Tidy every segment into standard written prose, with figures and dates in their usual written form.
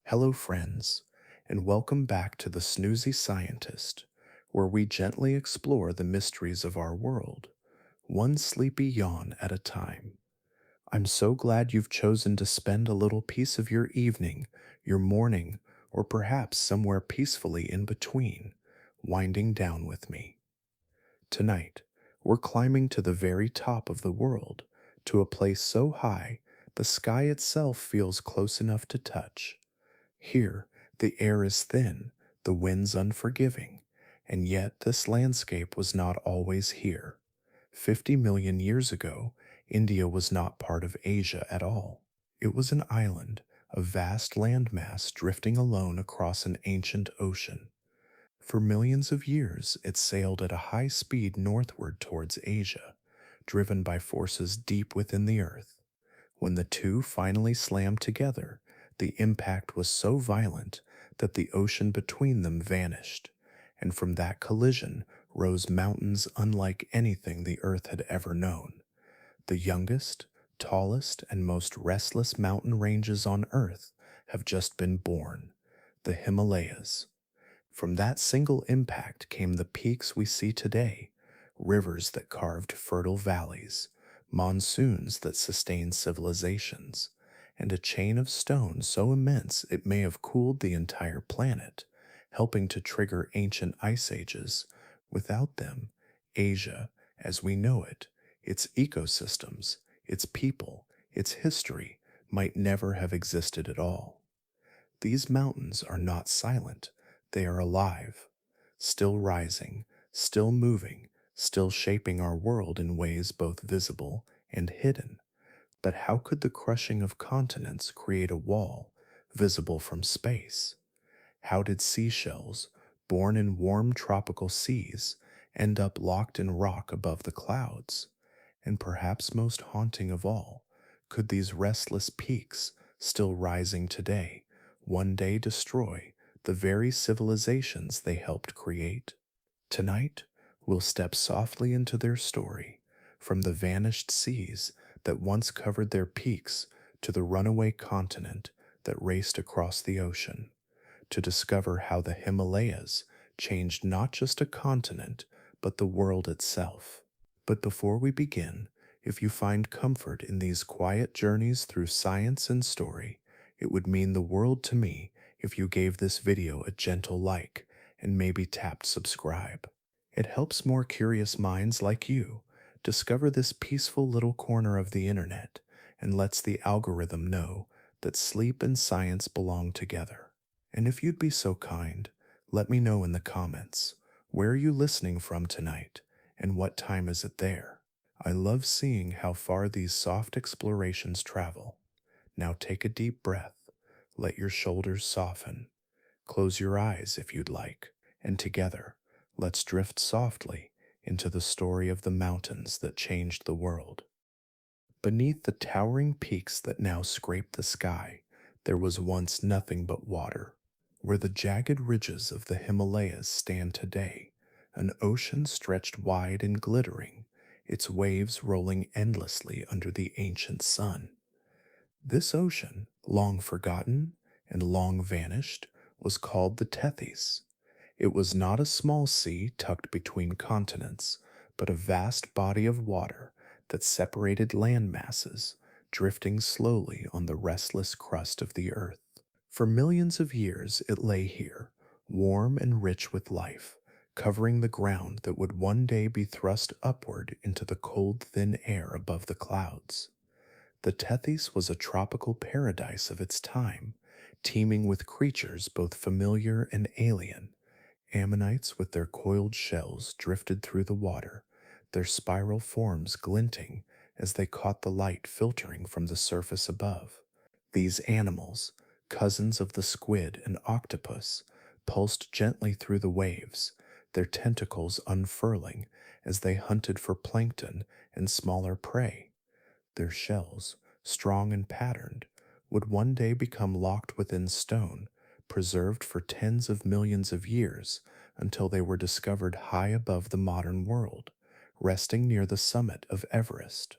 Hello, friends, and welcome back to the Snoozy Scientist, where we gently explore the mysteries of our world, one sleepy yawn at a time. I'm so glad you've chosen to spend a little piece of your evening, your morning, or perhaps somewhere peacefully in between, winding down with me. Tonight, we're climbing to the very top of the world, to a place so high the sky itself feels close enough to touch. Here, the air is thin, the winds unforgiving, and yet this landscape was not always here. 50 million years ago, India was not part of Asia at all. It was an island, a vast landmass drifting alone across an ancient ocean. For millions of years, it sailed at a high speed northward towards Asia, driven by forces deep within the earth. When the two finally slammed together, the impact was so violent that the ocean between them vanished, and from that collision rose mountains unlike anything the earth had ever known. The youngest, tallest, and most restless mountain ranges on earth have just been born, the Himalayas. From that single impact came the peaks we see today, rivers that carved fertile valleys, monsoons that sustained civilizations, and a chain of stone so immense it may have cooled the entire planet, helping to trigger ancient ice ages. Without them, Asia, as we know it, its ecosystems, its people, its history, might never have existed at all. These mountains are not silent, they are alive, still rising, still moving, still shaping our world in ways both visible and hidden. But how could the crushing of continents create a wall, visible from space? How did seashells, born in warm tropical seas, end up locked in rock above the clouds? And perhaps most haunting of all, could these restless peaks, still rising today, one day destroy the very civilizations they helped create? Tonight, we'll step softly into their story, from the vanished seas that once covered their peaks to the runaway continent that raced across the ocean, to discover how the Himalayas changed not just a continent, but the world itself. But before we begin, if you find comfort in these quiet journeys through science and story, it would mean the world to me if you gave this video a gentle like and maybe tapped subscribe. It helps more curious minds like you discover this peaceful little corner of the internet and lets the algorithm know that sleep and science belong together. And if you'd be so kind, let me know in the comments, where are you listening from tonight and what time is it there? I love seeing how far these soft explorations travel. Now take a deep breath, let your shoulders soften, close your eyes if you'd like, and together, let's drift softly into the story of the mountains that changed the world. Beneath the towering peaks that now scrape the sky, there was once nothing but water. Where the jagged ridges of the Himalayas stand today, an ocean stretched wide and glittering, its waves rolling endlessly under the ancient sun. This ocean, long forgotten and long vanished, was called the Tethys. It was not a small sea tucked between continents, but a vast body of water that separated land masses, drifting slowly on the restless crust of the earth. For millions of years it lay here, warm and rich with life, covering the ground that would one day be thrust upward into the cold, thin air above the clouds. The Tethys was a tropical paradise of its time, teeming with creatures both familiar and alien. Ammonites with their coiled shells drifted through the water, their spiral forms glinting as they caught the light filtering from the surface above. These animals, cousins of the squid and octopus, pulsed gently through the waves, their tentacles unfurling as they hunted for plankton and smaller prey. Their shells, strong and patterned, would one day become locked within stone, preserved for tens of millions of years until they were discovered high above the modern world, resting near the summit of Everest.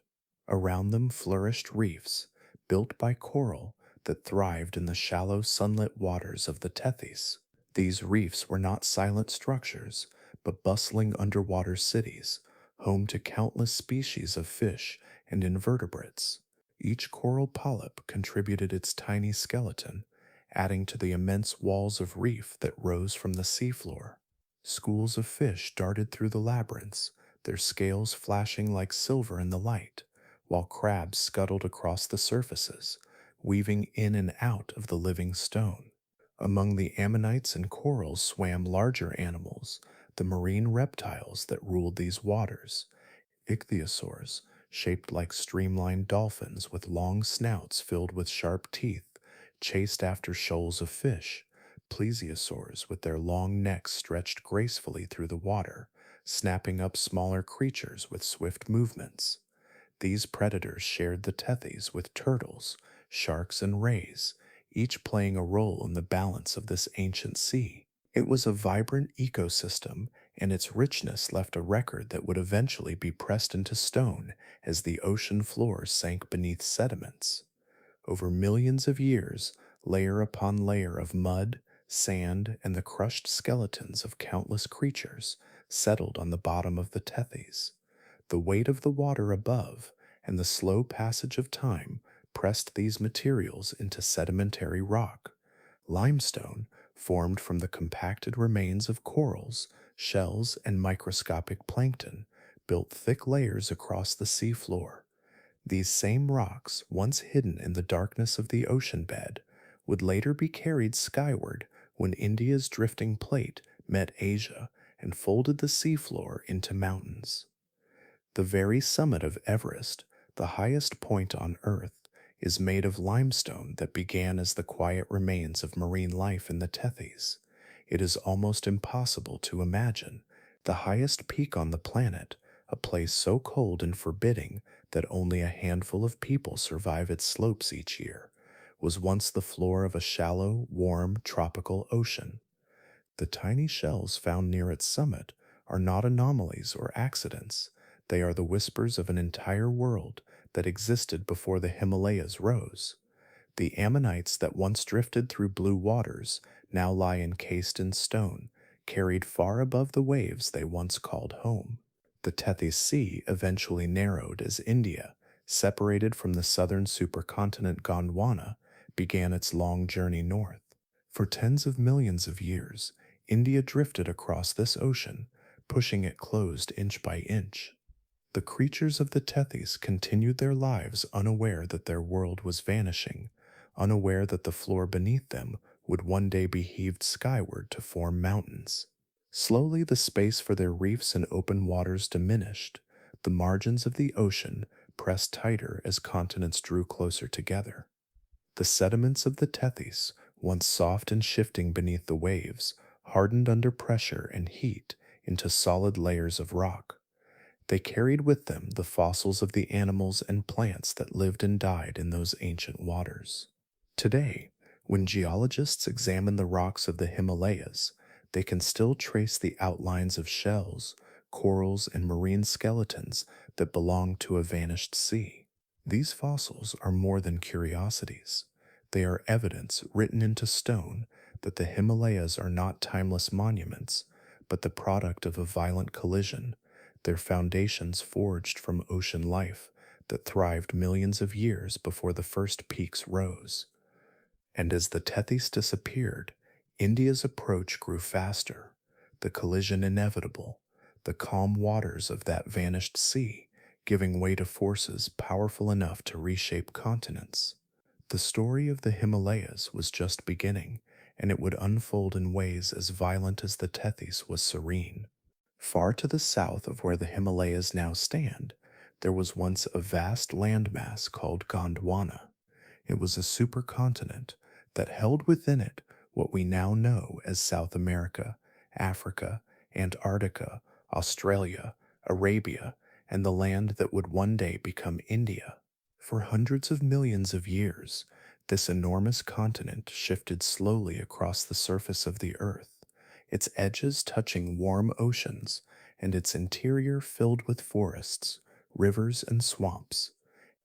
Around them flourished reefs, built by coral that thrived in the shallow sunlit waters of the Tethys. These reefs were not silent structures, but bustling underwater cities, home to countless species of fish and invertebrates. Each coral polyp contributed its tiny skeleton, adding to the immense walls of reef that rose from the seafloor. Schools of fish darted through the labyrinths, their scales flashing like silver in the light, while crabs scuttled across the surfaces, weaving in and out of the living stone. Among the ammonites and corals swam larger animals, the marine reptiles that ruled these waters. Ichthyosaurs, shaped like streamlined dolphins with long snouts filled with sharp teeth, chased after shoals of fish. Plesiosaurs, with their long necks stretched gracefully through the water, snapping up smaller creatures with swift movements. These predators shared the Tethys with turtles, sharks, and rays, each playing a role in the balance of this ancient sea. It was a vibrant ecosystem, and its richness left a record that would eventually be pressed into stone as the ocean floor sank beneath sediments. Over millions of years, layer upon layer of mud, sand, and the crushed skeletons of countless creatures settled on the bottom of the Tethys. The weight of the water above and the slow passage of time pressed these materials into sedimentary rock. Limestone, formed from the compacted remains of corals, shells, and microscopic plankton, built thick layers across the sea floor. These same rocks, once hidden in the darkness of the ocean bed, would later be carried skyward when India's drifting plate met Asia and folded the seafloor into mountains. The very summit of Everest, the highest point on Earth, is made of limestone that began as the quiet remains of marine life in the Tethys. It is almost impossible to imagine the highest peak on the planet, a place so cold and forbidding that only a handful of people survive its slopes each year, was once the floor of a shallow, warm, tropical ocean. The tiny shells found near its summit are not anomalies or accidents. They are the whispers of an entire world that existed before the Himalayas rose. The ammonites that once drifted through blue waters now lie encased in stone, carried far above the waves they once called home. The Tethys Sea eventually narrowed as India, separated from the southern supercontinent Gondwana, began its long journey north. For tens of millions of years, India drifted across this ocean, pushing it closed inch by inch. The creatures of the Tethys continued their lives unaware that their world was vanishing, unaware that the floor beneath them would one day be heaved skyward to form mountains. Slowly, the space for their reefs and open waters diminished. The margins of the ocean pressed tighter as continents drew closer together. The sediments of the Tethys, once soft and shifting beneath the waves, hardened under pressure and heat into solid layers of rock. They carried with them the fossils of the animals and plants that lived and died in those ancient waters. Today, when geologists examine the rocks of the Himalayas, they can still trace the outlines of shells, corals, and marine skeletons that belong to a vanished sea. These fossils are more than curiosities. They are evidence written into stone that the Himalayas are not timeless monuments, but the product of a violent collision, their foundations forged from ocean life that thrived millions of years before the first peaks rose. And as the Tethys disappeared, India's approach grew faster, the collision inevitable, the calm waters of that vanished sea giving way to forces powerful enough to reshape continents. The story of the Himalayas was just beginning, and it would unfold in ways as violent as the Tethys was serene. Far to the south of where the Himalayas now stand, there was once a vast landmass called Gondwana. It was a supercontinent that held within it what we now know as South America, Africa, Antarctica, Australia, Arabia, and the land that would one day become India. For hundreds of millions of years, this enormous continent shifted slowly across the surface of the earth, its edges touching warm oceans and its interior filled with forests, rivers, and swamps.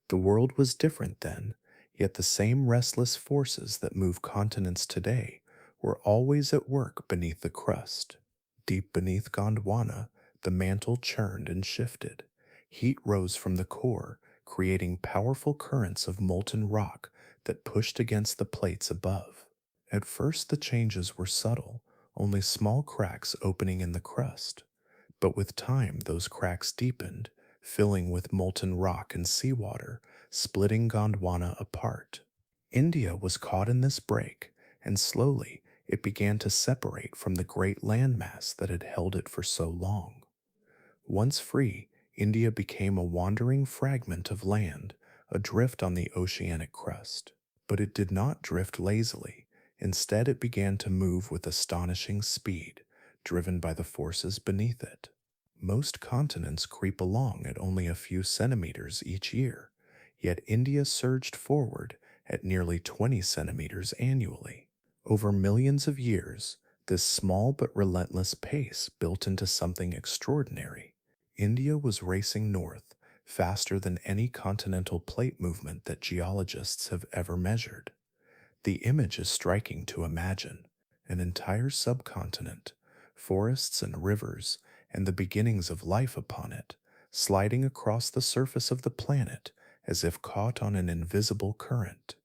The world was different then. Yet the same restless forces that move continents today were always at work beneath the crust. Deep beneath Gondwana, the mantle churned and shifted. Heat rose from the core, creating powerful currents of molten rock that pushed against the plates above. At first, the changes were subtle, only small cracks opening in the crust. But with time, those cracks deepened, filling with molten rock and seawater, splitting Gondwana apart. India was caught in this break, and slowly it began to separate from the great landmass that had held it for so long. Once free, India became a wandering fragment of land, adrift on the oceanic crust. But it did not drift lazily. Instead, it began to move with astonishing speed, driven by the forces beneath it. Most continents creep along at only a few centimeters each year, yet India surged forward at nearly 20 centimeters annually. Over millions of years, this small but relentless pace built into something extraordinary. India was racing north faster than any continental plate movement that geologists have ever measured. The image is striking to imagine an entire subcontinent, forests and rivers, and the beginnings of life upon it, sliding across the surface of the planet as if caught on an invisible current.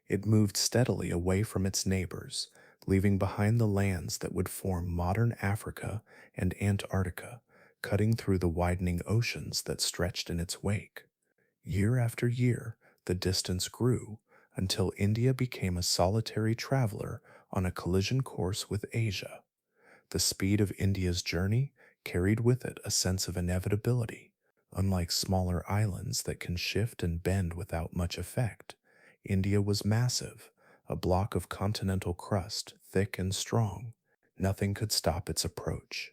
It moved steadily away from its neighbors, leaving behind the lands that would form modern Africa and Antarctica, cutting through the widening oceans that stretched in its wake. Year after year, the distance grew until India became a solitary traveler on a collision course with Asia. The speed of India's journey carried with it a sense of inevitability. Unlike smaller islands that can shift and bend without much effect, India was massive, a block of continental crust, thick and strong. Nothing could stop its approach.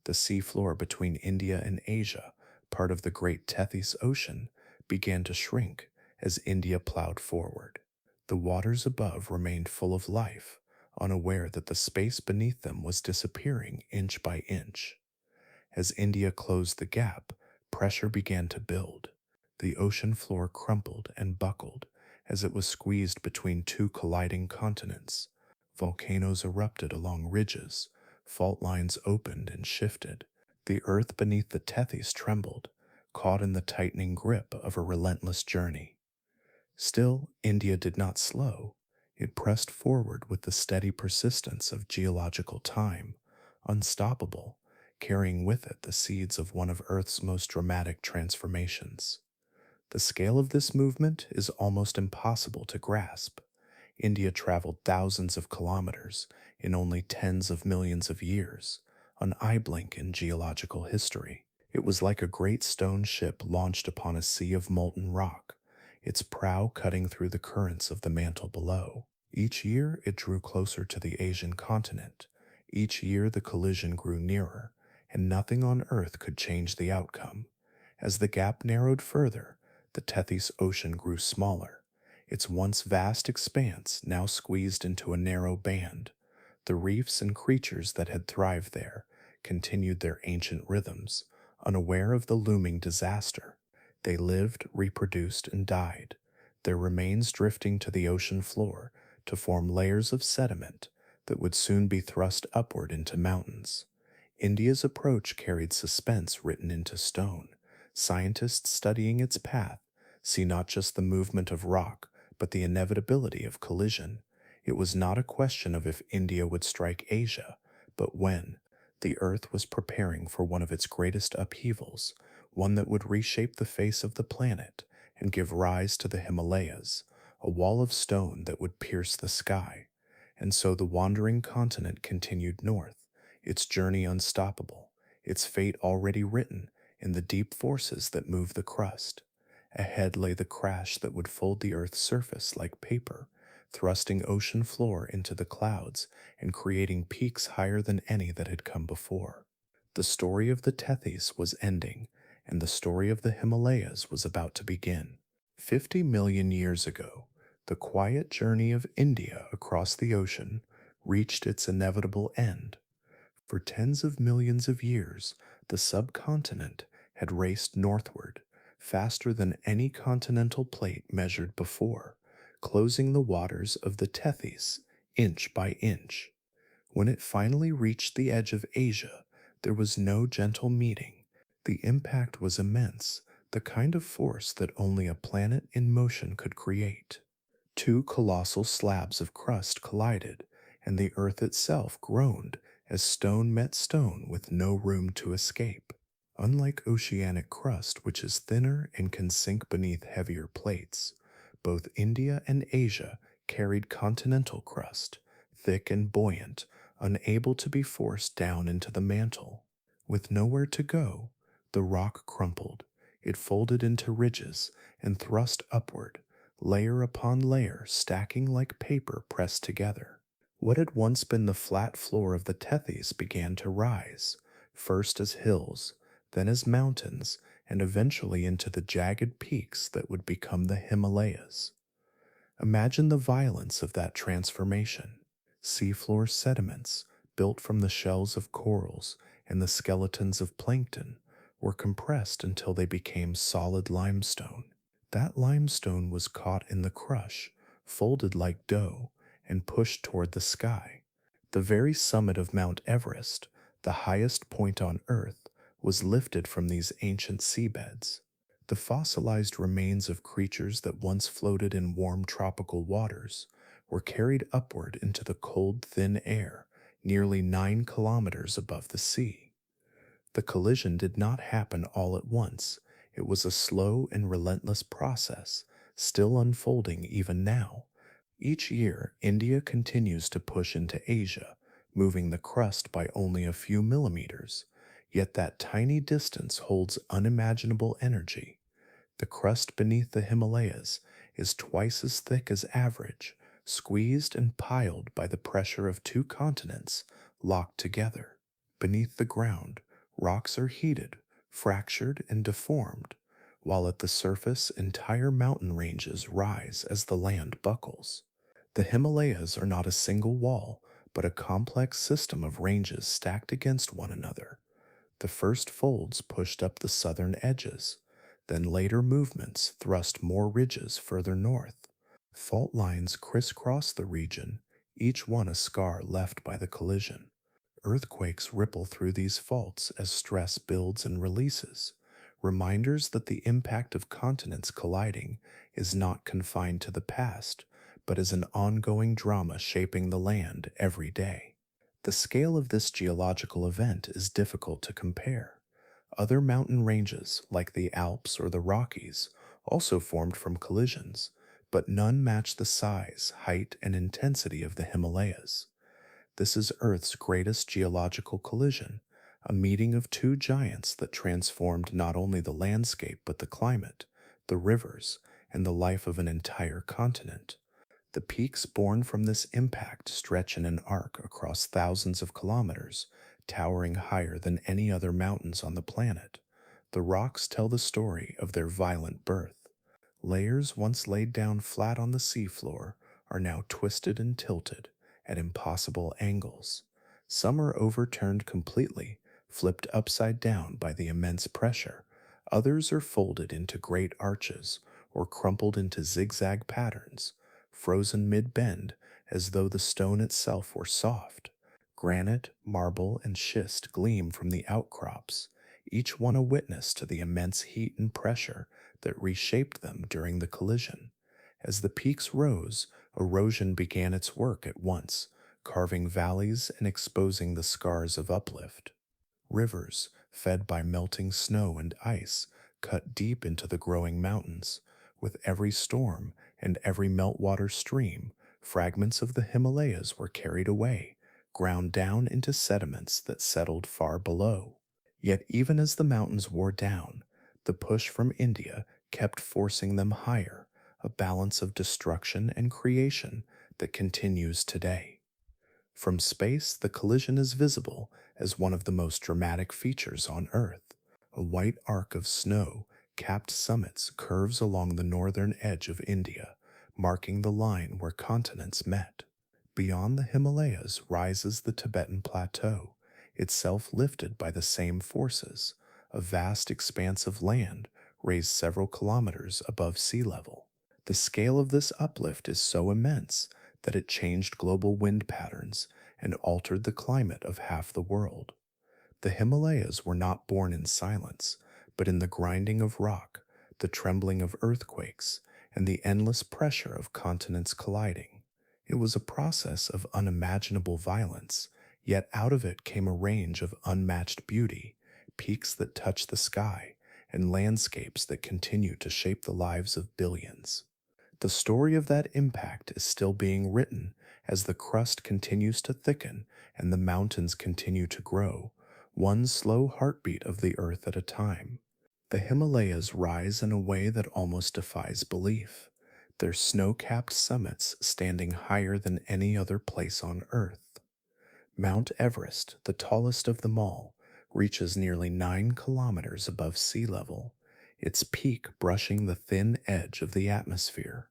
The seafloor between India and Asia, part of the great Tethys Ocean, began to shrink as India plowed forward. The waters above remained full of life, unaware that the space beneath them was disappearing inch by inch. As India closed the gap, pressure began to build. The ocean floor crumpled and buckled as it was squeezed between two colliding continents. Volcanoes erupted along ridges, fault lines opened and shifted. The earth beneath the Tethys trembled, caught in the tightening grip of a relentless journey. Still, India did not slow. It pressed forward with the steady persistence of geological time, unstoppable, carrying with it the seeds of one of Earth's most dramatic transformations. The scale of this movement is almost impossible to grasp. India traveled thousands of kilometers in only tens of millions of years, an eye blink in geological history. It was like a great stone ship launched upon a sea of molten rock, its prow cutting through the currents of the mantle below. Each year it drew closer to the Asian continent. Each year the collision grew nearer, and nothing on Earth could change the outcome. As the gap narrowed further, the Tethys Ocean grew smaller, its once vast expanse now squeezed into a narrow band. The reefs and creatures that had thrived there continued their ancient rhythms, unaware of the looming disaster. They lived, reproduced, and died, their remains drifting to the ocean floor to form layers of sediment that would soon be thrust upward into mountains. India's approach carried suspense written into stone. Scientists studying its path see not just the movement of rock, but the inevitability of collision. It was not a question of if India would strike Asia, but when. The Earth was preparing for one of its greatest upheavals, one that would reshape the face of the planet and give rise to the Himalayas, a wall of stone that would pierce the sky. And so the wandering continent continued north, its journey unstoppable, its fate already written in the deep forces that move the crust. Ahead lay the crash that would fold the Earth's surface like paper, thrusting ocean floor into the clouds and creating peaks higher than any that had come before. The story of the Tethys was ending, and the story of the Himalayas was about to begin. 50 million years ago, the quiet journey of India across the ocean reached its inevitable end. For tens of millions of years, the subcontinent had raced northward, faster than any continental plate measured before, closing the waters of the Tethys inch by inch. When it finally reached the edge of Asia, there was no gentle meeting. The impact was immense, the kind of force that only a planet in motion could create. Two colossal slabs of crust collided, and the earth itself groaned as stone met stone with no room to escape. Unlike oceanic crust, which is thinner and can sink beneath heavier plates, both India and Asia carried continental crust, thick and buoyant, unable to be forced down into the mantle. With nowhere to go, the rock crumpled. It folded into ridges and thrust upward, layer upon layer, stacking like paper pressed together. What had once been the flat floor of the Tethys began to rise, first as hills, then as mountains, and eventually into the jagged peaks that would become the Himalayas. Imagine the violence of that transformation. Seafloor sediments, built from the shells of corals and the skeletons of plankton, were compressed until they became solid limestone. That limestone was caught in the crush, folded like dough, and pushed toward the sky. The very summit of Mount Everest, the highest point on Earth, was lifted from these ancient seabeds. The fossilized remains of creatures that once floated in warm tropical waters were carried upward into the cold, thin air, nearly 9 kilometers above the sea. The collision did not happen all at once. It was a slow and relentless process, still unfolding even now. Each year, India continues to push into Asia, moving the crust by only a few millimeters, yet that tiny distance holds unimaginable energy. The crust beneath the Himalayas is twice as thick as average, squeezed and piled by the pressure of two continents locked together. Beneath the ground, rocks are heated, fractured, and deformed, while at the surface entire mountain ranges rise as the land buckles. The Himalayas are not a single wall, but a complex system of ranges stacked against one another. The first folds pushed up the southern edges, then later movements thrust more ridges further north. Fault lines crisscross the region, each one a scar left by the collision. Earthquakes ripple through these faults as stress builds and releases, reminders that the impact of continents colliding is not confined to the past, but is an ongoing drama shaping the land every day. The scale of this geological event is difficult to compare. Other mountain ranges, like the Alps or the Rockies, also formed from collisions, but none match the size, height, and intensity of the Himalayas. This is Earth's greatest geological collision, a meeting of two giants that transformed not only the landscape but the climate, the rivers, and the life of an entire continent. The peaks born from this impact stretch in an arc across thousands of kilometers, towering higher than any other mountains on the planet. The rocks tell the story of their violent birth. Layers once laid down flat on the seafloor are now twisted and tilted at impossible angles. Some are overturned completely, flipped upside down by the immense pressure. Others are folded into great arches or crumpled into zigzag patterns, frozen mid-bend as though the stone itself were soft. Granite, marble, and schist gleam from the outcrops, each one a witness to the immense heat and pressure that reshaped them during the collision. As the peaks rose, erosion began its work at once, carving valleys and exposing the scars of uplift. Rivers, fed by melting snow and ice, cut deep into the growing mountains. With every storm and every meltwater stream, fragments of the Himalayas were carried away, ground down into sediments that settled far below. Yet even as the mountains wore down, the push from India kept forcing them higher, a balance of destruction and creation that continues today. From space, the collision is visible as one of the most dramatic features on Earth. A white arc of snow-capped summits curves along the northern edge of India, marking the line where continents met. Beyond the Himalayas rises the Tibetan Plateau, itself lifted by the same forces, a vast expanse of land raised several kilometers above sea level. The scale of this uplift is so immense that it changed global wind patterns and altered the climate of half the world. The Himalayas were not born in silence, but in the grinding of rock, the trembling of earthquakes, and the endless pressure of continents colliding. It was a process of unimaginable violence, yet out of it came a range of unmatched beauty, peaks that touch the sky, and landscapes that continue to shape the lives of billions. The story of that impact is still being written as the crust continues to thicken and the mountains continue to grow, one slow heartbeat of the earth at a time. The Himalayas rise in a way that almost defies belief, their snow capped summits standing higher than any other place on earth. Mount Everest, the tallest of them all, reaches nearly 9 kilometers above sea level, its peak brushing the thin edge of the atmosphere.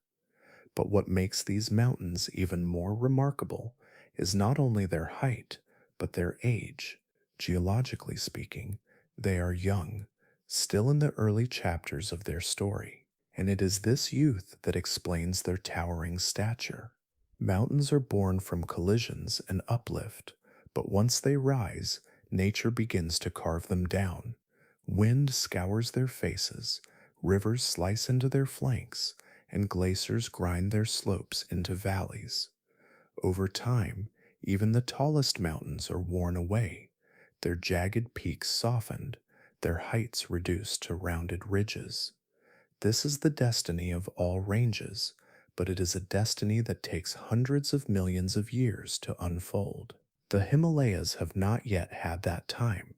But what makes these mountains even more remarkable is not only their height, but their age. Geologically speaking, they are young, still in the early chapters of their story, and it is this youth that explains their towering stature. Mountains are born from collisions and uplift, but once they rise, nature begins to carve them down. Wind scours their faces, rivers slice into their flanks, and glaciers grind their slopes into valleys. Over time, even the tallest mountains are worn away, their jagged peaks softened, their heights reduced to rounded ridges. This is the destiny of all ranges, but it is a destiny that takes hundreds of millions of years to unfold. The Himalayas have not yet had that time.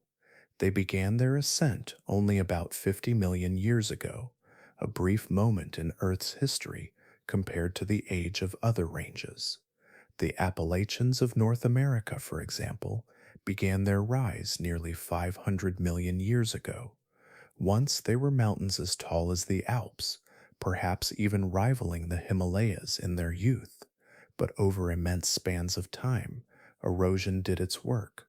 They began their ascent only about 50 million years ago, a brief moment in Earth's history compared to the age of other ranges. The Appalachians of North America, for example, began their rise nearly 500 million years ago. Once they were mountains as tall as the Alps, perhaps even rivaling the Himalayas in their youth. But over immense spans of time, erosion did its work.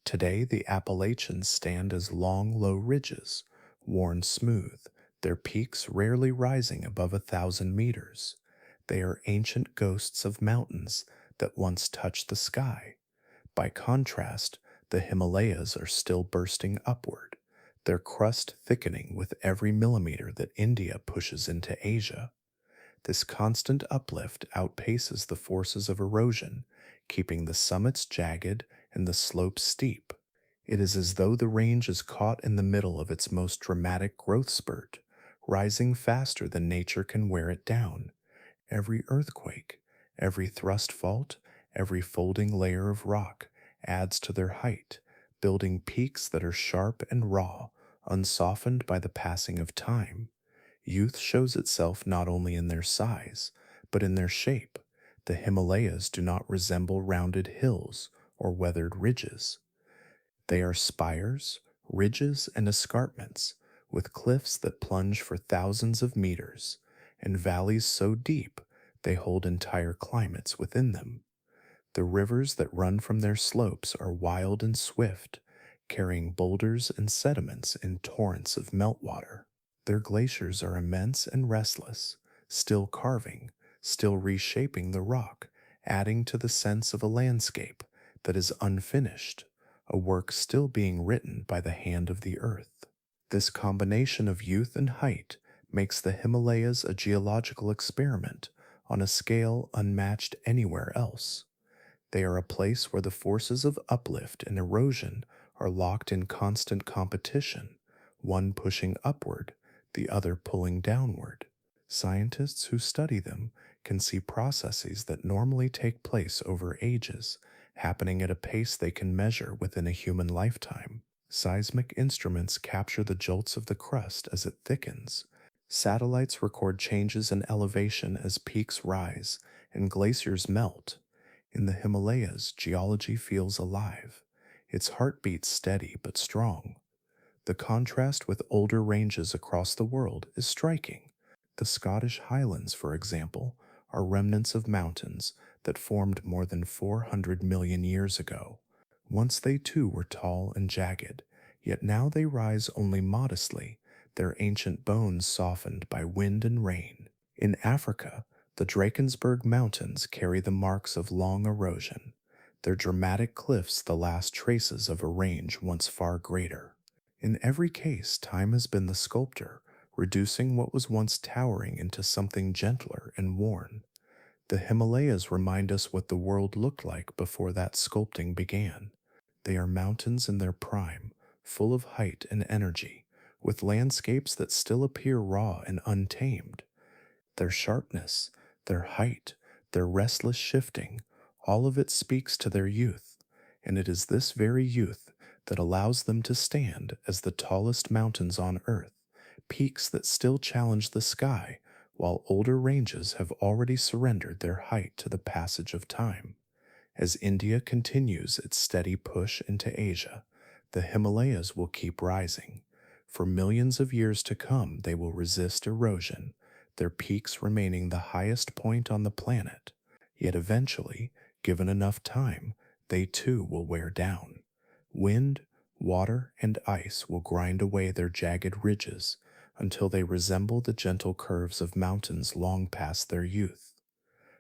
Today, the Appalachians stand as long, low ridges, worn smooth, their peaks rarely rising above 1,000 meters. They are ancient ghosts of mountains that once touched the sky. By contrast, the Himalayas are still bursting upward, their crust thickening with every millimeter that India pushes into Asia. This constant uplift outpaces the forces of erosion, keeping the summits jagged and the slopes steep. It is as though the range is caught in the middle of its most dramatic growth spurt, rising faster than nature can wear it down. Every earthquake, every thrust fault, every folding layer of rock adds to their height, building peaks that are sharp and raw, unsoftened by the passing of time. Youth shows itself not only in their size, but in their shape. The Himalayas do not resemble rounded hills or weathered ridges. They are spires, ridges, and escarpments, with cliffs that plunge for thousands of meters, and valleys so deep they hold entire climates within them. The rivers that run from their slopes are wild and swift, carrying boulders and sediments in torrents of meltwater. Their glaciers are immense and restless, still carving, still reshaping the rock, adding to the sense of a landscape that is unfinished, a work still being written by the hand of the earth. This combination of youth and height makes the Himalayas a geological experiment on a scale unmatched anywhere else. They are a place where the forces of uplift and erosion are locked in constant competition, one pushing upward, the other pulling downward. Scientists who study them can see processes that normally take place over ages, happening at a pace they can measure within a human lifetime. Seismic instruments capture the jolts of the crust as it thickens. Satellites record changes in elevation as peaks rise and glaciers melt. In the Himalayas, geology feels alive, its heartbeat steady but strong. The contrast with older ranges across the world is striking. The Scottish Highlands, for example, are remnants of mountains that formed more than 400 million years ago. Once they too were tall and jagged, yet now they rise only modestly, their ancient bones softened by wind and rain. In Africa, the Drakensberg Mountains carry the marks of long erosion, their dramatic cliffs the last traces of a range once far greater. In every case, time has been the sculptor, reducing what was once towering into something gentler and worn. The Himalayas remind us what the world looked like before that sculpting began. They are mountains in their prime, full of height and energy, with landscapes that still appear raw and untamed. Their sharpness, their height, their restless shifting, all of it speaks to their youth, and it is this very youth that allows them to stand as the tallest mountains on earth, peaks that still challenge the sky, while older ranges have already surrendered their height to the passage of time. As India continues its steady push into Asia, the Himalayas will keep rising. For millions of years to come, they will resist erosion, their peaks remaining the highest point on the planet. Yet eventually, given enough time, they too will wear down. Wind, water, and ice will grind away their jagged ridges until they resemble the gentle curves of mountains long past their youth.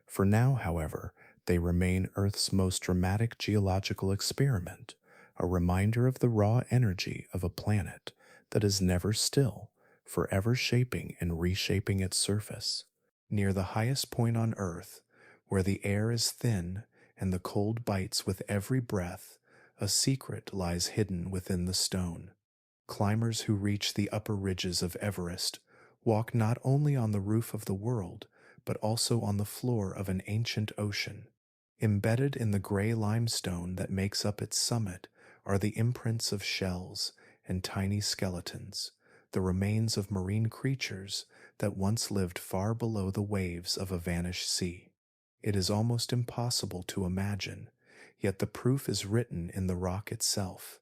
For now, however, they remain Earth's most dramatic geological experiment, a reminder of the raw energy of a planet that is never still, forever shaping and reshaping its surface. Near the highest point on Earth, where the air is thin and the cold bites with every breath, a secret lies hidden within the stone. Climbers who reach the upper ridges of Everest walk not only on the roof of the world, but also on the floor of an ancient ocean. Embedded in the gray limestone that makes up its summit are the imprints of shells and tiny skeletons, the remains of marine creatures that once lived far below the waves of a vanished sea. It is almost impossible to imagine, yet the proof is written in the rock itself.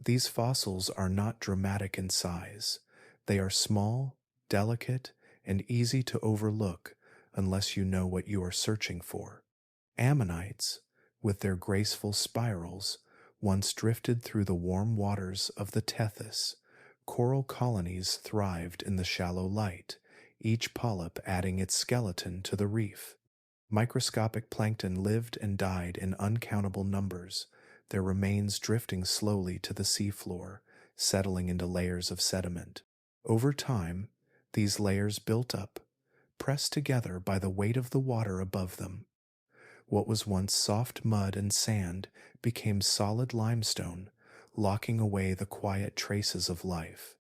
These fossils are not dramatic in size. They are small, delicate, and easy to overlook unless you know what you are searching for. Ammonites, with their graceful spirals, once drifted through the warm waters of the Tethys. Coral colonies thrived in the shallow light, each polyp adding its skeleton to the reef. Microscopic plankton lived and died in uncountable numbers, their remains drifting slowly to the seafloor, settling into layers of sediment. Over time, these layers built up, pressed together by the weight of the water above them. What was once soft mud and sand became solid limestone, locking away the quiet traces of life.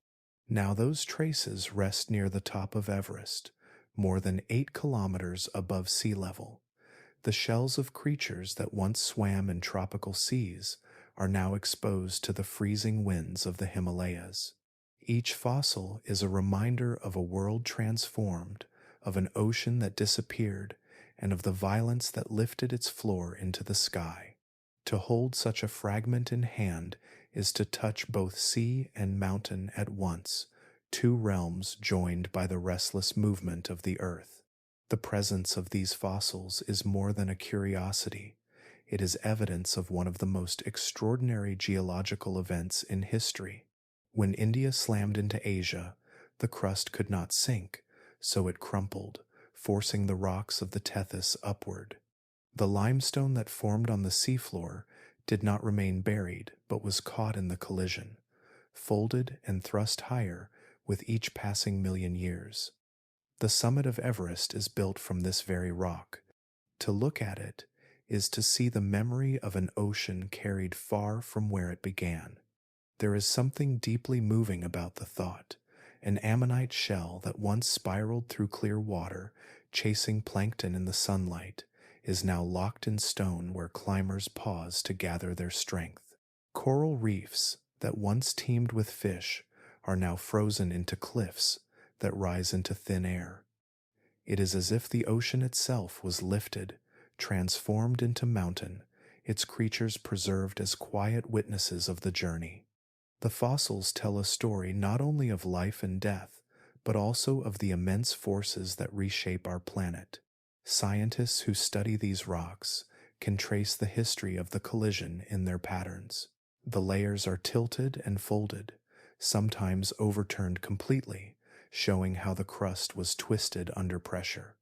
Now those traces rest near the top of Everest, more than 8 kilometers above sea level. The shells of creatures that once swam in tropical seas are now exposed to the freezing winds of the Himalayas. Each fossil is a reminder of a world transformed, of an ocean that disappeared, and of the violence that lifted its floor into the sky. To hold such a fragment in hand is to touch both sea and mountain at once, two realms joined by the restless movement of the earth. The presence of these fossils is more than a curiosity. It is evidence of one of the most extraordinary geological events in history. When India slammed into Asia, the crust could not sink, so it crumpled, forcing the rocks of the Tethys upward. The limestone that formed on the seafloor did not remain buried, but was caught in the collision, folded and thrust higher with each passing million years. The summit of Everest is built from this very rock. To look at it is to see the memory of an ocean carried far from where it began. There is something deeply moving about the thought. An ammonite shell that once spiraled through clear water, chasing plankton in the sunlight, is now locked in stone where climbers pause to gather their strength. Coral reefs that once teemed with fish are now frozen into cliffs that rise into thin air. It is as if the ocean itself was lifted, transformed into mountain, its creatures preserved as quiet witnesses of the journey. The fossils tell a story not only of life and death, but also of the immense forces that reshape our planet. Scientists who study these rocks can trace the history of the collision in their patterns. The layers are tilted and folded, sometimes overturned completely, showing how the crust was twisted under pressure.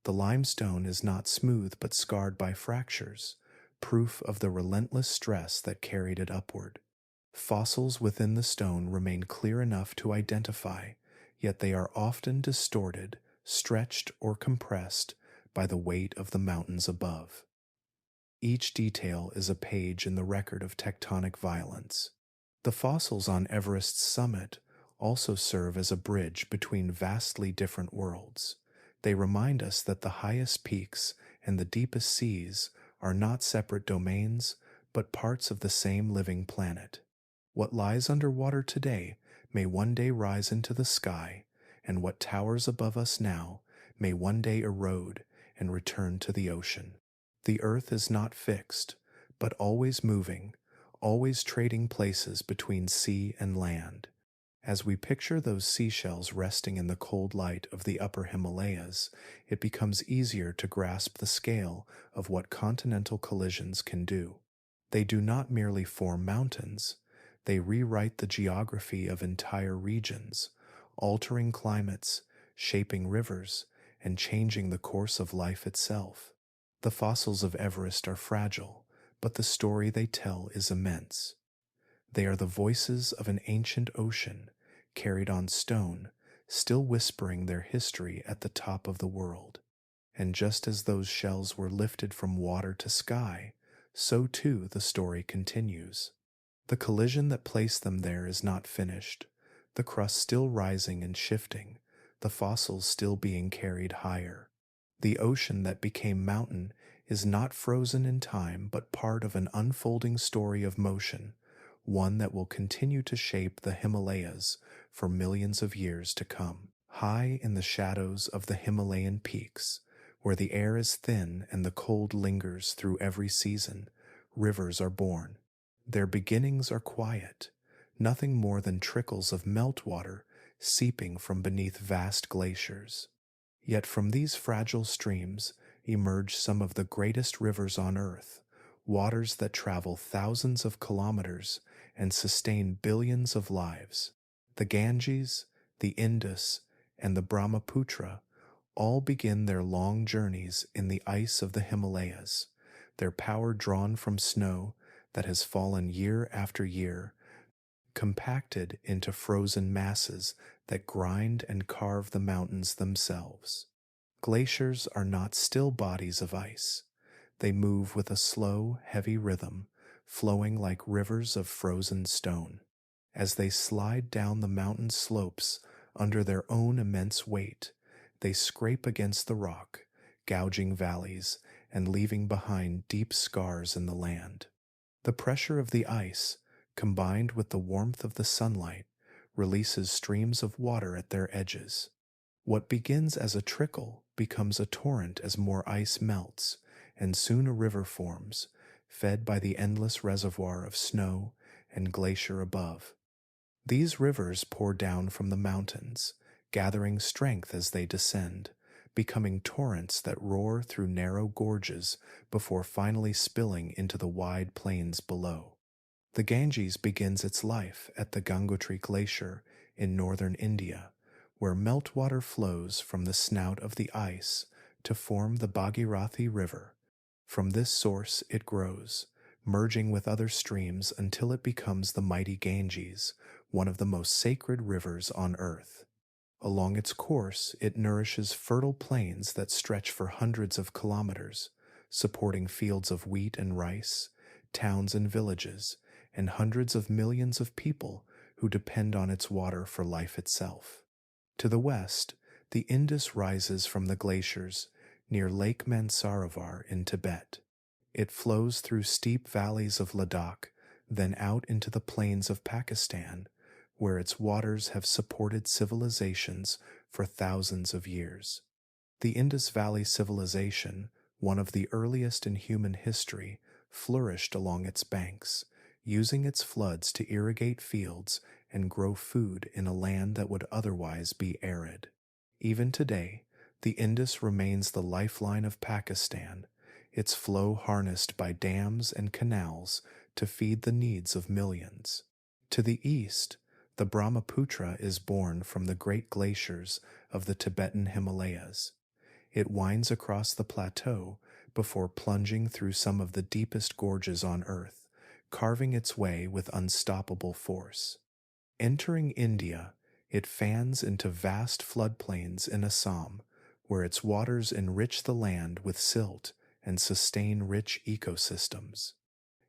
The limestone is not smooth but scarred by fractures, proof of the relentless stress that carried it upward. Fossils within the stone remain clear enough to identify, yet they are often distorted, stretched, or compressed by the weight of the mountains above. Each detail is a page in the record of tectonic violence. The fossils on Everest's summit also serve as a bridge between vastly different worlds. They remind us that the highest peaks and the deepest seas are not separate domains, but parts of the same living planet. What lies underwater today may one day rise into the sky, and what towers above us now may one day erode and return to the ocean. The earth is not fixed, but always moving, always trading places between sea and land. As we picture those seashells resting in the cold light of the upper Himalayas, it becomes easier to grasp the scale of what continental collisions can do. They do not merely form mountains, they rewrite the geography of entire regions, altering climates, shaping rivers, and changing the course of life itself. The fossils of Everest are fragile, but the story they tell is immense. They are the voices of an ancient ocean, carried on stone, still whispering their history at the top of the world. And just as those shells were lifted from water to sky, so too the story continues. The collision that placed them there is not finished, the crust still rising and shifting, the fossils still being carried higher. The ocean that became mountain is not frozen in time but part of an unfolding story of motion, one that will continue to shape the Himalayas for millions of years to come. High in the shadows of the Himalayan peaks, where the air is thin and the cold lingers through every season, rivers are born. Their beginnings are quiet, nothing more than trickles of meltwater seeping from beneath vast glaciers. Yet from these fragile streams emerge some of the greatest rivers on Earth, waters that travel thousands of kilometers and sustain billions of lives. The Ganges, the Indus, and the Brahmaputra all begin their long journeys in the ice of the Himalayas, their power drawn from snow that has fallen year after year, compacted into frozen masses that grind and carve the mountains themselves. Glaciers are not still bodies of ice. They move with a slow, heavy rhythm, flowing like rivers of frozen stone. As they slide down the mountain slopes under their own immense weight, they scrape against the rock, gouging valleys and leaving behind deep scars in the land. The pressure of the ice, combined with the warmth of the sunlight, releases streams of water at their edges. What begins as a trickle becomes a torrent as more ice melts, and soon a river forms, fed by the endless reservoir of snow and glacier above. These rivers pour down from the mountains, gathering strength as they descend, becoming torrents that roar through narrow gorges before finally spilling into the wide plains below. The Ganges begins its life at the Gangotri Glacier in northern India, where meltwater flows from the snout of the ice to form the Bhagirathi River. From this source it grows, merging with other streams until it becomes the mighty Ganges, one of the most sacred rivers on earth. Along its course, it nourishes fertile plains that stretch for hundreds of kilometers, supporting fields of wheat and rice, towns and villages, and hundreds of millions of people who depend on its water for life itself. To the west, the Indus rises from the glaciers near Lake Mansarovar in Tibet. It flows through steep valleys of Ladakh, then out into the plains of Pakistan, where its waters have supported civilizations for thousands of years. The Indus Valley Civilization, one of the earliest in human history, flourished along its banks, using its floods to irrigate fields and grow food in a land that would otherwise be arid. Even today, the Indus remains the lifeline of Pakistan, its flow harnessed by dams and canals to feed the needs of millions. To the east, The Brahmaputra is born from the great glaciers of the Tibetan Himalayas. It winds across the plateau before plunging through some of the deepest gorges on Earth, carving its way with unstoppable force. Entering India, it fans into vast floodplains in Assam, where its waters enrich the land with silt and sustain rich ecosystems.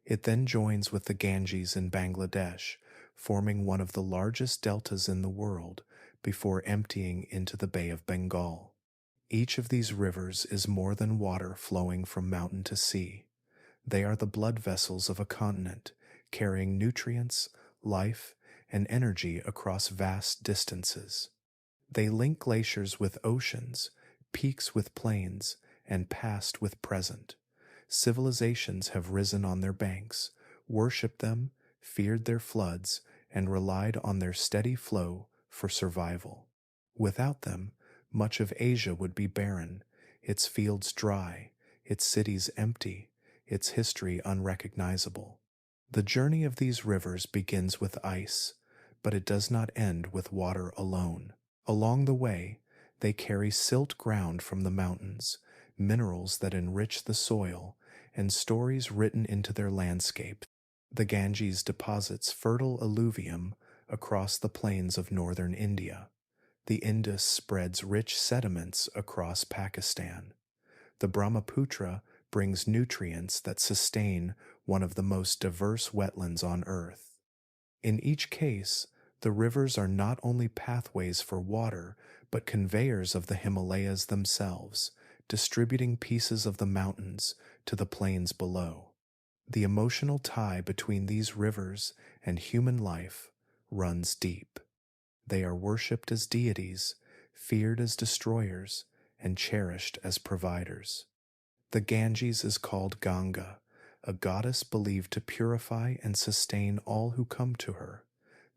It then joins with the Ganges in Bangladesh, forming one of the largest deltas in the world before emptying into the Bay of Bengal. Each of these rivers is more than water flowing from mountain to sea. They are the blood vessels of a continent, carrying nutrients, life, and energy across vast distances. They link glaciers with oceans, peaks with plains, and past with present. Civilizations have risen on their banks, worshipped them, feared their floods, and relied on their steady flow for survival. Without them, much of Asia would be barren, its fields dry, its cities empty, its history unrecognizable. The journey of these rivers begins with ice, but it does not end with water alone. Along the way, they carry silt ground from the mountains, minerals that enrich the soil, and stories written into their landscape. The Ganges deposits fertile alluvium across the plains of northern India. The Indus spreads rich sediments across Pakistan. The Brahmaputra brings nutrients that sustain one of the most diverse wetlands on Earth. In each case, the rivers are not only pathways for water, but conveyors of the Himalayas themselves, distributing pieces of the mountains to the plains below. The emotional tie between these rivers and human life runs deep. They are worshipped as deities, feared as destroyers, and cherished as providers. The Ganges is called Ganga, a goddess believed to purify and sustain all who come to her.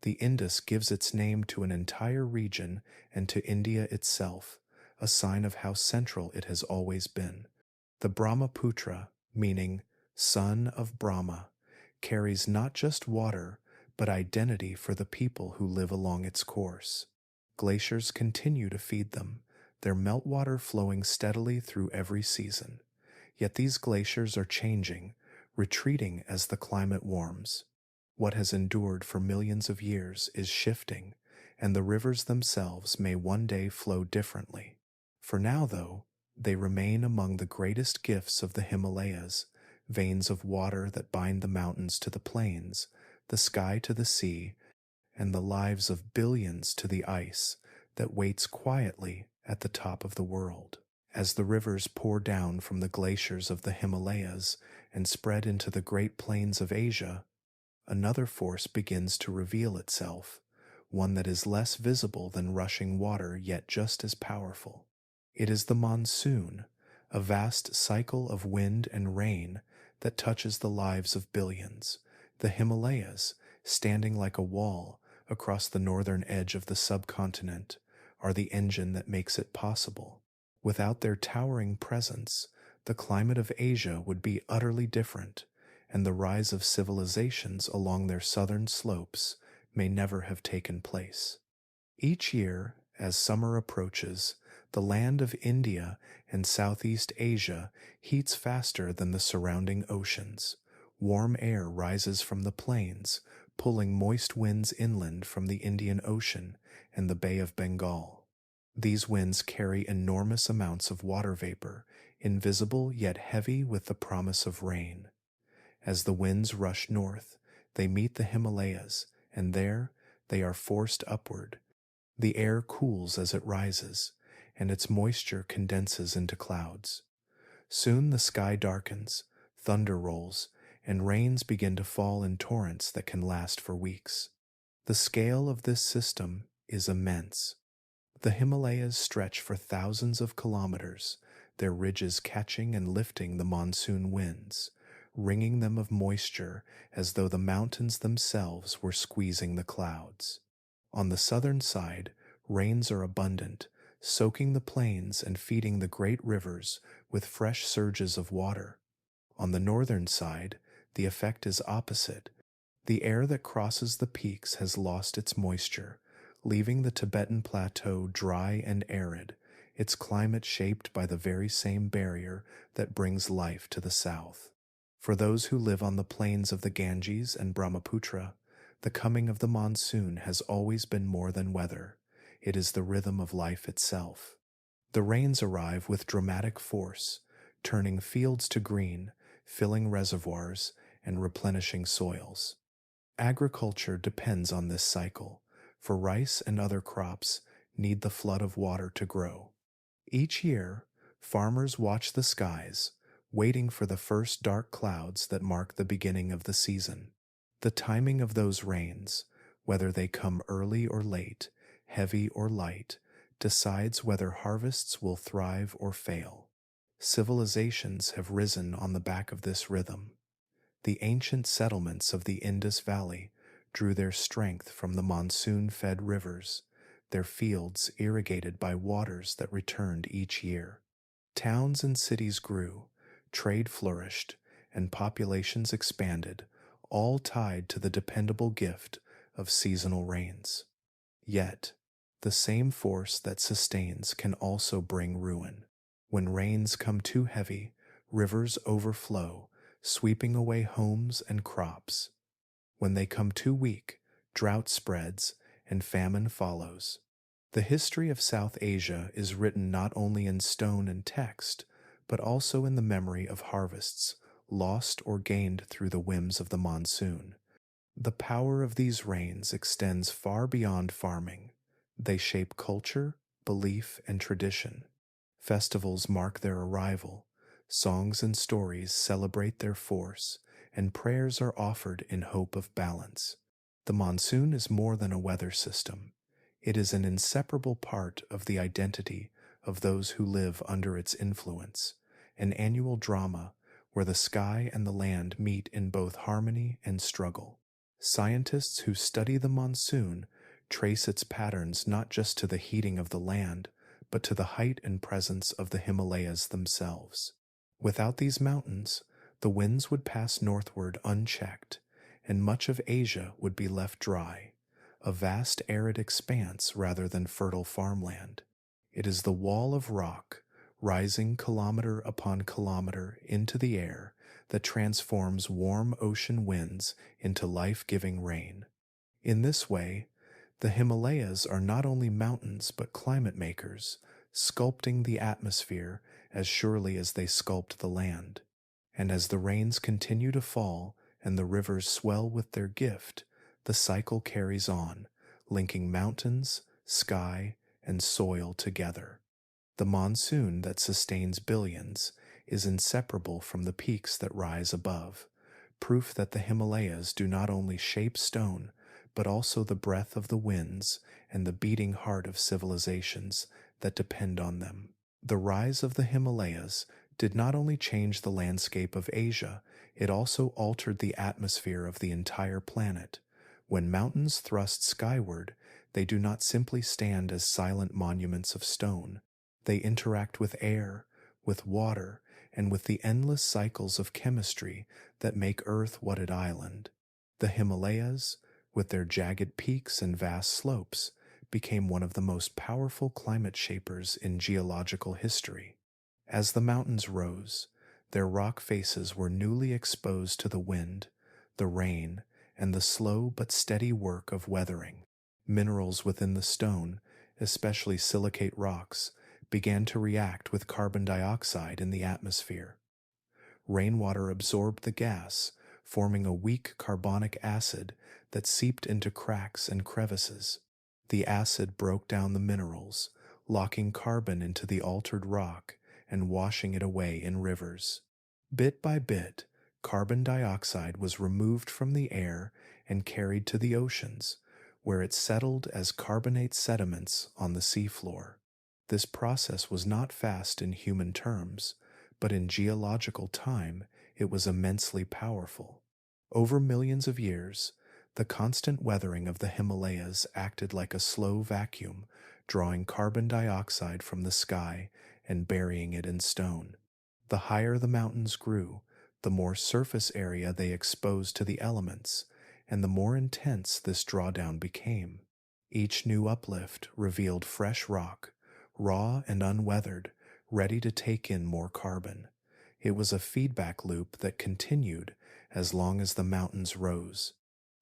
The Indus gives its name to an entire region and to India itself, a sign of how central it has always been. The Brahmaputra, meaning son of Brahma, carries not just water, but identity for the people who live along its course. Glaciers continue to feed them, their meltwater flowing steadily through every season. Yet these glaciers are changing, retreating as the climate warms. What has endured for millions of years is shifting, and the rivers themselves may one day flow differently. For now, though, they remain among the greatest gifts of the Himalayas, veins of water that bind the mountains to the plains, the sky to the sea, and the lives of billions to the ice that waits quietly at the top of the world. As the rivers pour down from the glaciers of the Himalayas and spread into the great plains of Asia, another force begins to reveal itself, one that is less visible than rushing water yet just as powerful. It is the monsoon, a vast cycle of wind and rain that touches the lives of billions. The Himalayas, standing like a wall across the northern edge of the subcontinent, are the engine that makes it possible. Without their towering presence, the climate of Asia would be utterly different, and the rise of civilizations along their southern slopes may never have taken place. Each year, as summer approaches, the land of India and Southeast Asia heats faster than the surrounding oceans. Warm air rises from the plains, pulling moist winds inland from the Indian Ocean and the Bay of Bengal. These winds carry enormous amounts of water vapor, invisible yet heavy with the promise of rain. As the winds rush north, they meet the Himalayas, and there they are forced upward. The air cools as it rises, and its moisture condenses into clouds. Soon the sky darkens, thunder rolls, and rains begin to fall in torrents that can last for weeks. The scale of this system is immense. The Himalayas stretch for thousands of kilometers, their ridges catching and lifting the monsoon winds, wringing them of moisture as though the mountains themselves were squeezing the clouds. On the southern side, rains are abundant, soaking the plains and feeding the great rivers with fresh surges of water. On the northern side, the effect is opposite. The air that crosses the peaks has lost its moisture, leaving the Tibetan Plateau dry and arid, its climate shaped by the very same barrier that brings life to the south. For those who live on the plains of the Ganges and Brahmaputra, the coming of the monsoon has always been more than weather. It is the rhythm of life itself. The rains arrive with dramatic force, turning fields to green, filling reservoirs, and replenishing soils. Agriculture depends on this cycle, for rice and other crops need the flood of water to grow. Each year, farmers watch the skies, waiting for the first dark clouds that mark the beginning of the season. The timing of those rains, whether they come early or late, heavy or light, decides whether harvests will thrive or fail. Civilizations have risen on the back of this rhythm. The ancient settlements of the Indus Valley drew their strength from the monsoon-fed rivers, their fields irrigated by waters that returned each year. Towns and cities grew, trade flourished, and populations expanded, all tied to the dependable gift of seasonal rains. Yet, the same force that sustains can also bring ruin. When rains come too heavy, rivers overflow, sweeping away homes and crops. When they come too weak, drought spreads and famine follows. The history of South Asia is written not only in stone and text, but also in the memory of harvests, lost or gained through the whims of the monsoon. The power of these rains extends far beyond farming. They shape culture, belief, and tradition. Festivals mark their arrival, songs and stories celebrate their force, and prayers are offered in hope of balance. The monsoon is more than a weather system. It is an inseparable part of the identity of those who live under its influence, an annual drama where the sky and the land meet in both harmony and struggle. Scientists who study the monsoon trace its patterns not just to the heating of the land, but to the height and presence of the Himalayas themselves. Without these mountains, the winds would pass northward unchecked, and much of Asia would be left dry, a vast arid expanse rather than fertile farmland. It is the wall of rock, rising kilometer upon kilometer into the air, that transforms warm ocean winds into life-giving rain. In this way, the Himalayas are not only mountains but climate makers, sculpting the atmosphere as surely as they sculpt the land. And as the rains continue to fall and the rivers swell with their gift, the cycle carries on, linking mountains, sky, and soil together. The monsoon that sustains billions is inseparable from the peaks that rise above, proof that the Himalayas do not only shape stone, but also the breath of the winds and the beating heart of civilizations that depend on them. The rise of the Himalayas did not only change the landscape of Asia, it also altered the atmosphere of the entire planet. When mountains thrust skyward, they do not simply stand as silent monuments of stone. They interact with air, with water, and with the endless cycles of chemistry that make Earth what it island. The Himalayas, with their jagged peaks and vast slopes, became one of the most powerful climate shapers in geological history. As the mountains rose, their rock faces were newly exposed to the wind, the rain, and the slow but steady work of weathering. Minerals within the stone, especially silicate rocks, began to react with carbon dioxide in the atmosphere. Rainwater absorbed the gas, forming a weak carbonic acid that seeped into cracks and crevices. The acid broke down the minerals, locking carbon into the altered rock and washing it away in rivers. Bit by bit, carbon dioxide was removed from the air and carried to the oceans, where it settled as carbonate sediments on the seafloor. This process was not fast in human terms, but in geological time it was immensely powerful. Over millions of years, the constant weathering of the Himalayas acted like a slow vacuum, drawing carbon dioxide from the sky and burying it in stone. The higher the mountains grew, the more surface area they exposed to the elements, and the more intense this drawdown became. Each new uplift revealed fresh rock, raw and unweathered, ready to take in more carbon. It was a feedback loop that continued as long as the mountains rose.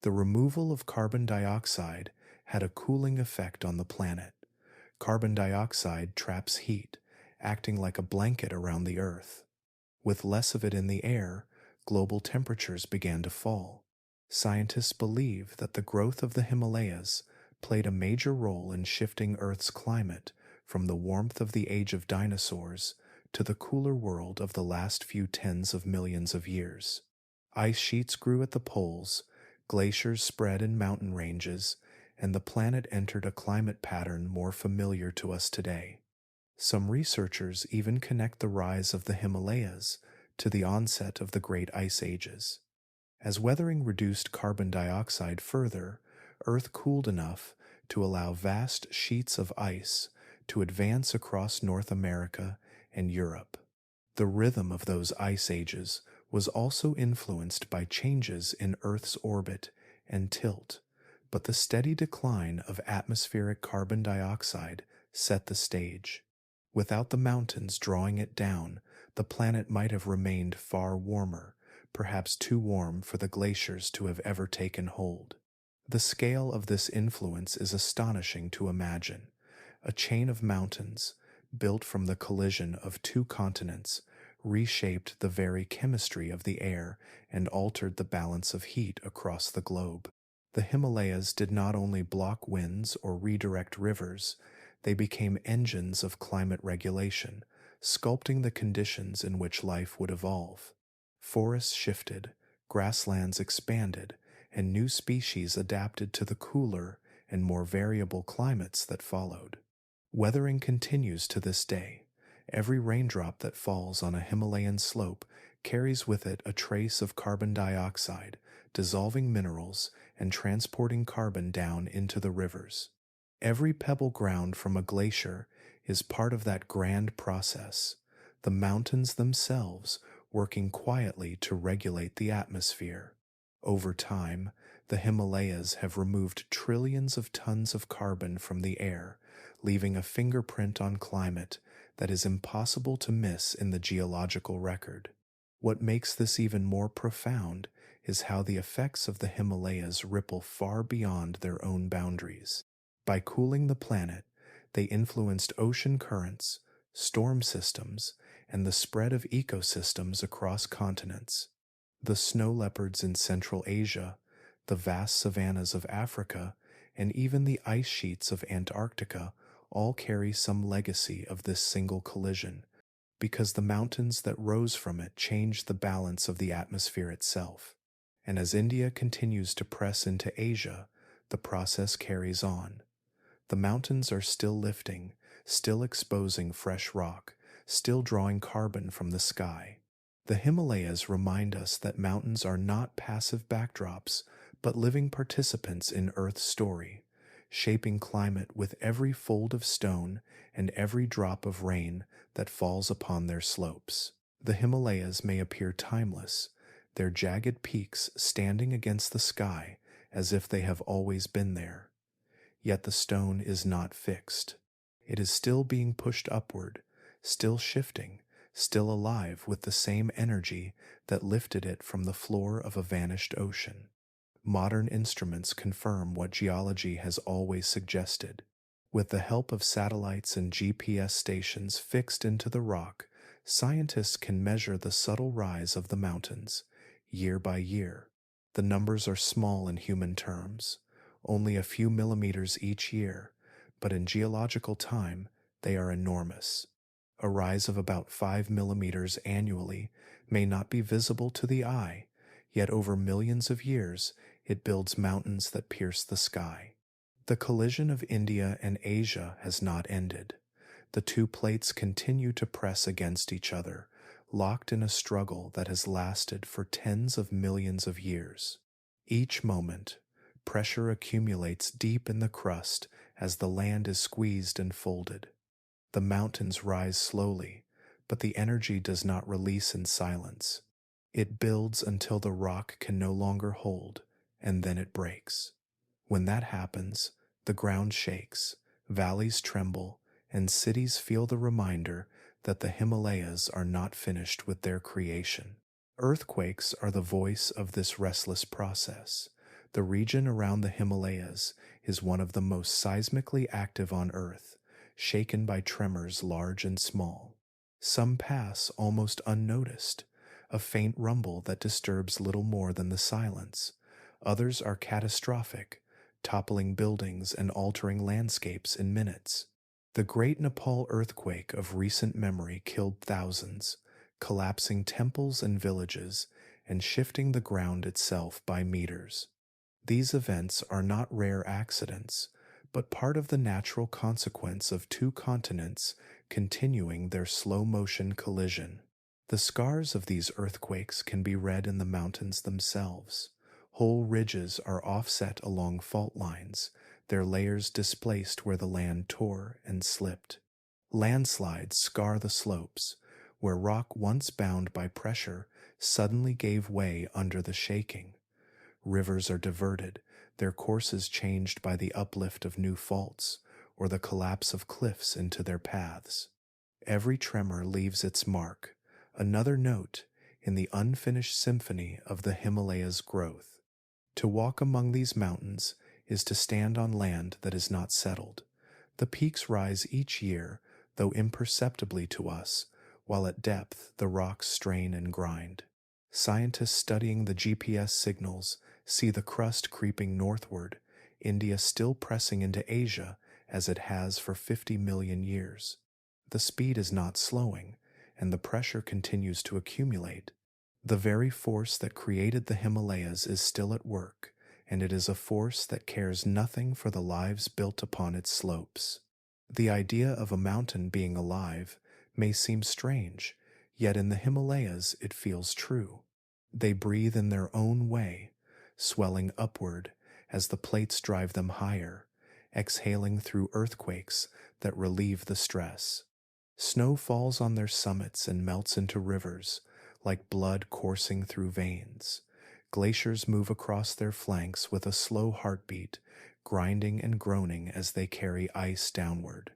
The removal of carbon dioxide had a cooling effect on the planet. Carbon dioxide traps heat, acting like a blanket around the Earth. With less of it in the air, global temperatures began to fall. Scientists believe that the growth of the Himalayas played a major role in shifting Earth's climate from the warmth of the age of dinosaurs to the cooler world of the last few tens of millions of years. Ice sheets grew at the poles, glaciers spread in mountain ranges, and the planet entered a climate pattern more familiar to us today. Some researchers even connect the rise of the Himalayas to the onset of the Great Ice Ages. As weathering reduced carbon dioxide further, Earth cooled enough to allow vast sheets of ice to advance across North America and Europe. The rhythm of those ice ages was also influenced by changes in Earth's orbit and tilt, but the steady decline of atmospheric carbon dioxide set the stage. Without the mountains drawing it down, the planet might have remained far warmer, perhaps too warm for the glaciers to have ever taken hold. The scale of this influence is astonishing to imagine. A chain of mountains, built from the collision of two continents, reshaped the very chemistry of the air and altered the balance of heat across the globe. The Himalayas did not only block winds or redirect rivers, they became engines of climate regulation, sculpting the conditions in which life would evolve. Forests shifted, grasslands expanded, and new species adapted to the cooler and more variable climates that followed. Weathering continues to this day. Every raindrop that falls on a Himalayan slope carries with it a trace of carbon dioxide, dissolving minerals and transporting carbon down into the rivers. Every pebble ground from a glacier is part of that grand process, the mountains themselves working quietly to regulate the atmosphere. Over time, the Himalayas have removed trillions of tons of carbon from the air, leaving a fingerprint on climate that is impossible to miss in the geological record. What makes this even more profound is how the effects of the Himalayas ripple far beyond their own boundaries. By cooling the planet, they influenced ocean currents, storm systems, and the spread of ecosystems across continents. The snow leopards in Central Asia, the vast savannas of Africa, and even the ice sheets of Antarctica all carry some legacy of this single collision, because the mountains that rose from it changed the balance of the atmosphere itself. And as India continues to press into Asia, the process carries on. The mountains are still lifting, still exposing fresh rock, still drawing carbon from the sky. The Himalayas remind us that mountains are not passive backdrops, but living participants in Earth's story, shaping climate with every fold of stone and every drop of rain that falls upon their slopes. The Himalayas may appear timeless, their jagged peaks standing against the sky as if they have always been there. Yet the stone is not fixed. It is still being pushed upward, still shifting, still alive with the same energy that lifted it from the floor of a vanished ocean. Modern instruments confirm what geology has always suggested. With the help of satellites and GPS stations fixed into the rock, scientists can measure the subtle rise of the mountains, year by year. The numbers are small in human terms, only a few millimeters each year, but in geological time, they are enormous. A rise of about 5 millimeters annually may not be visible to the eye, yet over millions of years, it builds mountains that pierce the sky. The collision of India and Asia has not ended. The two plates continue to press against each other, locked in a struggle that has lasted for tens of millions of years. Each moment, pressure accumulates deep in the crust as the land is squeezed and folded. The mountains rise slowly, but the energy does not release in silence. It builds until the rock can no longer hold, and then it breaks. When that happens, the ground shakes, valleys tremble, and cities feel the reminder that the Himalayas are not finished with their creation. Earthquakes are the voice of this restless process. The region around the Himalayas is one of the most seismically active on Earth, shaken by tremors large and small. Some pass almost unnoticed, a faint rumble that disturbs little more than the silence. Others are catastrophic, toppling buildings and altering landscapes in minutes. The Great Nepal earthquake of recent memory killed thousands, collapsing temples and villages and shifting the ground itself by meters. These events are not rare accidents, but part of the natural consequence of two continents continuing their slow motion collision. The scars of these earthquakes can be read in the mountains themselves. Whole ridges are offset along fault lines, their layers displaced where the land tore and slipped. Landslides scar the slopes, where rock once bound by pressure suddenly gave way under the shaking. Rivers are diverted, their courses changed by the uplift of new faults or the collapse of cliffs into their paths. Every tremor leaves its mark, another note in the unfinished symphony of the Himalayas' growth. To walk among these mountains is to stand on land that is not settled. The peaks rise each year, though imperceptibly to us, while at depth the rocks strain and grind. Scientists studying the GPS signals see the crust creeping northward, India still pressing into Asia as it has for 50 million years. The speed is not slowing, and the pressure continues to accumulate. The very force that created the Himalayas is still at work, and it is a force that cares nothing for the lives built upon its slopes. The idea of a mountain being alive may seem strange, yet in the Himalayas it feels true. They breathe in their own way, swelling upward as the plates drive them higher, exhaling through earthquakes that relieve the stress. Snow falls on their summits and melts into rivers, like blood coursing through veins. Glaciers move across their flanks with a slow heartbeat, grinding and groaning as they carry ice downward.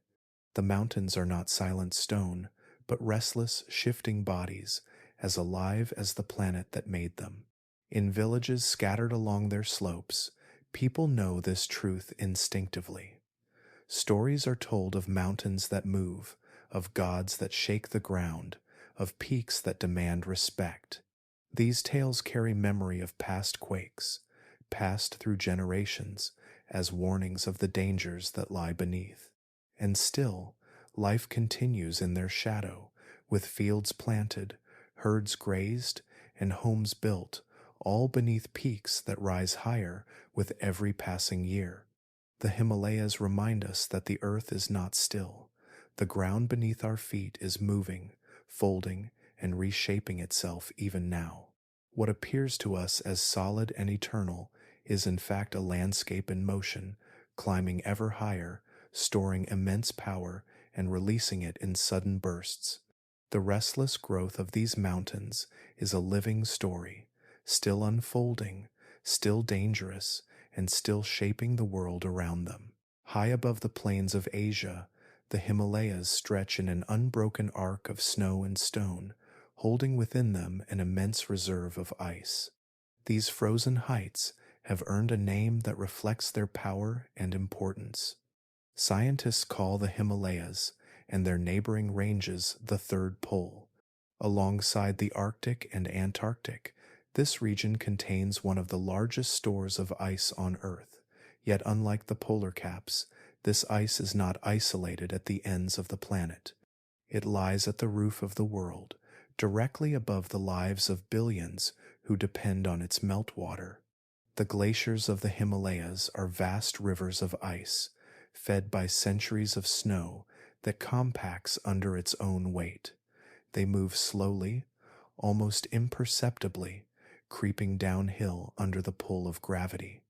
The mountains are not silent stone, but restless, shifting bodies, as alive as the planet that made them. In villages scattered along their slopes, people know this truth instinctively. Stories are told of mountains that move, of gods that shake the ground, of peaks that demand respect. These tales carry memory of past quakes, passed through generations, as warnings of the dangers that lie beneath. And still, life continues in their shadow, with fields planted, herds grazed, and homes built, all beneath peaks that rise higher with every passing year. The Himalayas remind us that the earth is not still. The ground beneath our feet is moving, folding, and reshaping itself even now. What appears to us as solid and eternal is in fact a landscape in motion, climbing ever higher, storing immense power, and releasing it in sudden bursts. The restless growth of these mountains is a living story, still unfolding, still dangerous, and still shaping the world around them. High above the plains of Asia, the Himalayas stretch in an unbroken arc of snow and stone, holding within them an immense reserve of ice. These frozen heights have earned a name that reflects their power and importance. Scientists call the Himalayas and their neighboring ranges the third pole. Alongside the Arctic and Antarctic, this region contains one of the largest stores of ice on Earth. Yet unlike the polar caps, this ice is not isolated at the ends of the planet. It lies at the roof of the world, directly above the lives of billions who depend on its meltwater. The glaciers of the Himalayas are vast rivers of ice, fed by centuries of snow that compacts under its own weight. They move slowly, almost imperceptibly, creeping downhill under the pull of gravity.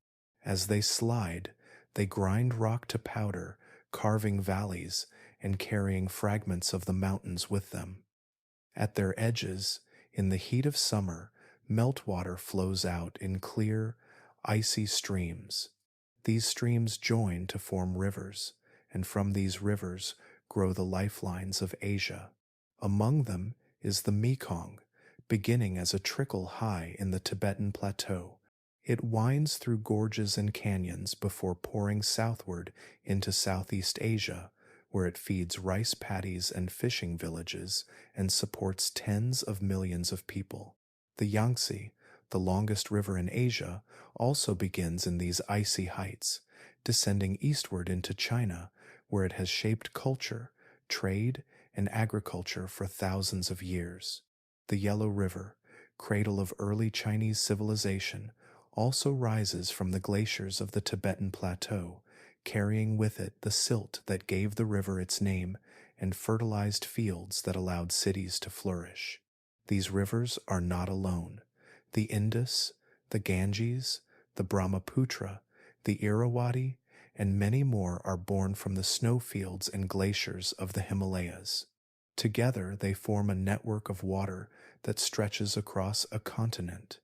As they slide, they grind rock to powder, carving valleys and carrying fragments of the mountains with them. At their edges, in the heat of summer, meltwater flows out in clear, Icy streams. These streams join to form rivers, and from these rivers grow the lifelines of Asia. Among them is the Mekong, beginning as a trickle high in the Tibetan Plateau. It winds through gorges and canyons before pouring southward into Southeast Asia, where it feeds rice paddies and fishing villages and supports tens of millions of people. The Yangtze, the longest river in Asia, also begins in these icy heights, descending eastward into China, where it has shaped culture, trade, and agriculture for thousands of years. The Yellow River, cradle of early Chinese civilization, also rises from the glaciers of the Tibetan Plateau, carrying with it the silt that gave the river its name and fertilized fields that allowed cities to flourish. These rivers are not alone. The Indus, the Ganges, the Brahmaputra, the Irrawaddy, and many more are born from the snowfields and glaciers of the Himalayas. Together, they form a network of water that stretches across a continent.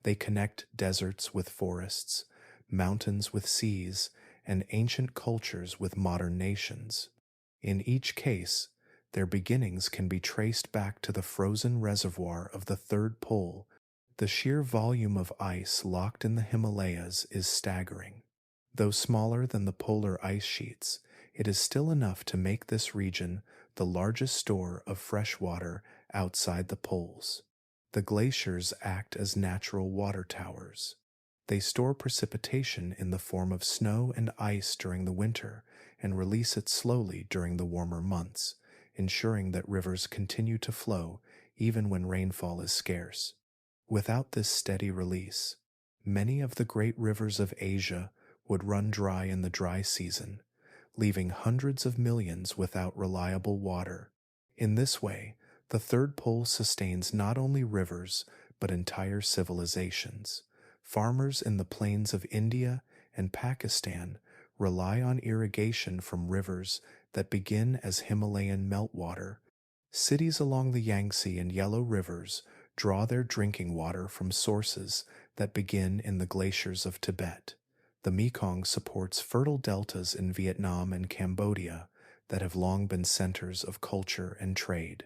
They connect deserts with forests, mountains with seas, and ancient cultures with modern nations. In each case, their beginnings can be traced back to the frozen reservoir of the third pole. The sheer volume of ice locked in the Himalayas is staggering. Though smaller than the polar ice sheets, it is still enough to make this region the largest store of fresh water outside the poles. The glaciers act as natural water towers. They store precipitation in the form of snow and ice during the winter and release it slowly during the warmer months, ensuring that rivers continue to flow even when rainfall is scarce. Without this steady release, many of the great rivers of Asia would run dry in the dry season, leaving hundreds of millions without reliable water. In this way, the third pole sustains not only rivers but entire civilizations. Farmers in the plains of India and Pakistan rely on irrigation from rivers that begin as Himalayan meltwater. Cities along the Yangtze and Yellow Rivers draw their drinking water from sources that begin in the glaciers of Tibet. The Mekong supports fertile deltas in Vietnam and Cambodia that have long been centers of culture and trade.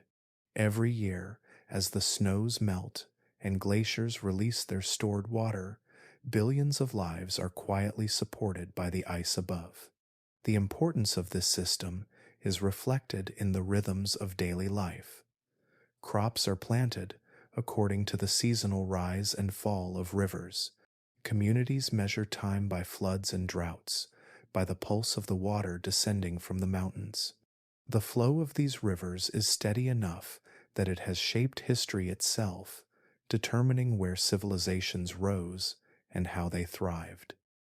Every year, as the snows melt and glaciers release their stored water, billions of lives are quietly supported by the ice above. The importance of this system is reflected in the rhythms of daily life. Crops are planted according to the seasonal rise and fall of rivers. Communities measure time by floods and droughts, by the pulse of the water descending from the mountains. The flow of these rivers is steady enough that it has shaped history itself, determining where civilizations rose and how they thrived.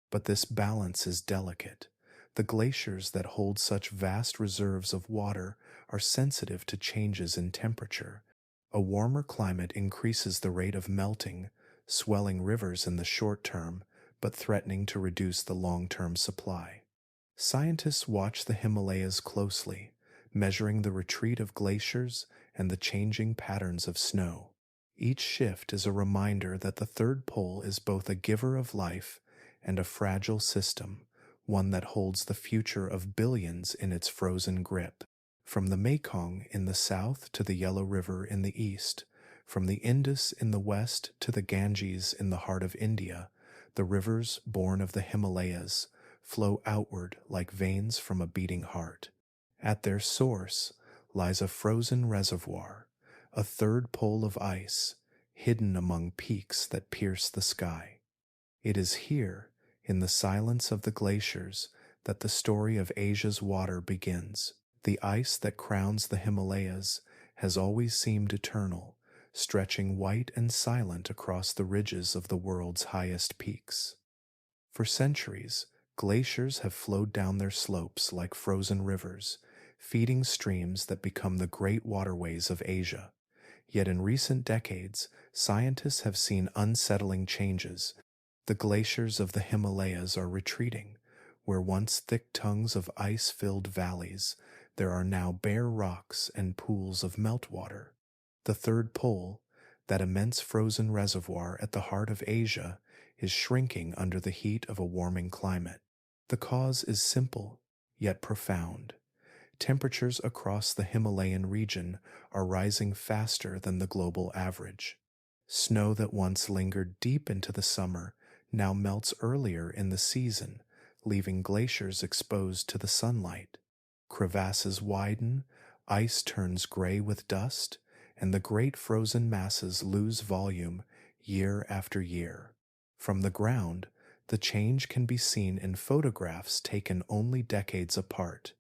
But this balance is delicate. The glaciers that hold such vast reserves of water are sensitive to changes in temperature. A warmer climate increases the rate of melting, swelling rivers in the short term, but threatening to reduce the long-term supply. Scientists watch the Himalayas closely, measuring the retreat of glaciers and the changing patterns of snow. Each shift is a reminder that the third pole is both a giver of life and a fragile system, one that holds the future of billions in its frozen grip. From the Mekong in the south to the Yellow River in the east, from the Indus in the west to the Ganges in the heart of India, the rivers born of the Himalayas flow outward like veins from a beating heart. At their source lies a frozen reservoir, a third pole of ice, hidden among peaks that pierce the sky. It is here, in the silence of the glaciers, that the story of Asia's water begins. The ice that crowns the Himalayas has always seemed eternal, stretching white and silent across the ridges of the world's highest peaks. For centuries, glaciers have flowed down their slopes like frozen rivers, feeding streams that become the great waterways of Asia. Yet in recent decades, scientists have seen unsettling changes. The glaciers of the Himalayas are retreating. Where once thick tongues of ice-filled valleys, there are now bare rocks and pools of meltwater. The third pole, that immense frozen reservoir at the heart of Asia, is shrinking under the heat of a warming climate. The cause is simple, yet profound. Temperatures across the Himalayan region are rising faster than the global average. Snow that once lingered deep into the summer now melts earlier in the season, leaving glaciers exposed to the sunlight. Crevasses widen, ice turns gray with dust, and the great frozen masses lose volume year after year. From the ground, the change can be seen in photographs taken only decades apart.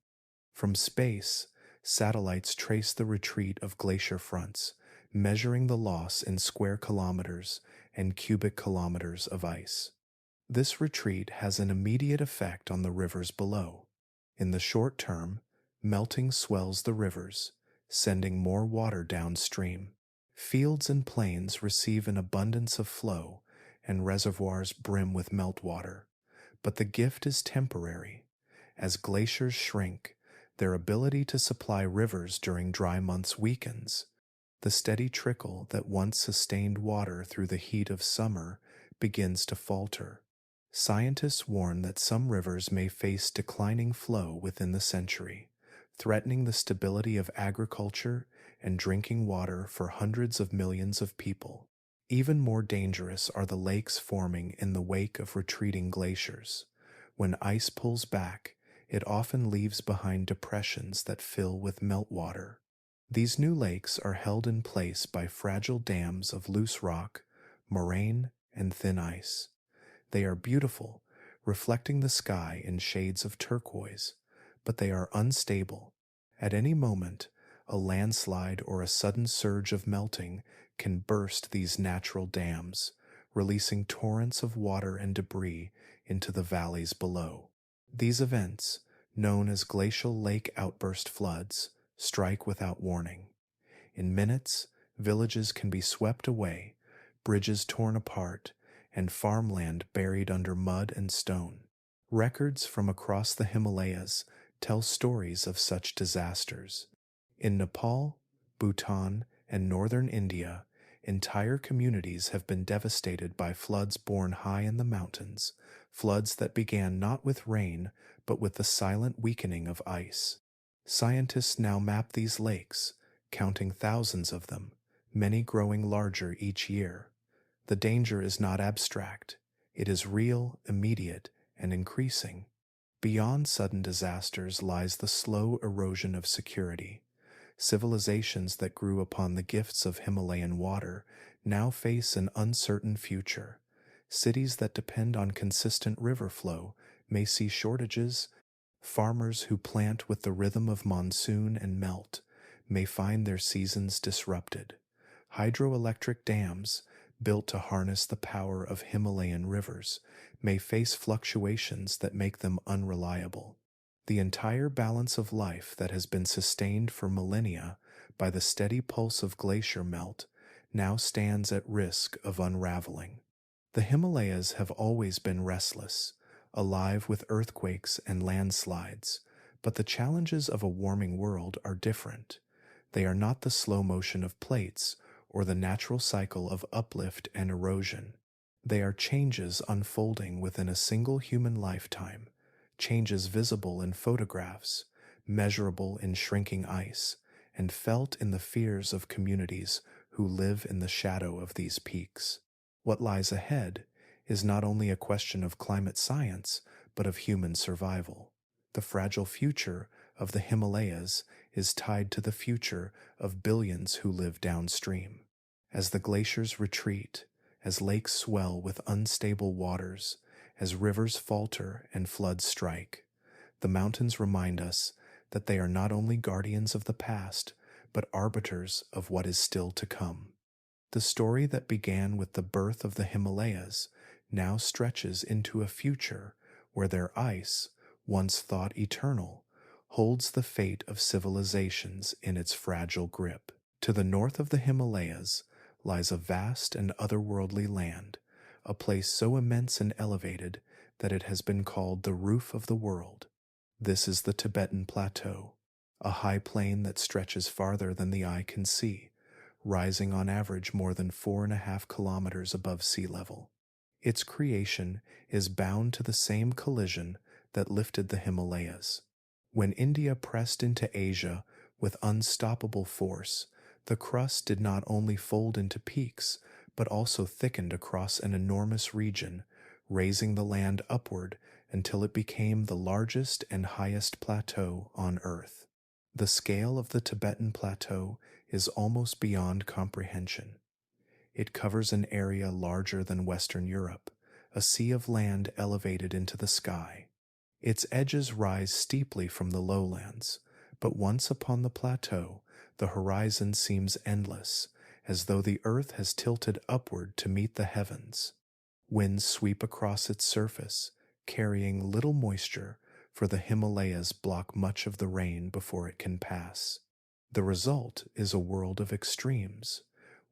From space, satellites trace the retreat of glacier fronts, measuring the loss in square kilometers and cubic kilometers of ice. This retreat has an immediate effect on the rivers below. In the short term, melting swells the rivers, sending more water downstream. Fields and plains receive an abundance of flow, and reservoirs brim with meltwater. But the gift is temporary. As glaciers shrink, their ability to supply rivers during dry months weakens. The steady trickle that once sustained water through the heat of summer begins to falter. Scientists warn that some rivers may face declining flow within the century, threatening the stability of agriculture and drinking water for hundreds of millions of people. Even more dangerous are the lakes forming in the wake of retreating glaciers. When ice pulls back, it often leaves behind depressions that fill with meltwater. These new lakes are held in place by fragile dams of loose rock, moraine, and thin ice. They are beautiful, reflecting the sky in shades of turquoise, but they are unstable. At any moment, a landslide or a sudden surge of melting can burst these natural dams, releasing torrents of water and debris into the valleys below. These events, known as glacial lake outburst floods, strike without warning. In minutes, villages can be swept away, bridges torn apart, and farmland buried under mud and stone. Records from across the Himalayas tell stories of such disasters. In Nepal, Bhutan, and northern India, entire communities have been devastated by floods born high in the mountains, floods that began not with rain, but with the silent weakening of ice. Scientists now map these lakes, counting thousands of them, many growing larger each year. The danger is not abstract. It is real, immediate, and increasing. Beyond sudden disasters lies the slow erosion of security. Civilizations that grew upon the gifts of Himalayan water now face an uncertain future. Cities that depend on consistent river flow may see shortages. Farmers who plant with the rhythm of monsoon and melt may find their seasons disrupted. Hydroelectric dams, built to harness the power of Himalayan rivers, may face fluctuations that make them unreliable. The entire balance of life that has been sustained for millennia by the steady pulse of glacier melt now stands at risk of unraveling. The Himalayas have always been restless, alive with earthquakes and landslides, but the challenges of a warming world are different. They are not the slow motion of plates or the natural cycle of uplift and erosion. They are changes unfolding within a single human lifetime, changes visible in photographs, measurable in shrinking ice, and felt in the fears of communities who live in the shadow of these peaks. What lies ahead is not only a question of climate science, but of human survival. The fragile future of the Himalayas is tied to the future of billions who live downstream. As the glaciers retreat, as lakes swell with unstable waters, as rivers falter and floods strike, the mountains remind us that they are not only guardians of the past, but arbiters of what is still to come. The story that began with the birth of the Himalayas now stretches into a future where their ice, once thought eternal, holds the fate of civilizations in its fragile grip. To the north of the Himalayas lies a vast and otherworldly land, a place so immense and elevated that it has been called the roof of the world. This is the Tibetan Plateau, a high plain that stretches farther than the eye can see, rising on average more than 4.5 kilometers above sea level. Its creation is bound to the same collision that lifted the Himalayas. When India pressed into Asia with unstoppable force, the crust did not only fold into peaks, but also thickened across an enormous region, raising the land upward until it became the largest and highest plateau on Earth. The scale of the Tibetan Plateau is almost beyond comprehension. It covers an area larger than Western Europe, a sea of land elevated into the sky. Its edges rise steeply from the lowlands, but once upon the plateau, the horizon seems endless, as though the earth has tilted upward to meet the heavens. Winds sweep across its surface, carrying little moisture, for the Himalayas block much of the rain before it can pass. The result is a world of extremes,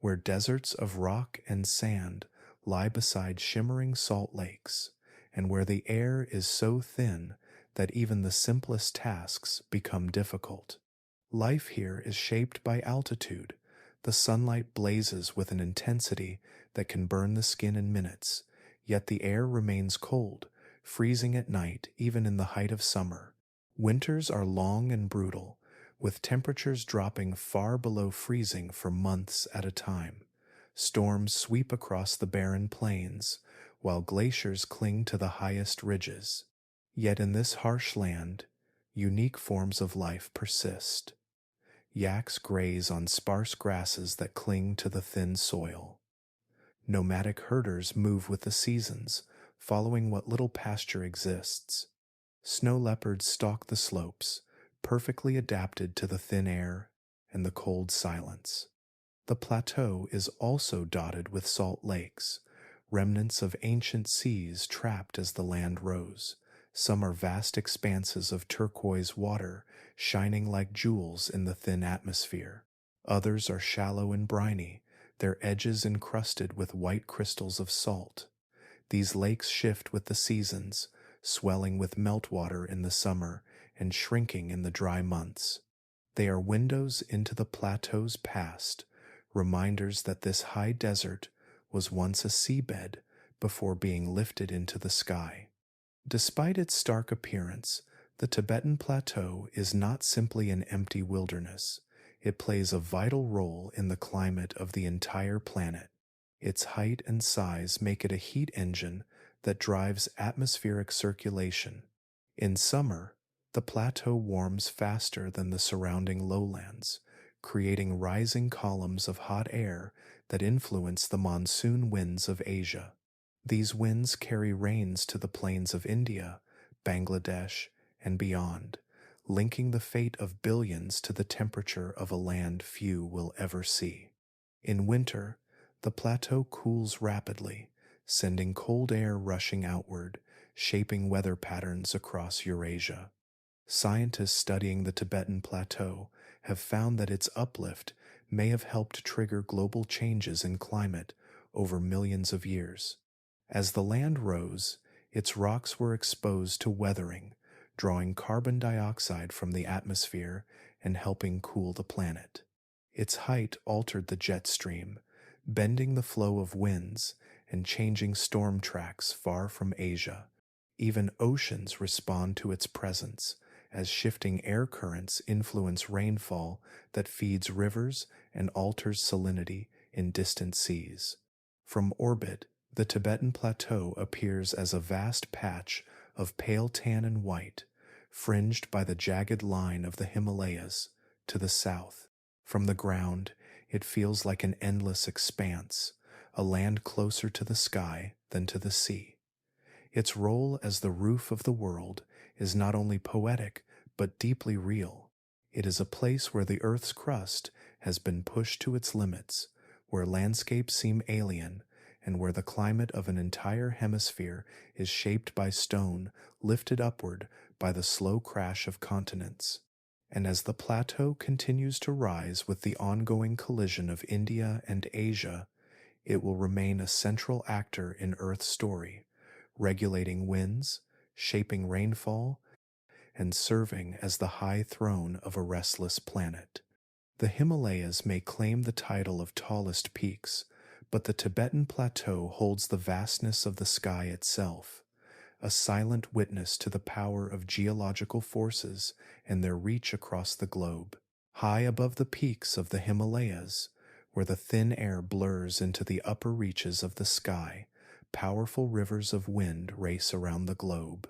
where deserts of rock and sand lie beside shimmering salt lakes, and where the air is so thin that even the simplest tasks become difficult. Life here is shaped by altitude. The sunlight blazes with an intensity that can burn the skin in minutes, yet the air remains cold, freezing at night even in the height of summer. Winters are long and brutal, with temperatures dropping far below freezing for months at a time. Storms sweep across the barren plains, while glaciers cling to the highest ridges. Yet in this harsh land, unique forms of life persist. Yaks graze on sparse grasses that cling to the thin soil. Nomadic herders move with the seasons, following what little pasture exists. Snow leopards stalk the slopes, perfectly adapted to the thin air and the cold silence. The plateau is also dotted with salt lakes, remnants of ancient seas trapped as the land rose. Some are vast expanses of turquoise water, shining like jewels in the thin atmosphere. Others are shallow and briny, their edges encrusted with white crystals of salt. These lakes shift with the seasons, swelling with meltwater in the summer and shrinking in the dry months. They are windows into the plateau's past, reminders that this high desert was once a seabed before being lifted into the sky. Despite its stark appearance, the Tibetan Plateau is not simply an empty wilderness. It plays a vital role in the climate of the entire planet. Its height and size make it a heat engine that drives atmospheric circulation. In summer, the plateau warms faster than the surrounding lowlands, creating rising columns of hot air that influence the monsoon winds of Asia. These winds carry rains to the plains of India, Bangladesh, and beyond, linking the fate of billions to the temperature of a land few will ever see. In winter, the plateau cools rapidly, sending cold air rushing outward, shaping weather patterns across Eurasia. Scientists studying the Tibetan Plateau have found that its uplift may have helped trigger global changes in climate over millions of years. As the land rose, its rocks were exposed to weathering, drawing carbon dioxide from the atmosphere and helping cool the planet. Its height altered the jet stream, bending the flow of winds and changing storm tracks far from Asia. Even oceans respond to its presence, as shifting air currents influence rainfall that feeds rivers and alters salinity in distant seas. From orbit, the Tibetan Plateau appears as a vast patch of pale tan and white, fringed by the jagged line of the Himalayas to the south. From the ground, it feels like an endless expanse, a land closer to the sky than to the sea. Its role as the roof of the world is not only poetic, but deeply real. It is a place where the Earth's crust has been pushed to its limits, where landscapes seem alien, and where the climate of an entire hemisphere is shaped by stone lifted upward by the slow crash of continents. And as the plateau continues to rise with the ongoing collision of India and Asia, it will remain a central actor in Earth's story, regulating winds, shaping rainfall, and serving as the high throne of a restless planet. The Himalayas may claim the title of tallest peaks, But the Tibetan Plateau holds the vastness of the sky itself, a silent witness to the power of geological forces and their reach across the globe. High above the peaks of the Himalayas, where the thin air blurs into the upper reaches of the sky, powerful rivers of wind race around the globe.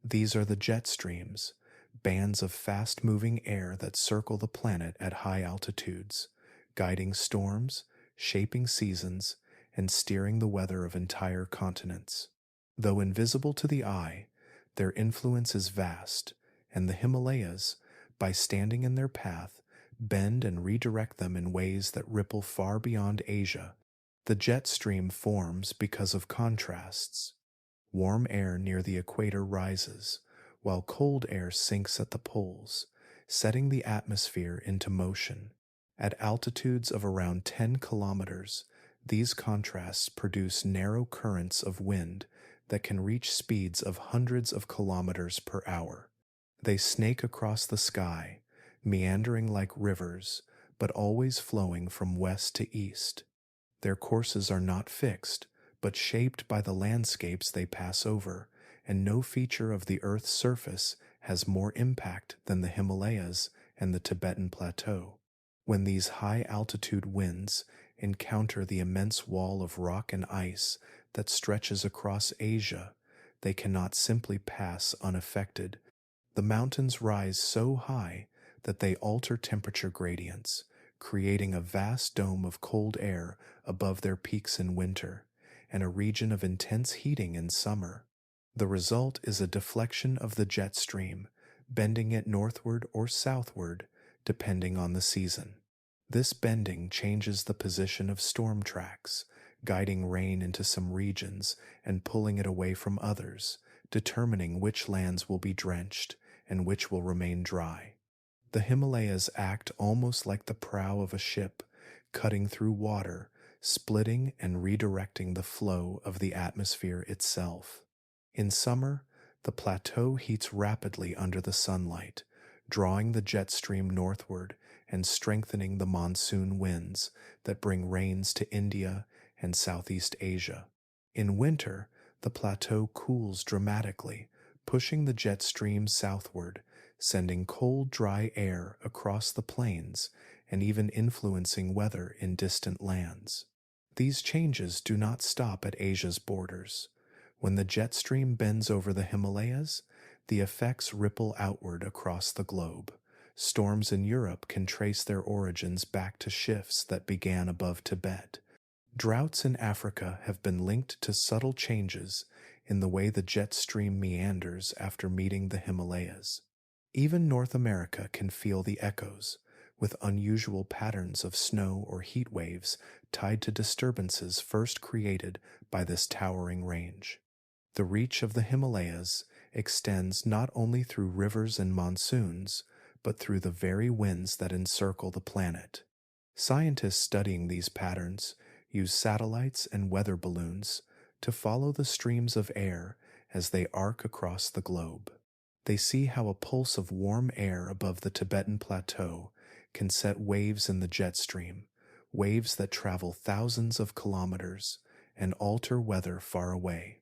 These are the jet streams, bands of fast-moving air that circle the planet at high altitudes, guiding storms, shaping seasons, and steering the weather of entire continents. Though invisible to the eye, their influence is vast, and the Himalayas, by standing in their path, bend and redirect them in ways that ripple far beyond Asia. The jet stream forms because of contrasts. Warm air near the equator rises, while cold air sinks at the poles, setting the atmosphere into motion. At altitudes of around 10 kilometers, these contrasts produce narrow currents of wind that can reach speeds of hundreds of kilometers per hour. They snake across the sky, meandering like rivers, but always flowing from west to east. Their courses are not fixed, but shaped by the landscapes they pass over, and no feature of the Earth's surface has more impact than the Himalayas and the Tibetan Plateau. When these high-altitude winds encounter the immense wall of rock and ice that stretches across Asia, they cannot simply pass unaffected. The mountains rise so high that they alter temperature gradients, creating a vast dome of cold air above their peaks in winter, and a region of intense heating in summer. The result is a deflection of the jet stream, bending it northward or southward, depending on the season. This bending changes the position of storm tracks, guiding rain into some regions and pulling it away from others, determining which lands will be drenched and which will remain dry. The Himalayas act almost like the prow of a ship, cutting through water, splitting and redirecting the flow of the atmosphere itself. In summer, the plateau heats rapidly under the sunlight, drawing the jet stream northward and strengthening the monsoon winds that bring rains to India and Southeast Asia. In winter, the plateau cools dramatically, pushing the jet stream southward, sending cold, dry air across the plains and even influencing weather in distant lands. These changes do not stop at Asia's borders. When the jet stream bends over the Himalayas, the effects ripple outward across the globe. Storms in Europe can trace their origins back to shifts that began above Tibet. Droughts in Africa have been linked to subtle changes in the way the jet stream meanders after meeting the Himalayas. Even North America can feel the echoes, with unusual patterns of snow or heat waves tied to disturbances first created by this towering range. The reach of the Himalayas extends not only through rivers and monsoons, but through the very winds that encircle the planet. Scientists studying these patterns use satellites and weather balloons to follow the streams of air as they arc across the globe. They see how a pulse of warm air above the Tibetan Plateau can set waves in the jet stream, waves that travel thousands of kilometers and alter weather far away.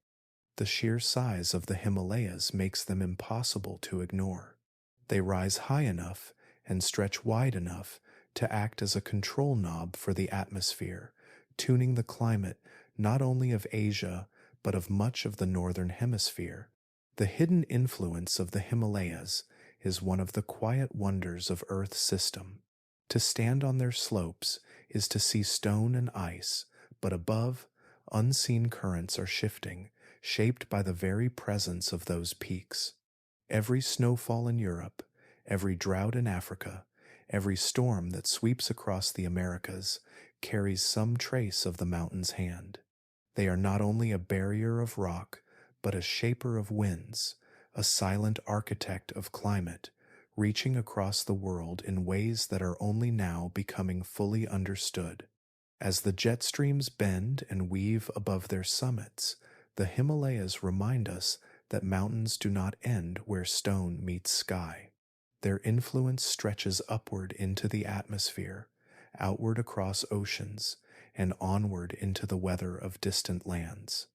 The sheer size of the Himalayas makes them impossible to ignore. They rise high enough and stretch wide enough to act as a control knob for the atmosphere, tuning the climate not only of Asia but of much of the northern hemisphere. The hidden influence of the Himalayas is one of the quiet wonders of Earth's system. To stand on their slopes is to see stone and ice, but above, unseen currents are shifting, shaped by the very presence of those peaks. Every snowfall in Europe, every drought in Africa, every storm that sweeps across the Americas carries some trace of the mountain's hand. They are not only a barrier of rock, but a shaper of winds, a silent architect of climate, reaching across the world in ways that are only now becoming fully understood. As the jet streams bend and weave above their summits, the Himalayas remind us that mountains do not end where stone meets sky. Their influence stretches upward into the atmosphere, outward across oceans, and onward into the weather of distant lands.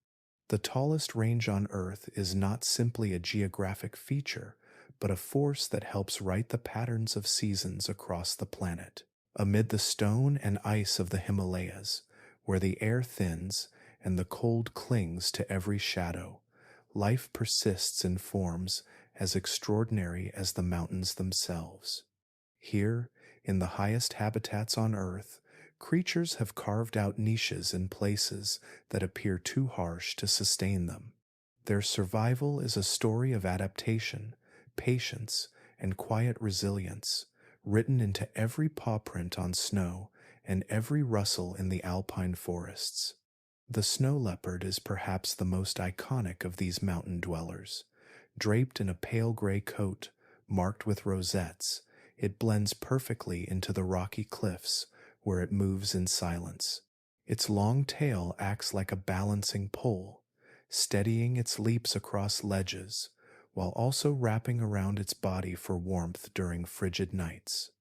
The tallest range on Earth is not simply a geographic feature, but a force that helps write the patterns of seasons across the planet. Amid the stone and ice of the Himalayas, where the air thins and the cold clings to every shadow, life persists in forms as extraordinary as the mountains themselves. Here, in the highest habitats on Earth, creatures have carved out niches in places that appear too harsh to sustain them. Their survival is a story of adaptation, patience, and quiet resilience, written into every paw print on snow and every rustle in the alpine forests. The snow leopard is perhaps the most iconic of these mountain dwellers. Draped in a pale gray coat, marked with rosettes, it blends perfectly into the rocky cliffs where it moves in silence. Its long tail acts like a balancing pole, steadying its leaps across ledges, while also wrapping around its body for warmth during frigid nights.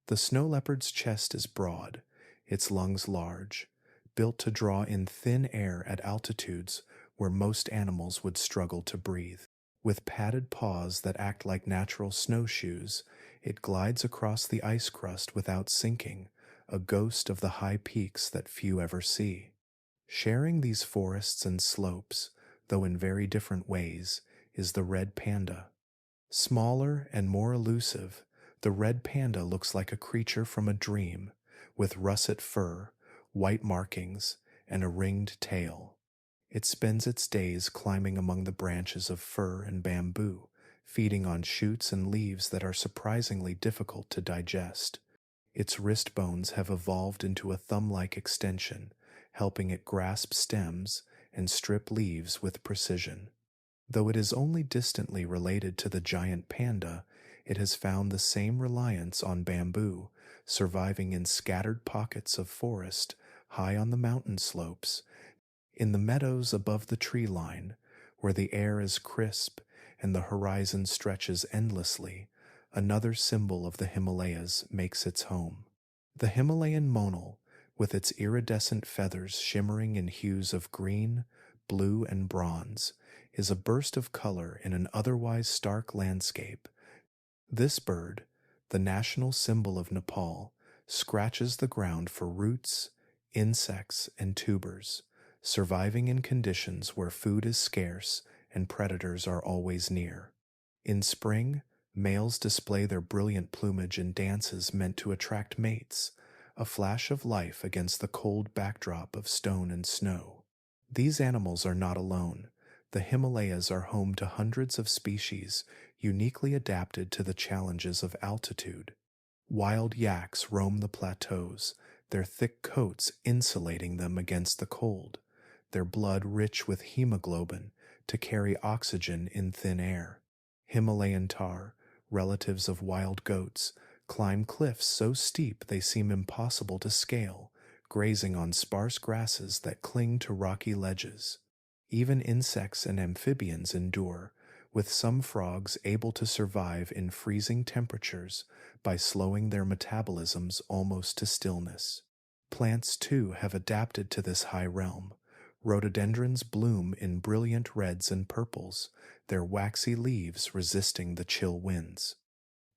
The snow leopard's chest is broad, its lungs large, built to draw in thin air at altitudes where most animals would struggle to breathe. With padded paws that act like natural snowshoes, it glides across the ice crust without sinking, a ghost of the high peaks that few ever see. Sharing these forests and slopes, though in very different ways, is the red panda. Smaller and more elusive, the red panda looks like a creature from a dream, with russet fur, white markings, and a ringed tail. It spends its days climbing among the branches of fir and bamboo, feeding on shoots and leaves that are surprisingly difficult to digest. Its wrist bones have evolved into a thumb-like extension, helping it grasp stems and strip leaves with precision. Though it is only distantly related to the giant panda, it has found the same reliance on bamboo, surviving in scattered pockets of forest high on the mountain slopes, in the meadows above the tree line, where the air is crisp and the horizon stretches endlessly. Another symbol of the Himalayas makes its home. The Himalayan monal, with its iridescent feathers shimmering in hues of green, blue, and bronze, is a burst of color in an otherwise stark landscape. This bird, the national symbol of Nepal, scratches the ground for roots, insects, and tubers, surviving in conditions where food is scarce and predators are always near. In spring, males display their brilliant plumage in dances meant to attract mates, a flash of life against the cold backdrop of stone and snow. These animals are not alone. The Himalayas are home to hundreds of species uniquely adapted to the challenges of altitude. Wild yaks roam the plateaus, their thick coats insulating them against the cold, their blood rich with hemoglobin to carry oxygen in thin air. Himalayan tahr, relatives of wild goats, climb cliffs so steep they seem impossible to scale, grazing on sparse grasses that cling to rocky ledges. Even insects and amphibians endure, with some frogs able to survive in freezing temperatures by slowing their metabolisms almost to stillness. Plants, too, have adapted to this high realm. Rhododendrons bloom in brilliant reds and purples, their waxy leaves resisting the chill winds.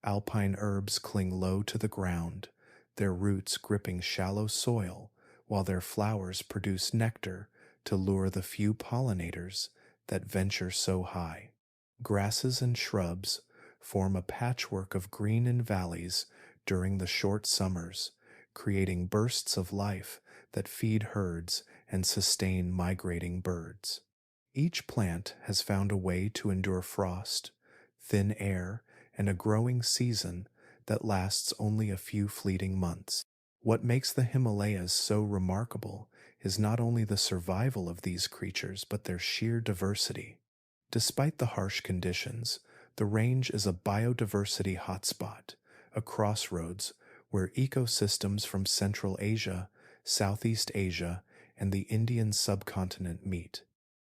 Alpine herbs cling low to the ground, their roots gripping shallow soil, while their flowers produce nectar to lure the few pollinators that venture so high. Grasses and shrubs form a patchwork of green in valleys during the short summers, creating bursts of life that feed herds and sustain migrating birds. Each plant has found a way to endure frost, thin air, and a growing season that lasts only a few fleeting months. What makes the Himalayas so remarkable is not only the survival of these creatures but their sheer diversity. Despite the harsh conditions, the range is a biodiversity hotspot, a crossroads where ecosystems from Central Asia, Southeast Asia, and the Indian subcontinent meet.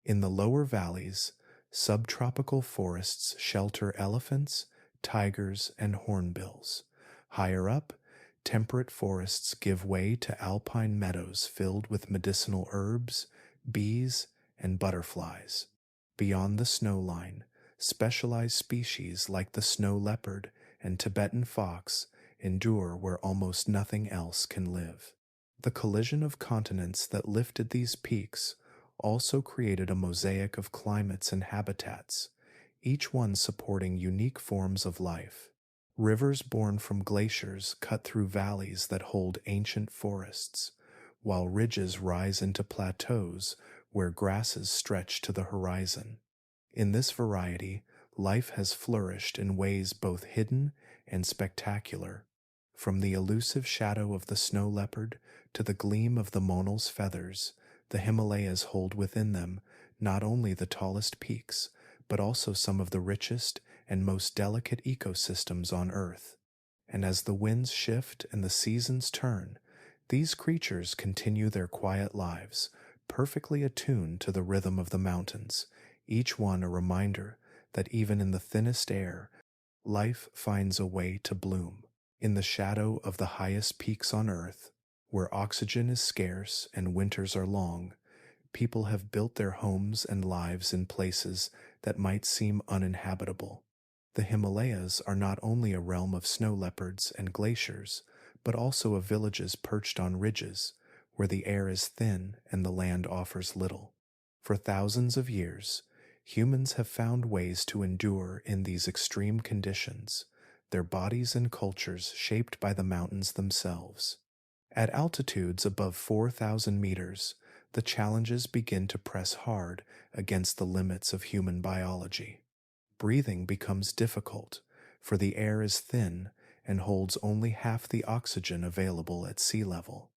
In the lower valleys, subtropical forests shelter elephants, tigers, and hornbills. Higher up, temperate forests give way to alpine meadows filled with medicinal herbs, bees, and butterflies. Beyond the snow line, specialized species like the snow leopard and Tibetan fox endure where almost nothing else can live. The collision of continents that lifted these peaks also created a mosaic of climates and habitats, each one supporting unique forms of life. Rivers born from glaciers cut through valleys that hold ancient forests, while ridges rise into plateaus where grasses stretch to the horizon. In this variety, life has flourished in ways both hidden and spectacular. From the elusive shadow of the snow leopard to the gleam of the monal's feathers, the Himalayas hold within them not only the tallest peaks, but also some of the richest and most delicate ecosystems on Earth. And as the winds shift and the seasons turn, these creatures continue their quiet lives, perfectly attuned to the rhythm of the mountains, each one a reminder that even in the thinnest air, life finds a way to bloom. In the shadow of the highest peaks on Earth, where oxygen is scarce and winters are long, people have built their homes and lives in places that might seem uninhabitable. The Himalayas are not only a realm of snow leopards and glaciers, but also of villages perched on ridges, where the air is thin and the land offers little. For thousands of years, humans have found ways to endure in these extreme conditions, their bodies and cultures shaped by the mountains themselves. At altitudes above 4,000 meters, the challenges begin to press hard against the limits of human biology. Breathing becomes difficult, for the air is thin and holds only half the oxygen available at sea level.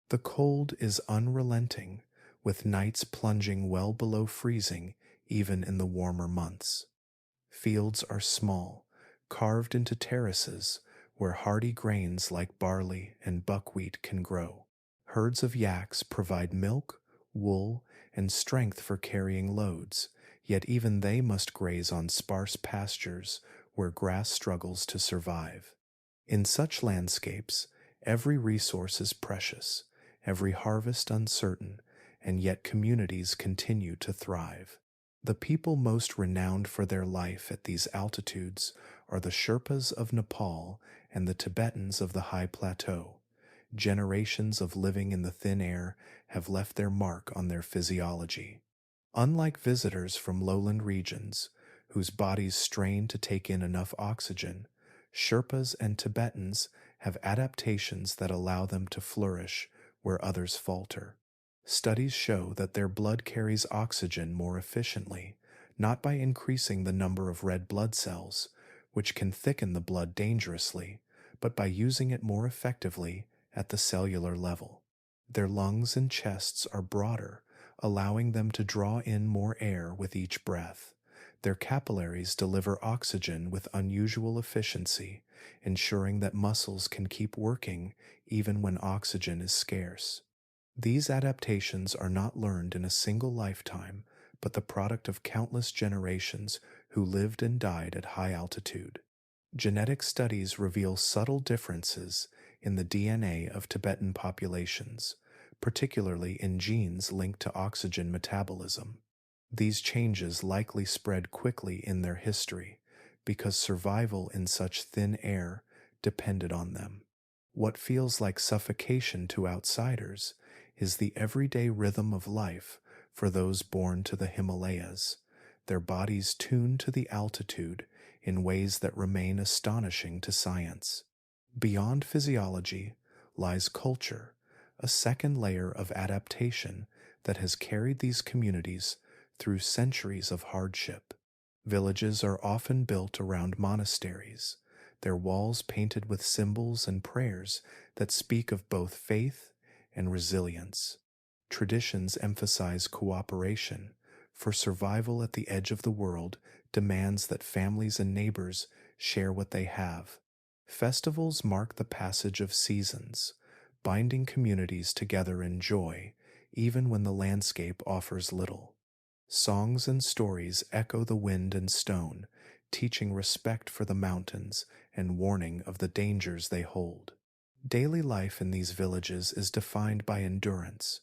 The cold is unrelenting, with nights plunging well below freezing even in the warmer months. Fields are small, carved into terraces where hardy grains like barley and buckwheat can grow. Herds of yaks provide milk, wool, and strength for carrying loads, yet even they must graze on sparse pastures where grass struggles to survive. In such landscapes, every resource is precious, every harvest uncertain, and yet communities continue to thrive. The people most renowned for their life at these altitudes are the Sherpas of Nepal and the Tibetans of the high plateau. Generations of living in the thin air have left their mark on their physiology. Unlike visitors from lowland regions, whose bodies strain to take in enough oxygen, Sherpas and Tibetans have adaptations that allow them to flourish where others falter. Studies show that their blood carries oxygen more efficiently, not by increasing the number of red blood cells, which can thicken the blood dangerously, but by using it more effectively at the cellular level. Their lungs and chests are broader, allowing them to draw in more air with each breath. Their capillaries deliver oxygen with unusual efficiency, ensuring that muscles can keep working even when oxygen is scarce. These adaptations are not learned in a single lifetime, but the product of countless generations who lived and died at high altitude. Genetic studies reveal subtle differences in the DNA of Tibetan populations, particularly in genes linked to oxygen metabolism. These changes likely spread quickly in their history because survival in such thin air depended on them. What feels like suffocation to outsiders is the everyday rhythm of life for those born to the Himalayas, their bodies tuned to the altitude in ways that remain astonishing to science. Beyond physiology lies culture, a second layer of adaptation that has carried these communities through centuries of hardship. Villages are often built around monasteries, their walls painted with symbols and prayers that speak of both faith and resilience. Traditions emphasize cooperation, for survival at the edge of the world demands that families and neighbors share what they have. Festivals mark the passage of seasons, binding communities together in joy, even when the landscape offers little. Songs and stories echo the wind and stone, teaching respect for the mountains and warning of the dangers they hold. Daily life in these villages is defined by endurance.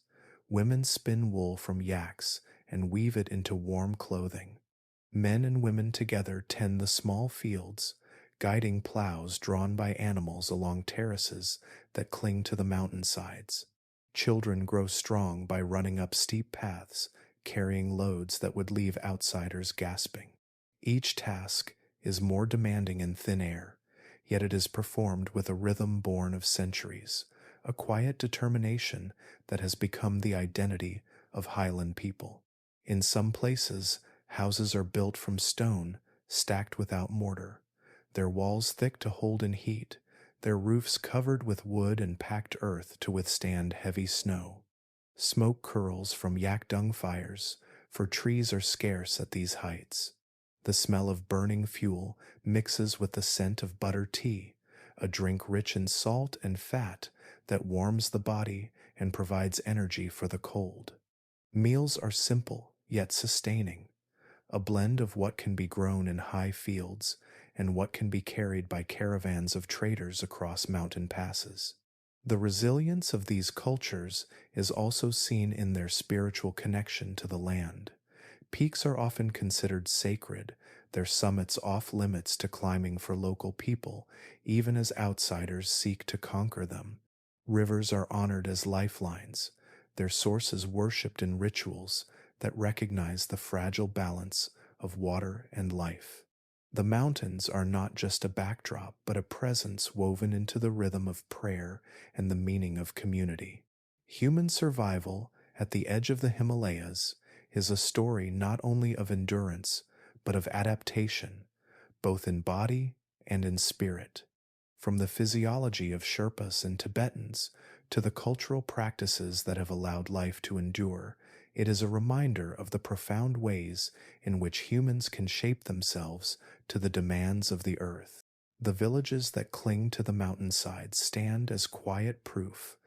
Women spin wool from yaks and weave it into warm clothing. Men and women together tend the small fields, guiding plows drawn by animals along terraces that cling to the mountainsides. Children grow strong by running up steep paths, carrying loads that would leave outsiders gasping. Each task is more demanding in thin air, yet it is performed with a rhythm born of centuries, a quiet determination that has become the identity of highland people. In some places, houses are built from stone, stacked without mortar, their walls thick to hold in heat, their roofs covered with wood and packed earth to withstand heavy snow. Smoke curls from yak dung fires, for trees are scarce at these heights. The smell of burning fuel mixes with the scent of butter tea, a drink rich in salt and fat that warms the body and provides energy for the cold. Meals are simple yet sustaining, a blend of what can be grown in high fields and what can be carried by caravans of traders across mountain passes. The resilience of these cultures is also seen in their spiritual connection to the land. Peaks are often considered sacred, their summits off limits to climbing for local people, even as outsiders seek to conquer them. Rivers are honored as lifelines, their sources worshipped in rituals that recognize the fragile balance of water and life. The mountains are not just a backdrop, but a presence woven into the rhythm of prayer and the meaning of community. Human survival at the edge of the Himalayas is a story not only of endurance, but of adaptation, both in body and in spirit. From the physiology of Sherpas and Tibetans to the cultural practices that have allowed life to endure, it is a reminder of the profound ways in which humans can shape themselves to the demands of the earth. The villages that cling to the mountainsides stand as quiet proof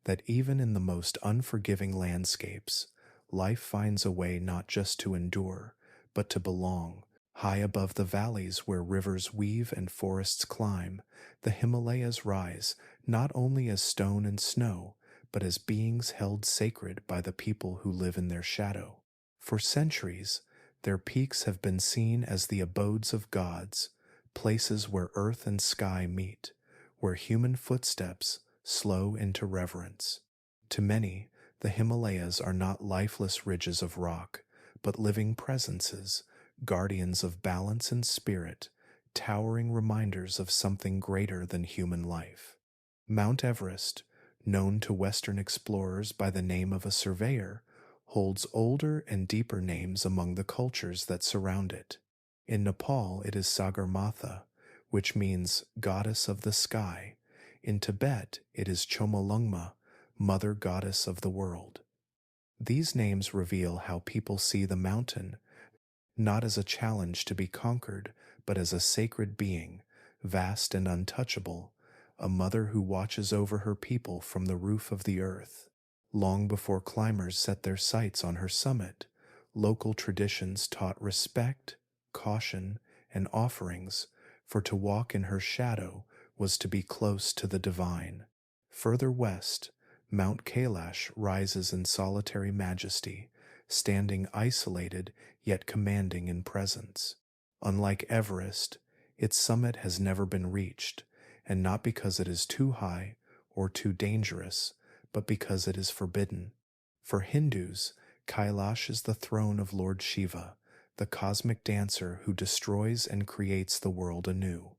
that even in the most unforgiving landscapes, life finds a way not just to endure, but to belong. High above the valleys where rivers weave and forests climb, the Himalayas rise not only as stone and snow, but as beings held sacred by the people who live in their shadow. For centuries, their peaks have been seen as the abodes of gods, places where earth and sky meet, where human footsteps slow into reverence. To many, the Himalayas are not lifeless ridges of rock, but living presences, guardians of balance and spirit, towering reminders of something greater than human life. Mount Everest, known to Western explorers by the name of a surveyor, holds older and deeper names among the cultures that surround it. In Nepal, it is Sagarmatha, which means goddess of the sky. In Tibet, it is Chomolungma, mother goddess of the world. These names reveal how people see the mountain, not as a challenge to be conquered, but as a sacred being, vast and untouchable, a mother who watches over her people from the roof of the earth. Long before climbers set their sights on her summit, local traditions taught respect, caution, and offerings, for to walk in her shadow was to be close to the divine. Further west, Mount Kailash rises in solitary majesty, standing isolated yet commanding in presence. Unlike Everest, its summit has never been reached, and not because it is too high or too dangerous, but because it is forbidden. For Hindus, Kailash is the throne of Lord Shiva, the cosmic dancer who destroys and creates the world anew.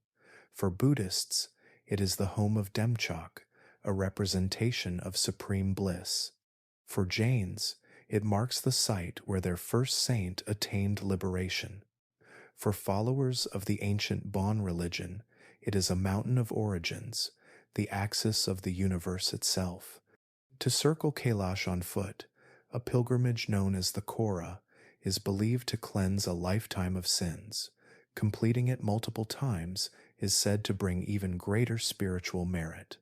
For Buddhists, it is the home of Demchok, a representation of supreme bliss. For Jains, it marks the site where their first saint attained liberation. For followers of the ancient Bon religion, it is a mountain of origins, the axis of the universe itself. To circle Kailash on foot, a pilgrimage known as the Kora, is believed to cleanse a lifetime of sins. Completing it multiple times is said to bring even greater spiritual merit.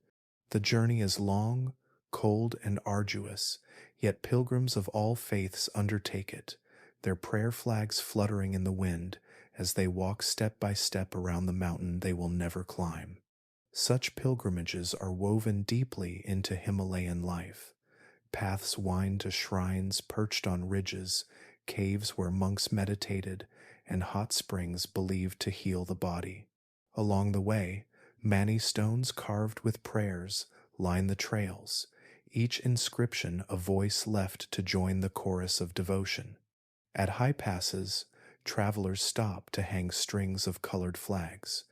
The journey is long, cold, and arduous, yet pilgrims of all faiths undertake it, their prayer flags fluttering in the wind as they walk step by step around the mountain they will never climb. Such pilgrimages are woven deeply into Himalayan life. Paths wind to shrines perched on ridges, caves where monks meditated, and hot springs believed to heal the body. Along the way, many stones carved with prayers line the trails, each inscription a voice left to join the chorus of devotion. At high passes, travelers stop to hang strings of colored flags,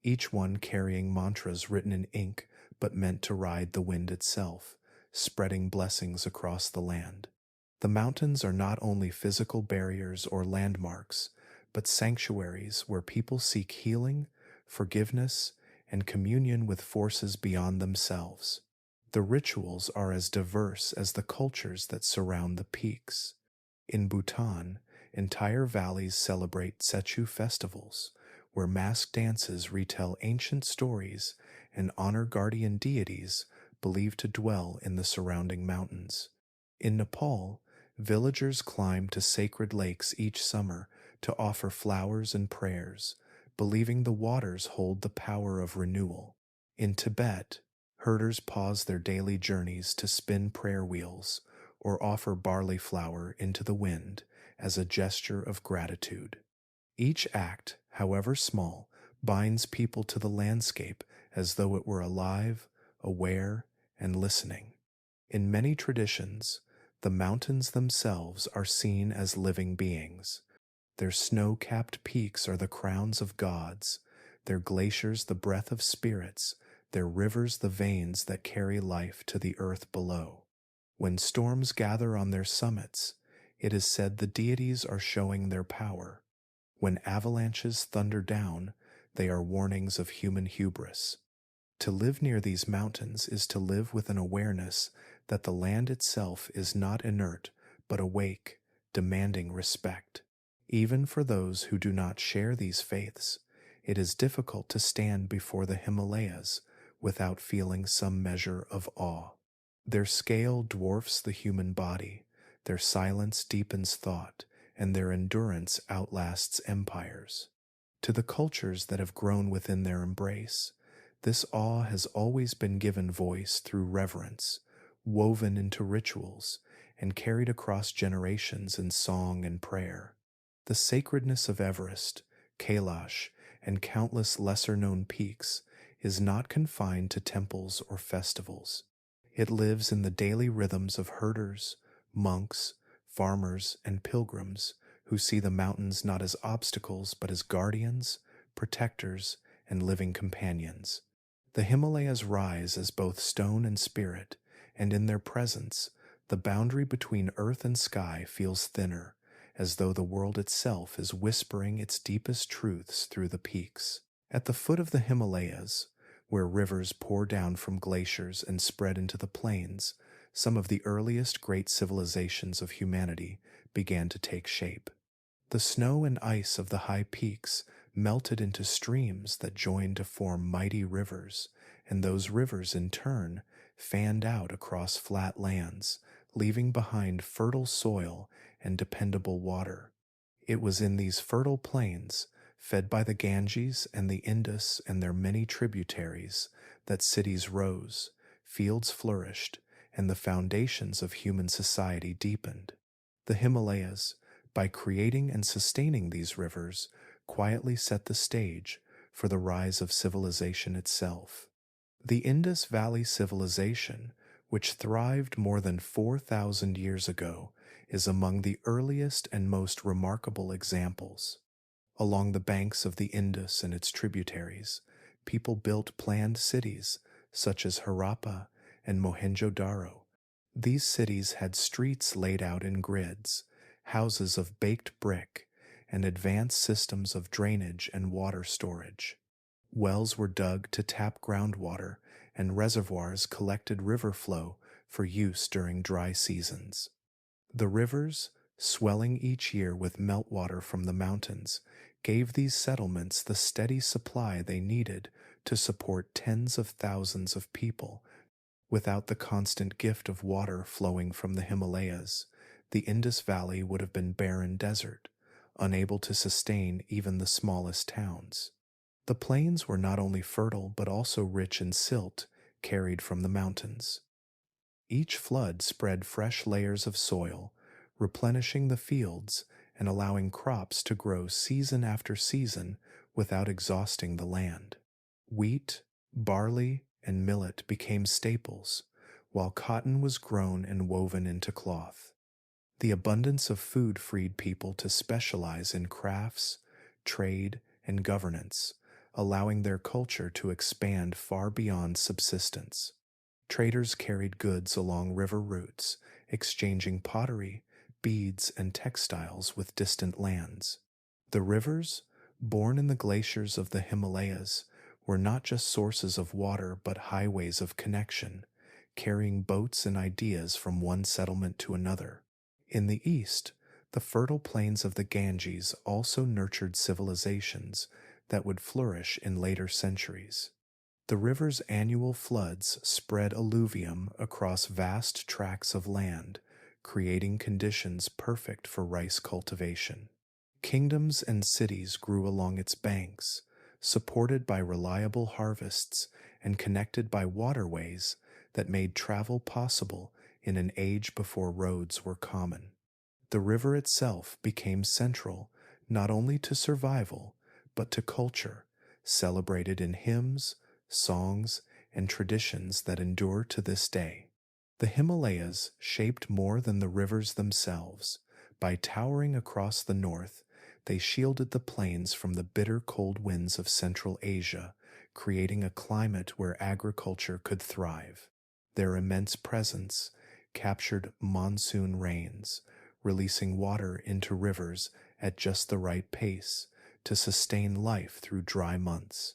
each one carrying mantras written in ink but meant to ride the wind itself, spreading blessings across the land. The mountains are not only physical barriers or landmarks, but sanctuaries where people seek healing, forgiveness, and communion with forces beyond themselves. The rituals are as diverse as the cultures that surround the peaks. In Bhutan, entire valleys celebrate Sechu festivals, where masked dances retell ancient stories and honor guardian deities believed to dwell in the surrounding mountains. In Nepal, villagers climb to sacred lakes each summer to offer flowers and prayers, believing the waters hold the power of renewal. In Tibet, herders pause their daily journeys to spin prayer wheels or offer barley flour into the wind as a gesture of gratitude. Each act, however small, binds people to the landscape as though it were alive, aware, and listening. In many traditions, the mountains themselves are seen as living beings. Their snow-capped peaks are the crowns of gods, their glaciers the breath of spirits, their rivers the veins that carry life to the earth below. When storms gather on their summits, it is said the deities are showing their power. When avalanches thunder down, they are warnings of human hubris. To live near these mountains is to live with an awareness that the land itself is not inert, but awake, demanding respect. Even for those who do not share these faiths, it is difficult to stand before the Himalayas without feeling some measure of awe. Their scale dwarfs the human body, their silence deepens thought, and their endurance outlasts empires. To the cultures that have grown within their embrace, this awe has always been given voice through reverence, woven into rituals, and carried across generations in song and prayer. The sacredness of Everest, Kailash, and countless lesser-known peaks is not confined to temples or festivals. It lives in the daily rhythms of herders, monks, farmers, and pilgrims who see the mountains not as obstacles but as guardians, protectors, and living companions. The Himalayas rise as both stone and spirit, and in their presence, the boundary between earth and sky feels thinner, as though the world itself is whispering its deepest truths through the peaks. At the foot of the Himalayas, where rivers pour down from glaciers and spread into the plains, some of the earliest great civilizations of humanity began to take shape. The snow and ice of the high peaks melted into streams that joined to form mighty rivers, and those rivers in turn fanned out across flat lands, leaving behind fertile soil and dependable water. It was in these fertile plains, fed by the Ganges and the Indus and their many tributaries, that cities rose, fields flourished, and the foundations of human society deepened. The Himalayas, by creating and sustaining these rivers, quietly set the stage for the rise of civilization itself. The Indus Valley Civilization, which thrived more than 4,000 years ago, is among the earliest and most remarkable examples. Along the banks of the Indus and its tributaries, people built planned cities such as Harappa and Mohenjo-daro. These cities had streets laid out in grids, houses of baked brick, and advanced systems of drainage and water storage. Wells were dug to tap groundwater, and reservoirs collected river flow for use during dry seasons. The rivers, swelling each year with meltwater from the mountains, gave these settlements the steady supply they needed to support tens of thousands of people. Without the constant gift of water flowing from the Himalayas, the Indus Valley would have been barren desert, unable to sustain even the smallest towns. The plains were not only fertile but also rich in silt carried from the mountains. Each flood spread fresh layers of soil, replenishing the fields and allowing crops to grow season after season without exhausting the land. Wheat, barley, and millet became staples, while cotton was grown and woven into cloth. The abundance of food freed people to specialize in crafts, trade, and governance, allowing their culture to expand far beyond subsistence. Traders carried goods along river routes, exchanging pottery, beads, and textiles with distant lands. The rivers, born in the glaciers of the Himalayas, were not just sources of water but highways of connection, carrying boats and ideas from one settlement to another. In the east, the fertile plains of the Ganges also nurtured civilizations that would flourish in later centuries. The river's annual floods spread alluvium across vast tracts of land, creating conditions perfect for rice cultivation. Kingdoms and cities grew along its banks, supported by reliable harvests and connected by waterways that made travel possible in an age before roads were common. The river itself became central not only to survival, but to culture, celebrated in hymns, songs, and traditions that endure to this day. The Himalayas shaped more than the rivers themselves. By towering across the north, they shielded the plains from the bitter cold winds of Central Asia, creating a climate where agriculture could thrive. Their immense presence captured monsoon rains, releasing water into rivers at just the right pace to sustain life through dry months.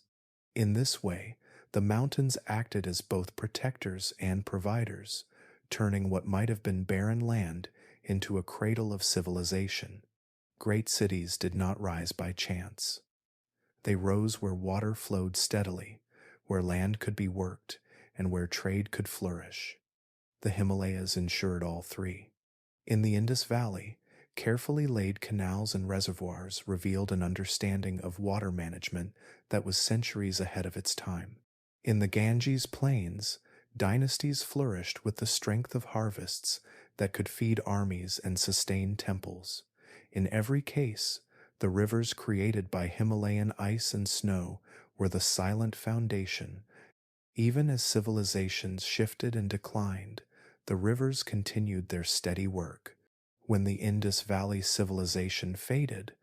In this way, the mountains acted as both protectors and providers, turning what might have been barren land into a cradle of civilization. Great cities did not rise by chance. They rose where water flowed steadily, where land could be worked, and where trade could flourish. The Himalayas ensured all three. In the Indus Valley, carefully laid canals and reservoirs revealed an understanding of water management that was centuries ahead of its time. In the Ganges plains, dynasties flourished with the strength of harvests that could feed armies and sustain temples. In every case, the rivers created by Himalayan ice and snow were the silent foundation. Even as civilizations shifted and declined, the rivers continued their steady work. When the Indus Valley civilization faded,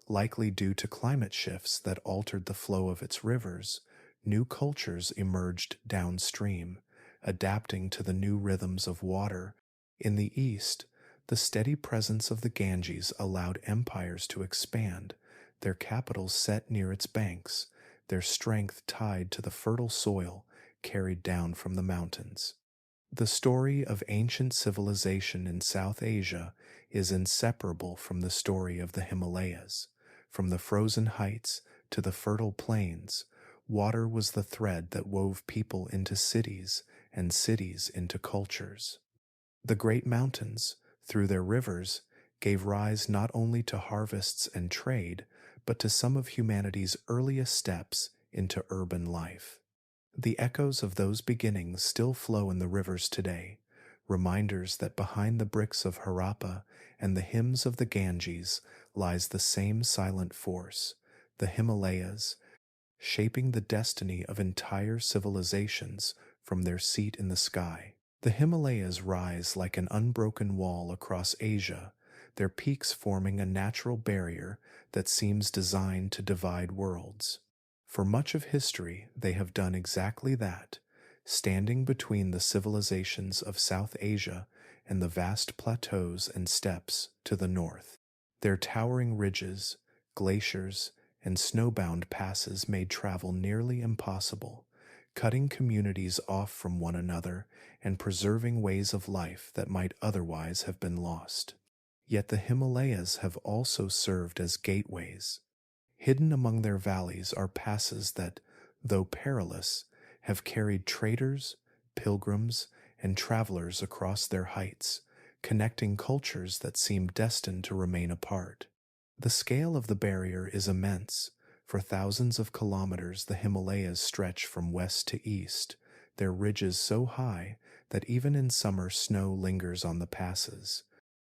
likely due to climate shifts that altered the flow of its rivers, new cultures emerged downstream, adapting to the new rhythms of water. In the east, the steady presence of the Ganges allowed empires to expand, their capitals set near its banks, their strength tied to the fertile soil carried down from the mountains. The story of ancient civilization in South Asia is inseparable from the story of the Himalayas. From the frozen heights to the fertile plains, water was the thread that wove people into cities and cities into cultures. The great mountains, through their rivers, gave rise not only to harvests and trade, but to some of humanity's earliest steps into urban life. The echoes of those beginnings still flow in the rivers today, reminders that behind the bricks of Harappa and the hymns of the Ganges lies the same silent force, the Himalayas, shaping the destiny of entire civilizations from their seat in the sky. The Himalayas rise like an unbroken wall across Asia, their peaks forming a natural barrier that seems designed to divide worlds. For much of history, they have done exactly that, standing between the civilizations of South Asia and the vast plateaus and steppes to the north. Their towering ridges, glaciers, and snowbound passes made travel nearly impossible, cutting communities off from one another and preserving ways of life that might otherwise have been lost. Yet the Himalayas have also served as gateways. Hidden among their valleys are passes that, though perilous, have carried traders, pilgrims, and travelers across their heights, connecting cultures that seem destined to remain apart. The scale of the barrier is immense, For thousands of kilometers, the Himalayas stretch from west to east, their ridges so high that even in summer snow lingers on the passes.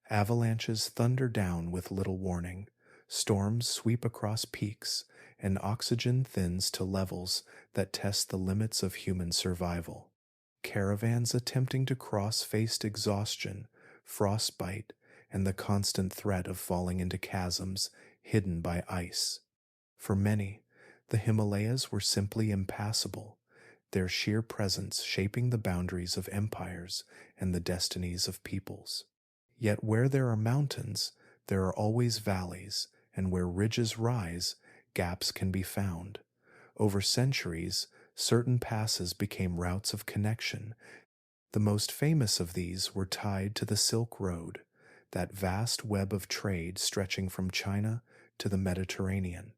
Avalanches thunder down with little warning, storms sweep across peaks, and oxygen thins to levels that test the limits of human survival. Caravans attempting to cross faced exhaustion, frostbite, and the constant threat of falling into chasms hidden by ice. For many, the Himalayas were simply impassable, their sheer presence shaping the boundaries of empires and the destinies of peoples. Yet where there are mountains, there are always valleys, and where ridges rise, gaps can be found. Over centuries, certain passes became routes of connection. The most famous of these were tied to the Silk Road, that vast web of trade stretching from China to the Mediterranean.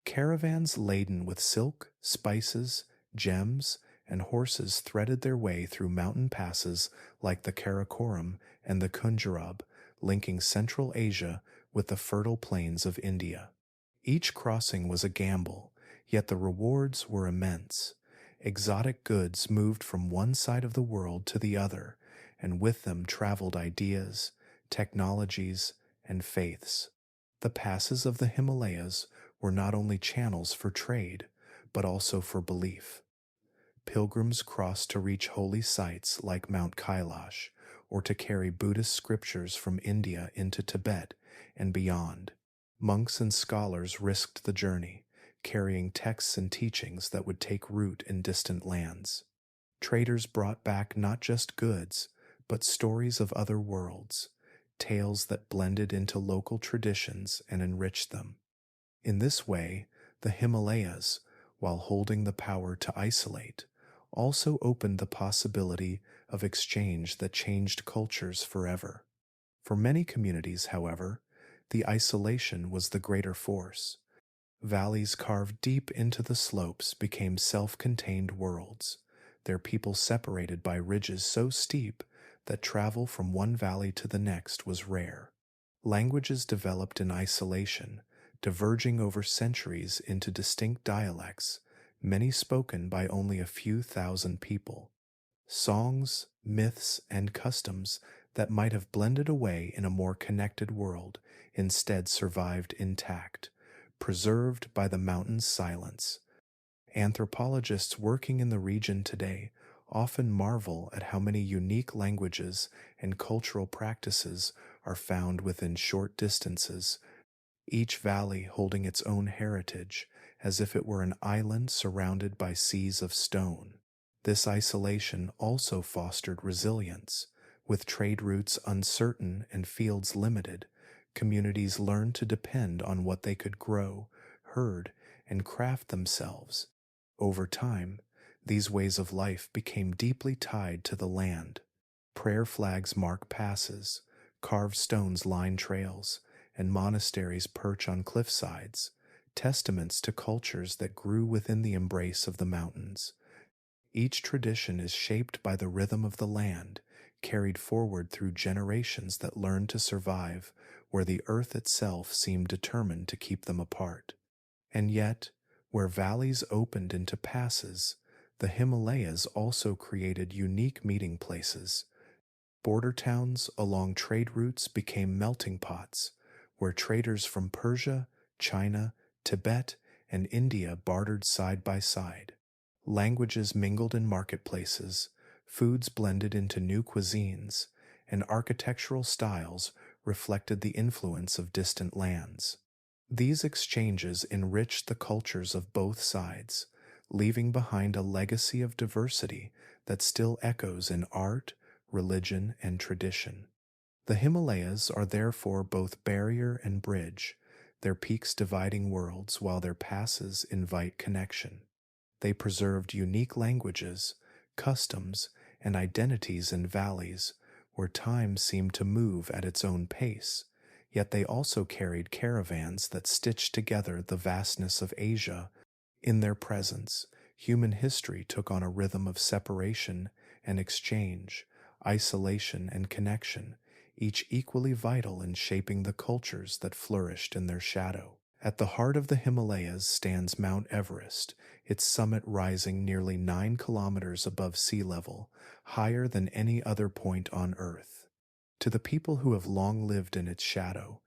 Caravans laden with silk, spices, gems, and horses threaded their way through mountain passes like the Karakoram and the Kunjarab, linking Central Asia with the fertile plains of India. Each crossing was a gamble, yet the rewards were immense. Exotic goods moved from one side of the world to the other, and with them traveled ideas, technologies, and faiths. The passes of the Himalayas were not only channels for trade, but also for belief. Pilgrims crossed to reach holy sites like Mount Kailash, or to carry Buddhist scriptures from India into Tibet and beyond. Monks and scholars risked the journey, carrying texts and teachings that would take root in distant lands. Traders brought back not just goods, but stories of other worlds, tales that blended into local traditions and enriched them. In this way, the Himalayas, while holding the power to isolate, also opened the possibility of exchange that changed cultures forever. For many communities, however, the isolation was the greater force. Valleys carved deep into the slopes became self-contained worlds, their people separated by ridges so steep that travel from one valley to the next was rare. Languages developed in isolation, diverging over centuries into distinct dialects, many spoken by only a few thousand people. Songs, myths, and customs that might have blended away in a more connected world instead survived intact, preserved by the mountain's silence. Anthropologists working in the region today often marvel at how many unique languages and cultural practices are found within short distances, each valley holding its own heritage as if it were an island surrounded by seas of stone. This isolation also fostered resilience. With trade routes uncertain and fields limited, communities learned to depend on what they could grow, herd, and craft themselves. Over time, these ways of life became deeply tied to the land. Prayer flags mark passes, carved stones line trails, and monasteries perch on cliffsides, testaments to cultures that grew within the embrace of the mountains. Each tradition is shaped by the rhythm of the land, carried forward through generations that learned to survive where the earth itself seemed determined to keep them apart. And yet, where valleys opened into passes, the Himalayas also created unique meeting places. Border towns along trade routes became melting pots, where traders from Persia, China, Tibet, and India bartered side by side. Languages mingled in marketplaces, foods blended into new cuisines, and architectural styles reflected the influence of distant lands. These exchanges enriched the cultures of both sides, leaving behind a legacy of diversity that still echoes in art, religion, and tradition. The Himalayas are therefore both barrier and bridge, their peaks dividing worlds while their passes invite connection. They preserved unique languages, customs, and identities in valleys where time seemed to move at its own pace, yet they also carried caravans that stitched together the vastness of Asia. In their presence, human history took on a rhythm of separation and exchange, isolation and connection, each equally vital in shaping the cultures that flourished in their shadow. At the heart of the Himalayas stands Mount Everest, its summit rising nearly 9 kilometers above sea level, higher than any other point on Earth. To the people who have long lived in its shadow,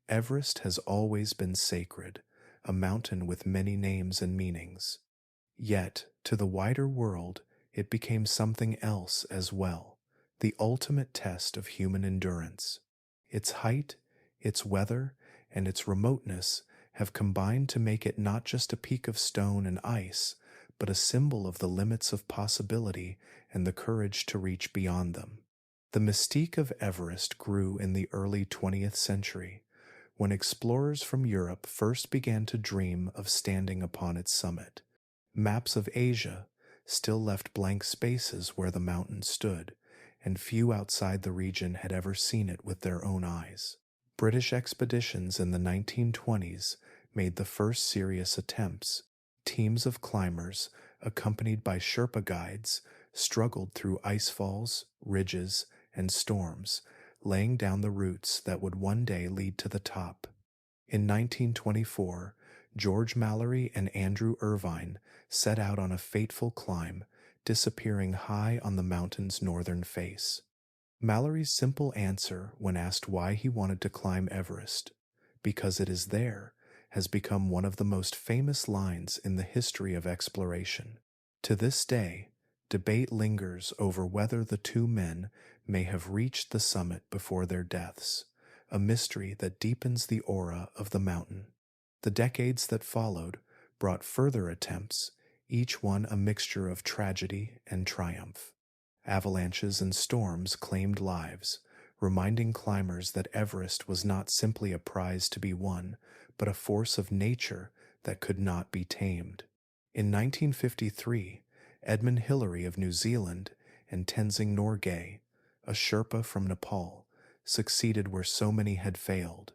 Everest has always been sacred, a mountain with many names and meanings. Yet, to the wider world, it became something else as well, the ultimate test of human endurance. Its height, its weather, and its remoteness have combined to make it not just a peak of stone and ice, but a symbol of the limits of possibility and the courage to reach beyond them. The mystique of Everest grew in the early 20th century, when explorers from Europe first began to dream of standing upon its summit. Maps of Asia still left blank spaces where the mountain stood, and few outside the region had ever seen it with their own eyes. British expeditions in the 1920s made the first serious attempts. Teams of climbers, accompanied by Sherpa guides, struggled through icefalls, ridges, and storms, laying down the routes that would one day lead to the top. In 1924, George Mallory and Andrew Irvine set out on a fateful climb, disappearing high on the mountain's northern face. Mallory's simple answer when asked why he wanted to climb Everest, "Because it is there," has become one of the most famous lines in the history of exploration. To this day, debate lingers over whether the two men may have reached the summit before their deaths, a mystery that deepens the aura of the mountain. The decades that followed brought further attempts, each one a mixture of tragedy and triumph. Avalanches and storms claimed lives, reminding climbers that Everest was not simply a prize to be won, but a force of nature that could not be tamed. In 1953, Edmund Hillary of New Zealand and Tenzing Norgay, a Sherpa from Nepal, succeeded where so many had failed.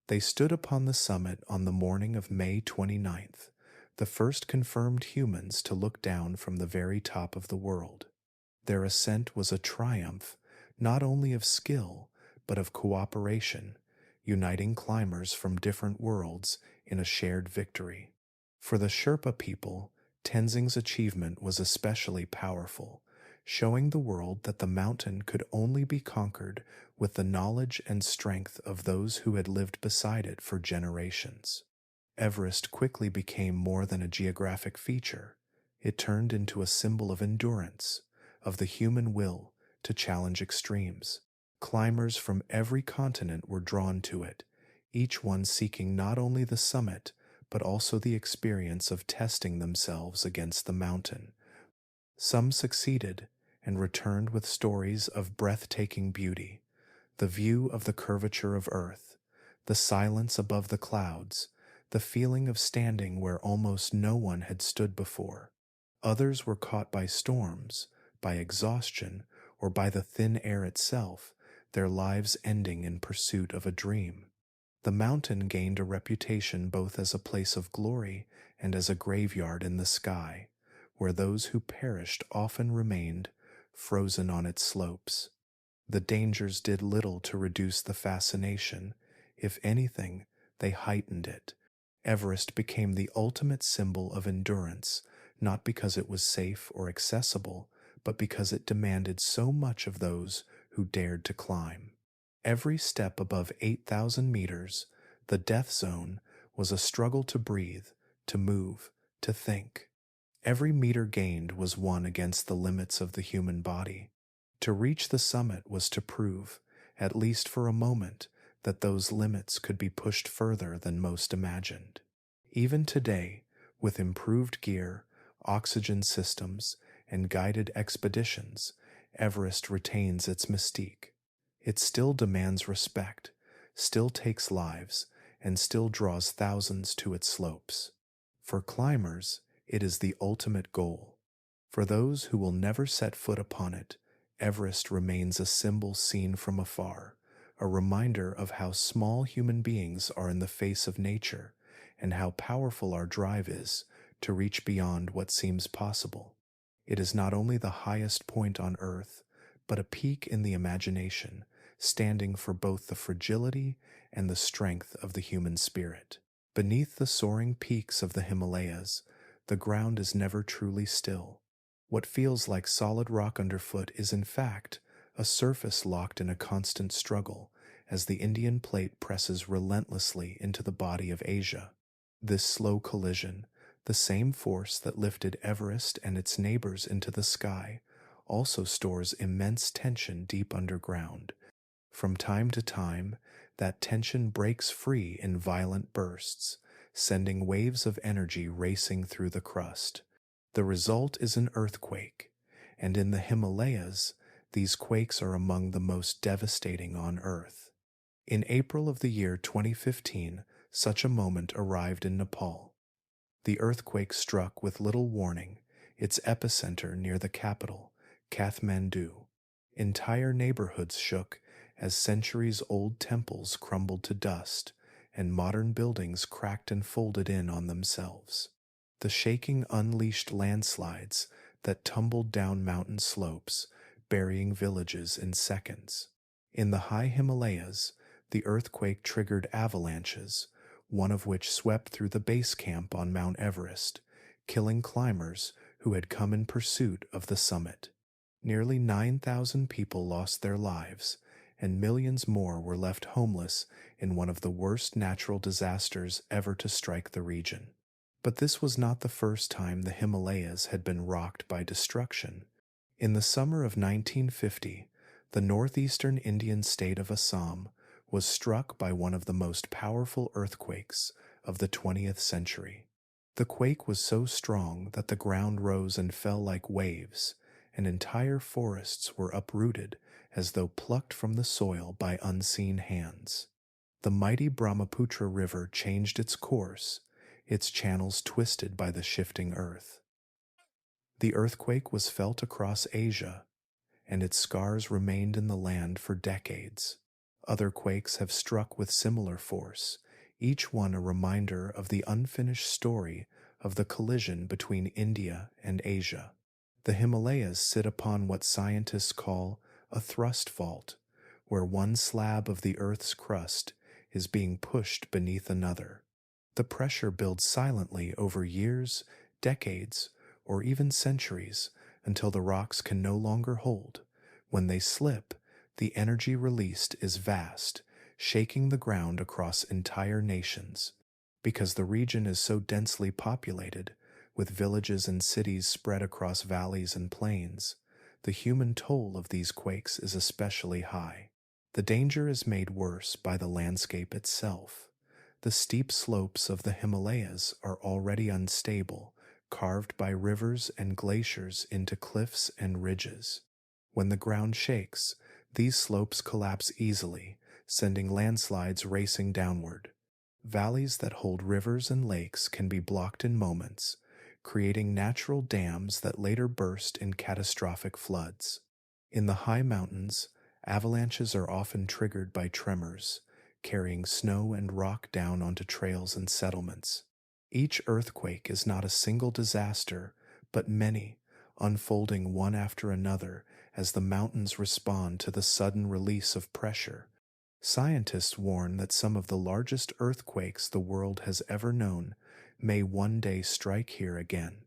They stood upon the summit on the morning of May 29th, the first confirmed humans to look down from the very top of the world. Their ascent was a triumph, not only of skill, but of cooperation, uniting climbers from different worlds in a shared victory. For the Sherpa people, Tenzing's achievement was especially powerful, showing the world that the mountain could only be conquered with the knowledge and strength of those who had lived beside it for generations. Everest quickly became more than a geographic feature. It turned into a symbol of endurance, of the human will to challenge extremes. Climbers from every continent were drawn to it, each one seeking not only the summit, but also the experience of testing themselves against the mountain. Some succeeded and returned with stories of breathtaking beauty, the view of the curvature of Earth, the silence above the clouds, the feeling of standing where almost no one had stood before. Others were caught by storms, by exhaustion, or by the thin air itself, their lives ending in pursuit of a dream. The mountain gained a reputation both as a place of glory and as a graveyard in the sky, where those who perished often remained, frozen on its slopes. The dangers did little to reduce the fascination. If anything, they heightened it. Everest became the ultimate symbol of endurance, not because it was safe or accessible, but because it demanded so much of those who dared to climb. Every step above 8,000 meters, the death zone, was a struggle to breathe, to move, to think. Every meter gained was won against the limits of the human body. To reach the summit was to prove, at least for a moment, that those limits could be pushed further than most imagined. Even today, with improved gear, oxygen systems, and guided expeditions, Everest retains its mystique. It still demands respect, still takes lives, and still draws thousands to its slopes. For climbers, it is the ultimate goal. For those who will never set foot upon it, Everest remains a symbol seen from afar, a reminder of how small human beings are in the face of nature, and how powerful our drive is to reach beyond what seems possible. It is not only the highest point on Earth, but a peak in the imagination, standing for both the fragility and the strength of the human spirit. Beneath the soaring peaks of the Himalayas, the ground is never truly still. What feels like solid rock underfoot is in fact a surface locked in a constant struggle as the Indian plate presses relentlessly into the body of Asia. This slow collision, the same force that lifted Everest and its neighbors into the sky, also stores immense tension deep underground. From time to time, that tension breaks free in violent bursts, sending waves of energy racing through the crust. The result is an earthquake, and in the Himalayas, these quakes are among the most devastating on Earth. In April of the year 2015, such a moment arrived in Nepal. The earthquake struck with little warning, its epicenter near the capital, Kathmandu. Entire neighborhoods shook as centuries-old temples crumbled to dust and modern buildings cracked and folded in on themselves. The shaking unleashed landslides that tumbled down mountain slopes, burying villages in seconds. In the high Himalayas, the earthquake triggered avalanches, one of which swept through the base camp on Mount Everest, killing climbers who had come in pursuit of the summit. Nearly 9,000 people lost their lives, and millions more were left homeless in one of the worst natural disasters ever to strike the region. But this was not the first time the Himalayas had been rocked by destruction. In the summer of 1950, the northeastern Indian state of Assam was struck by one of the most powerful earthquakes of the 20th century. The quake was so strong that the ground rose and fell like waves, and entire forests were uprooted as though plucked from the soil by unseen hands. The mighty Brahmaputra River changed its course, its channels twisted by the shifting earth. The earthquake was felt across Asia, and its scars remained in the land for decades. Other quakes have struck with similar force, each one a reminder of the unfinished story of the collision between India and Asia. The Himalayas sit upon what scientists call a thrust fault, where one slab of the Earth's crust is being pushed beneath another. The pressure builds silently over years, decades, or even centuries until the rocks can no longer hold. When they slip, the energy released is vast, shaking the ground across entire nations. Because the region is so densely populated, with villages and cities spread across valleys and plains, the human toll of these quakes is especially high. The danger is made worse by the landscape itself. The steep slopes of the Himalayas are already unstable, carved by rivers and glaciers into cliffs and ridges. When the ground shakes, these slopes collapse easily, sending landslides racing downward. Valleys that hold rivers and lakes can be blocked in moments, creating natural dams that later burst in catastrophic floods. In the high mountains, avalanches are often triggered by tremors, carrying snow and rock down onto trails and settlements. Each earthquake is not a single disaster, but many, unfolding one after another as the mountains respond to the sudden release of pressure. Scientists warn that some of the largest earthquakes the world has ever known may one day strike here again.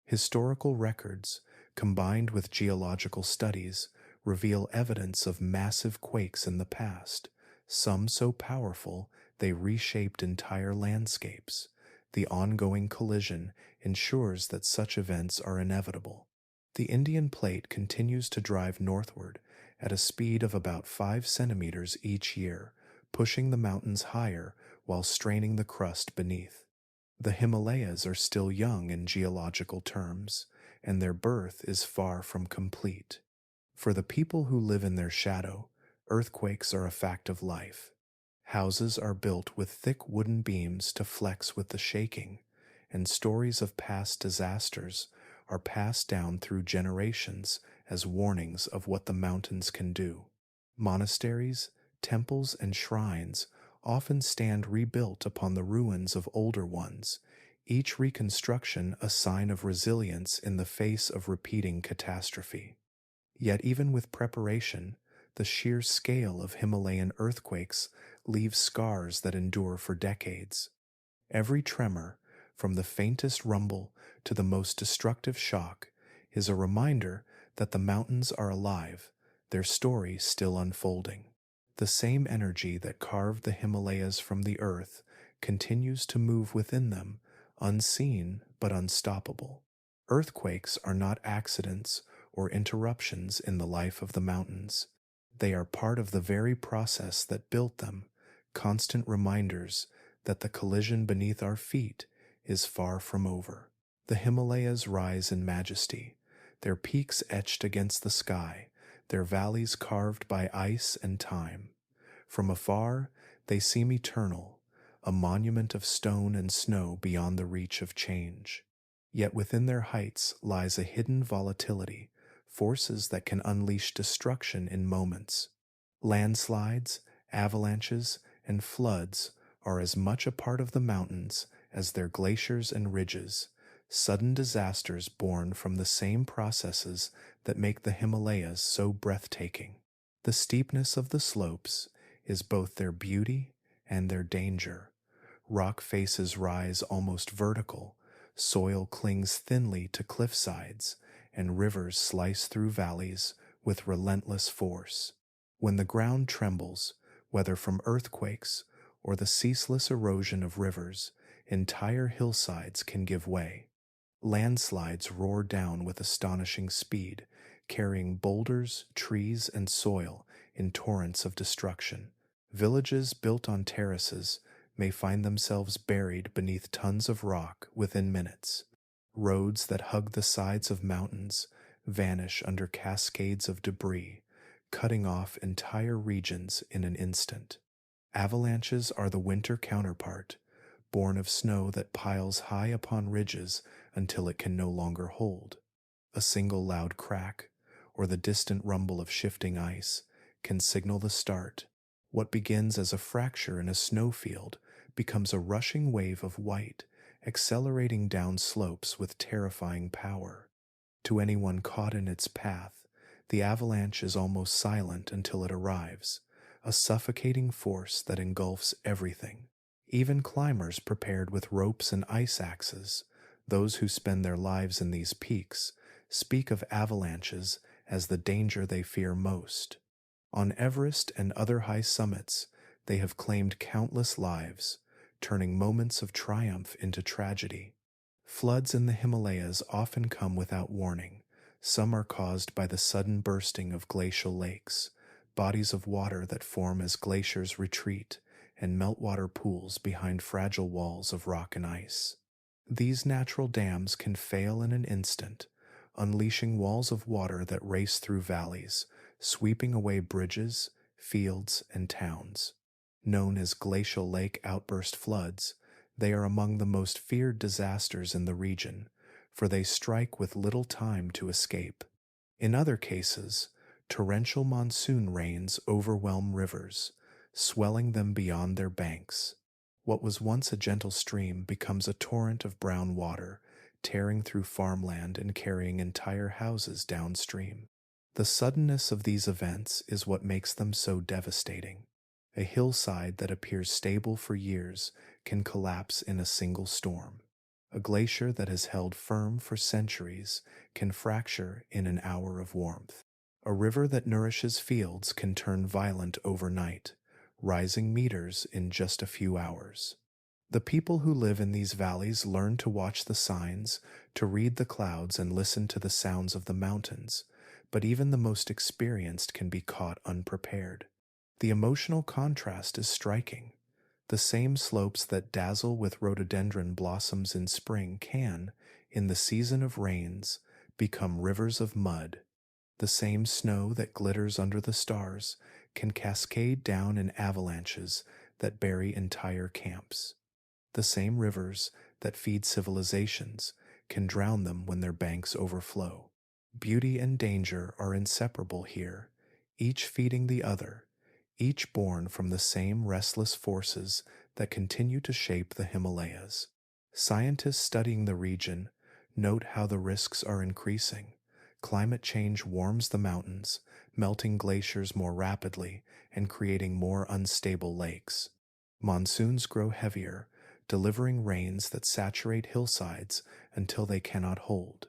Historical records, combined with geological studies, reveal evidence of massive quakes in the past, some so powerful they reshaped entire landscapes. The ongoing collision ensures that such events are inevitable. The Indian plate continues to drive northward at a speed of about 5 centimeters each year, pushing the mountains higher while straining the crust beneath. The Himalayas are still young in geological terms, and their birth is far from complete. For the people who live in their shadow, earthquakes are a fact of life. Houses are built with thick wooden beams to flex with the shaking, and stories of past disasters are passed down through generations as warnings of what the mountains can do. Monasteries, temples, and shrines often stand rebuilt upon the ruins of older ones, each reconstruction a sign of resilience in the face of repeating catastrophe. Yet even with preparation, the sheer scale of Himalayan earthquakes leaves scars that endure for decades. Every tremor, from the faintest rumble to the most destructive shock, is a reminder that the mountains are alive, their story still unfolding. The same energy that carved the Himalayas from the earth continues to move within them, unseen but unstoppable. Earthquakes are not accidents or interruptions in the life of the mountains. They are part of the very process that built them, constant reminders that the collision beneath our feet is far from over. The Himalayas rise in majesty, their peaks etched against the sky, their valleys carved by ice and time. From afar, they seem eternal, a monument of stone and snow beyond the reach of change. Yet within their heights lies a hidden volatility, forces that can unleash destruction in moments. Landslides, avalanches, and floods are as much a part of the mountains as their glaciers and ridges, sudden disasters born from the same processes that make the Himalayas so breathtaking. The steepness of the slopes is both their beauty and their danger. Rock faces rise almost vertical, soil clings thinly to cliff sides, and rivers slice through valleys with relentless force. When the ground trembles, whether from earthquakes or the ceaseless erosion of rivers, entire hillsides can give way. Landslides roar down with astonishing speed, carrying boulders, trees, and soil in torrents of destruction. Villages built on terraces may find themselves buried beneath tons of rock within minutes. Roads that hug the sides of mountains vanish under cascades of debris, cutting off entire regions in an instant. Avalanches are the winter counterpart, born of snow that piles high upon ridges until it can no longer hold. A single loud crack, or the distant rumble of shifting ice, can signal the start. What begins as a fracture in a snowfield becomes a rushing wave of white, accelerating down slopes with terrifying power. To anyone caught in its path, the avalanche is almost silent until it arrives, a suffocating force that engulfs everything. Even climbers prepared with ropes and ice axes, those who spend their lives in these peaks, speak of avalanches as the danger they fear most. On Everest and other high summits, they have claimed countless lives, turning moments of triumph into tragedy. Floods in the Himalayas often come without warning. Some are caused by the sudden bursting of glacial lakes, bodies of water that form as glaciers retreat, and meltwater pools behind fragile walls of rock and ice. These natural dams can fail in an instant, unleashing walls of water that race through valleys, sweeping away bridges, fields, and towns. Known as glacial lake outburst floods, they are among the most feared disasters in the region, for they strike with little time to escape. In other cases, torrential monsoon rains overwhelm rivers, swelling them beyond their banks. What was once a gentle stream becomes a torrent of brown water, tearing through farmland and carrying entire houses downstream. The suddenness of these events is what makes them so devastating. A hillside that appears stable for years can collapse in a single storm. A glacier that has held firm for centuries can fracture in an hour of warmth. A river that nourishes fields can turn violent overnight, rising meters in just a few hours. The people who live in these valleys learn to watch the signs, to read the clouds and listen to the sounds of the mountains, but even the most experienced can be caught unprepared. The emotional contrast is striking. The same slopes that dazzle with rhododendron blossoms in spring can, in the season of rains, become rivers of mud. The same snow that glitters under the stars can cascade down in avalanches that bury entire camps. The same rivers that feed civilizations can drown them when their banks overflow. Beauty and danger are inseparable here, each feeding the other, each born from the same restless forces that continue to shape the Himalayas. Scientists studying the region note how the risks are increasing. Climate change warms the mountains, melting glaciers more rapidly and creating more unstable lakes. Monsoons grow heavier, delivering rains that saturate hillsides until they cannot hold.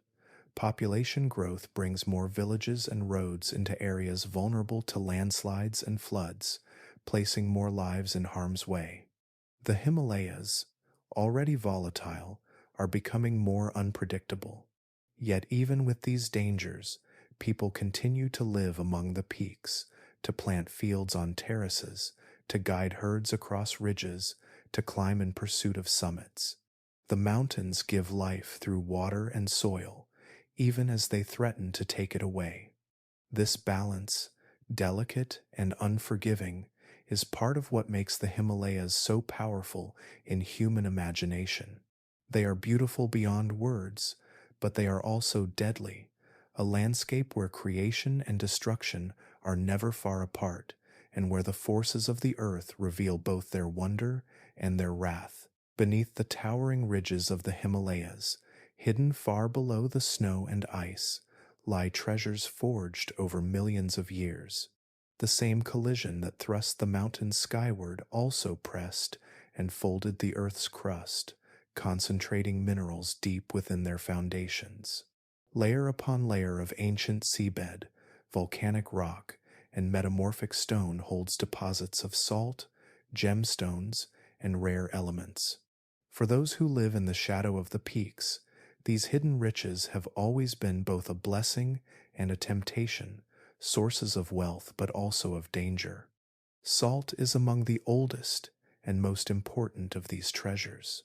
Population growth brings more villages and roads into areas vulnerable to landslides and floods, placing more lives in harm's way. The Himalayas, already volatile, are becoming more unpredictable. Yet even with these dangers, people continue to live among the peaks, to plant fields on terraces, to guide herds across ridges, to climb in pursuit of summits. The mountains give life through water and soil, even as they threaten to take it away. This balance, delicate and unforgiving, is part of what makes the Himalayas so powerful in human imagination. They are beautiful beyond words, but they are also deadly, a landscape where creation and destruction are never far apart, and where the forces of the earth reveal both their wonder and their wrath. Beneath the towering ridges of the Himalayas, hidden far below the snow and ice, lie treasures forged over millions of years. The same collision that thrust the mountains skyward also pressed and folded the earth's crust, concentrating minerals deep within their foundations. Layer upon layer of ancient seabed, volcanic rock, and metamorphic stone holds deposits of salt, gemstones, and rare elements. For those who live in the shadow of the peaks, these hidden riches have always been both a blessing and a temptation, sources of wealth but also of danger. Salt is among the oldest and most important of these treasures.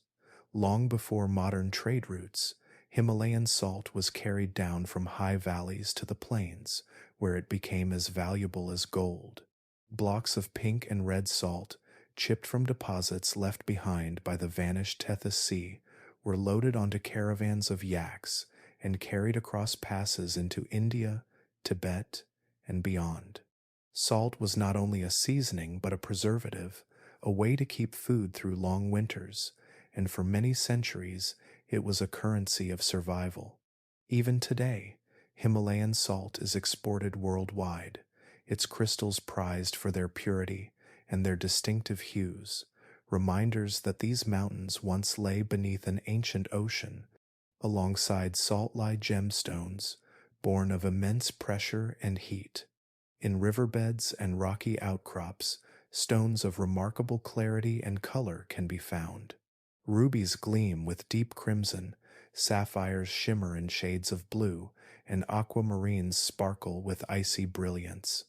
Long before modern trade routes, Himalayan salt was carried down from high valleys to the plains, where it became as valuable as gold. Blocks of pink and red salt, chipped from deposits left behind by the vanished Tethys Sea, were loaded onto caravans of yaks and carried across passes into India, Tibet, and beyond. Salt was not only a seasoning but a preservative, a way to keep food through long winters, and for many centuries it was a currency of survival. Even today, Himalayan salt is exported worldwide, its crystals prized for their purity and their distinctive hues, reminders that these mountains once lay beneath an ancient ocean. Alongside salt lie gemstones, born of immense pressure and heat. In riverbeds and rocky outcrops, stones of remarkable clarity and color can be found. Rubies gleam with deep crimson, sapphires shimmer in shades of blue, and aquamarines sparkle with icy brilliance.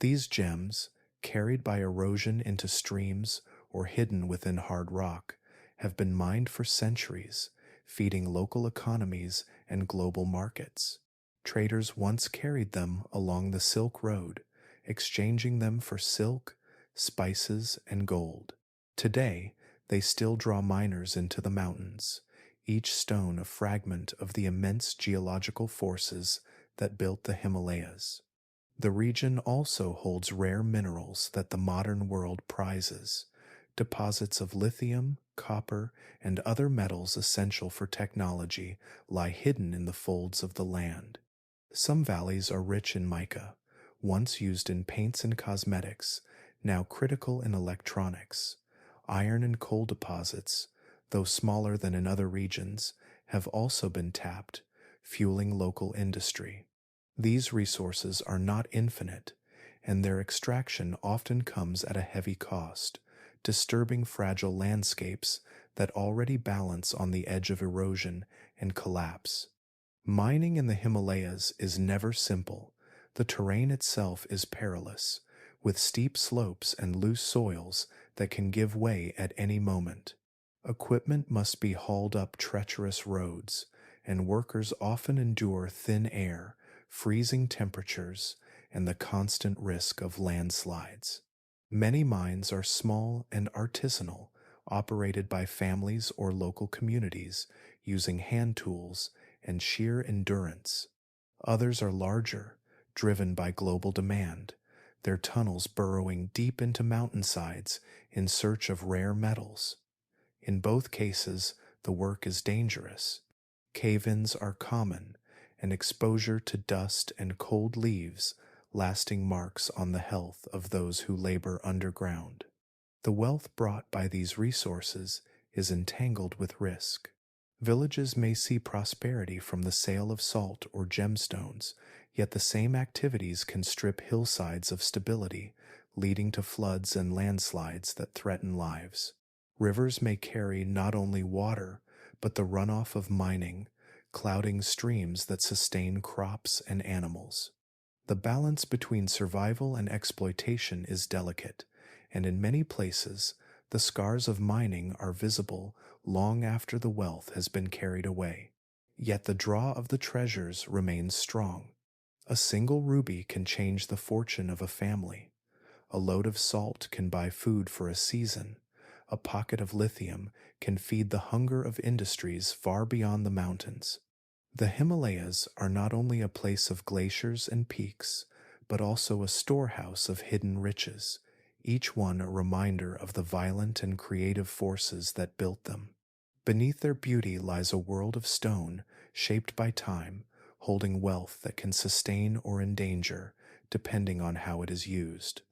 These gems, carried by erosion into streams or hidden within hard rock, have been mined for centuries, feeding local economies and global markets. Traders once carried them along the Silk Road, exchanging them for silk, spices, and gold. Today, they still draw miners into the mountains, each stone a fragment of the immense geological forces that built the Himalayas. The region also holds rare minerals that the modern world prizes, deposits of lithium, copper, and other metals essential for technology lie hidden in the folds of the land. Some valleys are rich in mica, once used in paints and cosmetics, now critical in electronics. Iron and coal deposits, though smaller than in other regions, have also been tapped, fueling local industry. These resources are not infinite, and their extraction often comes at a heavy cost, disturbing fragile landscapes that already balance on the edge of erosion and collapse. Mining in the Himalayas is never simple. The terrain itself is perilous, with steep slopes and loose soils that can give way at any moment. Equipment must be hauled up treacherous roads, and workers often endure thin air, freezing temperatures, and the constant risk of landslides. Many mines are small and artisanal, operated by families or local communities using hand tools and sheer endurance. Others are larger, driven by global demand, their tunnels burrowing deep into mountainsides in search of rare metals. In both cases, the work is dangerous. Cave-ins are common, and exposure to dust and cold leaves lasting marks on the health of those who labor underground. The wealth brought by these resources is entangled with risk. Villages may see prosperity from the sale of salt or gemstones, yet the same activities can strip hillsides of stability, leading to floods and landslides that threaten lives. Rivers may carry not only water, but the runoff of mining, clouding streams that sustain crops and animals. The balance between survival and exploitation is delicate, and in many places, the scars of mining are visible long after the wealth has been carried away. Yet the draw of the treasures remains strong. A single ruby can change the fortune of a family. A load of salt can buy food for a season. A pocket of lithium can feed the hunger of industries far beyond the mountains. The Himalayas are not only a place of glaciers and peaks, but also a storehouse of hidden riches, each one a reminder of the violent and creative forces that built them. Beneath their beauty lies a world of stone, shaped by time, holding wealth that can sustain or endanger, depending on how it is used.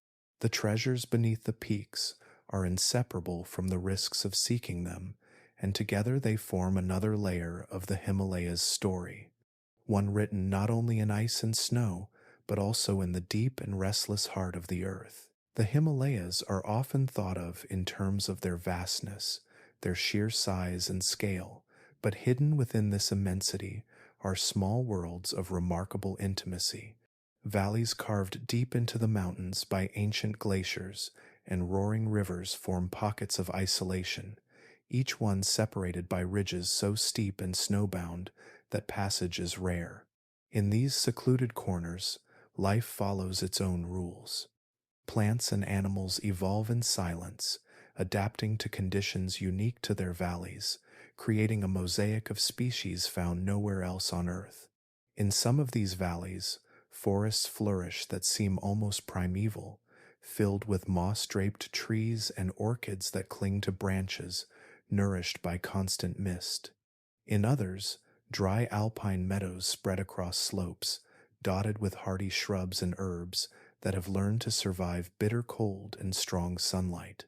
The treasures beneath the peaks are inseparable from the risks of seeking them, and together they form another layer of the Himalayas' story, one written not only in ice and snow, but also in the deep and restless heart of the earth. The Himalayas are often thought of in terms of their vastness, their sheer size and scale, but hidden within this immensity are small worlds of remarkable intimacy, valleys carved deep into the mountains by ancient glaciers, and roaring rivers form pockets of isolation, each one separated by ridges so steep and snowbound that passage is rare. In these secluded corners, life follows its own rules. Plants and animals evolve in silence, adapting to conditions unique to their valleys, creating a mosaic of species found nowhere else on Earth. In some of these valleys, forests flourish that seem almost primeval, filled with moss-draped trees and orchids that cling to branches, nourished by constant mist. In others, dry alpine meadows spread across slopes, dotted with hardy shrubs and herbs that have learned to survive bitter cold and strong sunlight.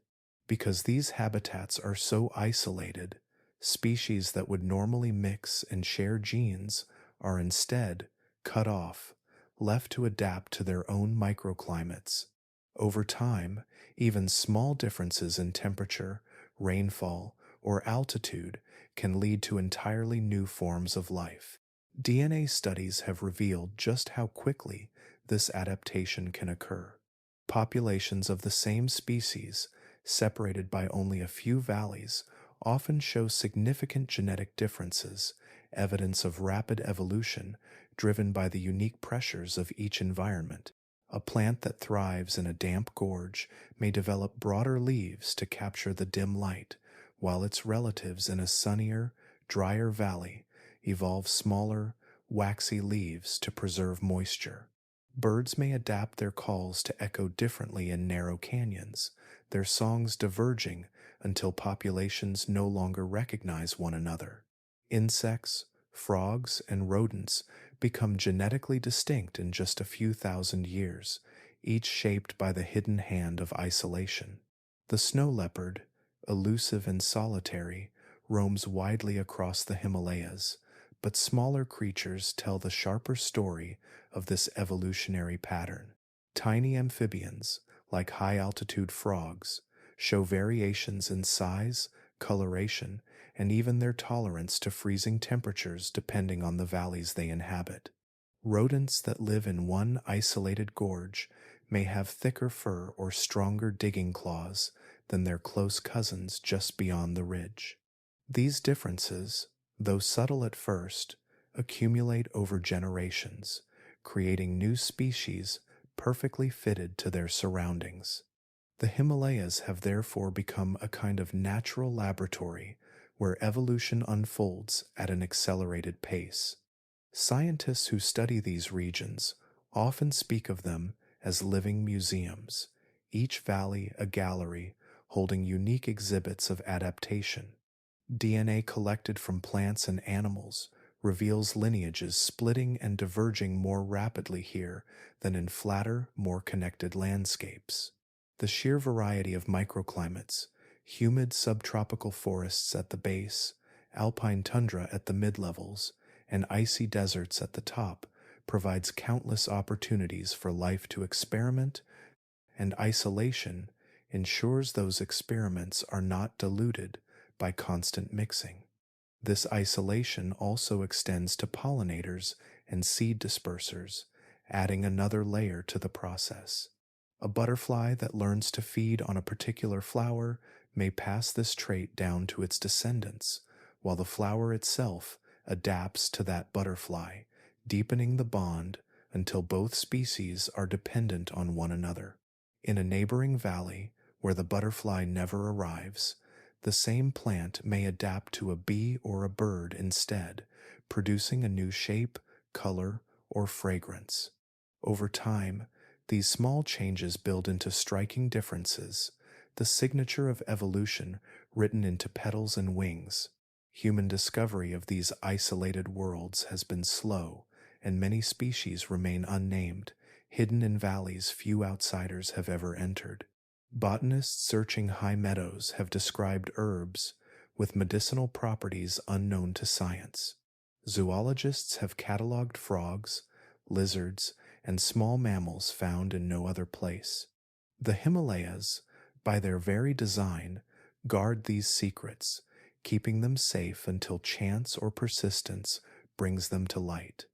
Because these habitats are so isolated, species that would normally mix and share genes are instead cut off, left to adapt to their own microclimates. Over time, even small differences in temperature, rainfall, or altitude can lead to entirely new forms of life. DNA studies have revealed just how quickly this adaptation can occur. Populations of the same species, separated by only a few valleys, often show significant genetic differences, evidence of rapid evolution driven by the unique pressures of each environment. A plant that thrives in a damp gorge may develop broader leaves to capture the dim light, while its relatives in a sunnier, drier valley evolve smaller, waxy leaves to preserve moisture. Birds may adapt their calls to echo differently in narrow canyons, their songs diverging until populations no longer recognize one another. Insects, frogs, and rodents become genetically distinct in just a few thousand years, each shaped by the hidden hand of isolation. The snow leopard, elusive and solitary, roams widely across the Himalayas, but smaller creatures tell the sharper story of this evolutionary pattern. Tiny amphibians, like high-altitude frogs, show variations in size, coloration, and even their tolerance to freezing temperatures depending on the valleys they inhabit. Rodents that live in one isolated gorge may have thicker fur or stronger digging claws than their close cousins just beyond the ridge. These differences, though subtle at first, accumulate over generations, creating new species perfectly fitted to their surroundings. The Himalayas have therefore become a kind of natural laboratory where evolution unfolds at an accelerated pace. Scientists who study these regions often speak of them as living museums, each valley a gallery holding unique exhibits of adaptation. DNA collected from plants and animals reveals lineages splitting and diverging more rapidly here than in flatter, more connected landscapes. The sheer variety of microclimates, Humid subtropical forests at the base, alpine tundra at the mid-levels, and icy deserts at the top provides countless opportunities for life to experiment, and isolation ensures those experiments are not diluted by constant mixing. This isolation also extends to pollinators and seed dispersers, adding another layer to the process. A butterfly that learns to feed on a particular flower may pass this trait down to its descendants, while the flower itself adapts to that butterfly, deepening the bond until both species are dependent on one another. In a neighboring valley where the butterfly never arrives, the same plant may adapt to a bee or a bird instead, producing a new shape, color, or fragrance. Over time, these small changes build into striking differences, the signature of evolution written into petals and wings. Human discovery of these isolated worlds has been slow, and many species remain unnamed, hidden in valleys few outsiders have ever entered. Botanists searching high meadows have described herbs with medicinal properties unknown to science. Zoologists have cataloged frogs, lizards, and small mammals found in no other place. The Himalayas, by their very design, guard these secrets, keeping them safe until chance or persistence brings them to light.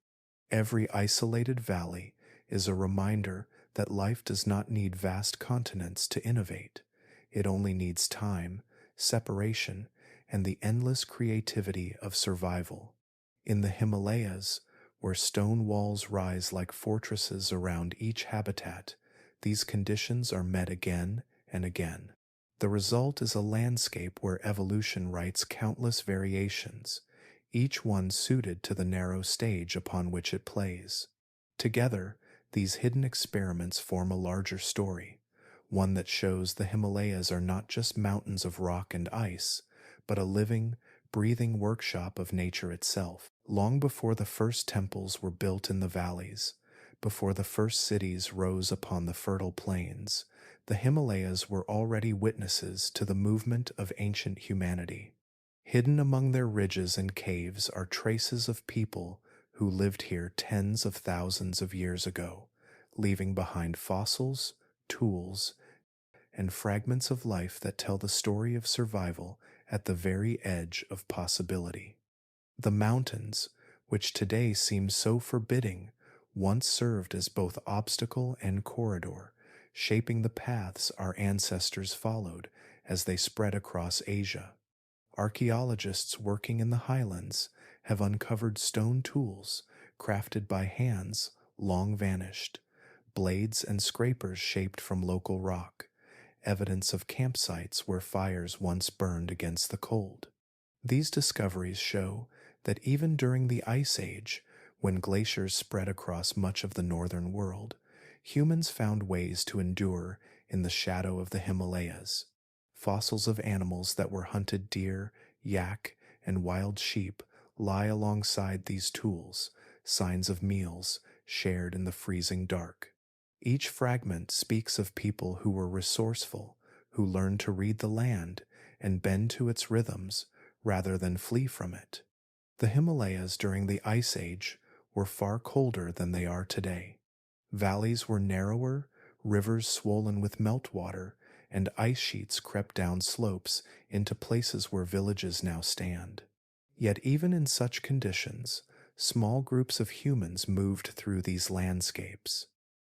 Every isolated valley is a reminder that life does not need vast continents to innovate. It only needs time, separation, and the endless creativity of survival. In the Himalayas, where stone walls rise like fortresses around each habitat, these conditions are met again and again. The result is a landscape where evolution writes countless variations, each one suited to the narrow stage upon which it plays. Together, these hidden experiments form a larger story, one that shows the Himalayas are not just mountains of rock and ice, but a living, breathing workshop of nature itself. Long before the first temples were built in the valleys, before the first cities rose upon the fertile plains, the Himalayas were already witnesses to the movement of ancient humanity. Hidden among their ridges and caves are traces of people who lived here tens of thousands of years ago, leaving behind fossils, tools, and fragments of life that tell the story of survival at the very edge of possibility. The mountains, which today seem so forbidding, once served as both obstacle and corridor, shaping the paths our ancestors followed as they spread across Asia. Archaeologists working in the highlands have uncovered stone tools crafted by hands long vanished, blades and scrapers shaped from local rock, evidence of campsites where fires once burned against the cold. These discoveries show that even during the Ice Age, when glaciers spread across much of the northern world, humans found ways to endure in the shadow of the Himalayas. Fossils of animals that were hunted deer, yak, and wild sheep lie alongside these tools, signs of meals shared in the freezing dark. Each fragment speaks of people who were resourceful, who learned to read the land and bend to its rhythms rather than flee from it. The Himalayas during the Ice Age were far colder than they are today. Valleys were narrower, rivers swollen with meltwater, and ice sheets crept down slopes into places where villages now stand. Yet even in such conditions, small groups of humans moved through these landscapes.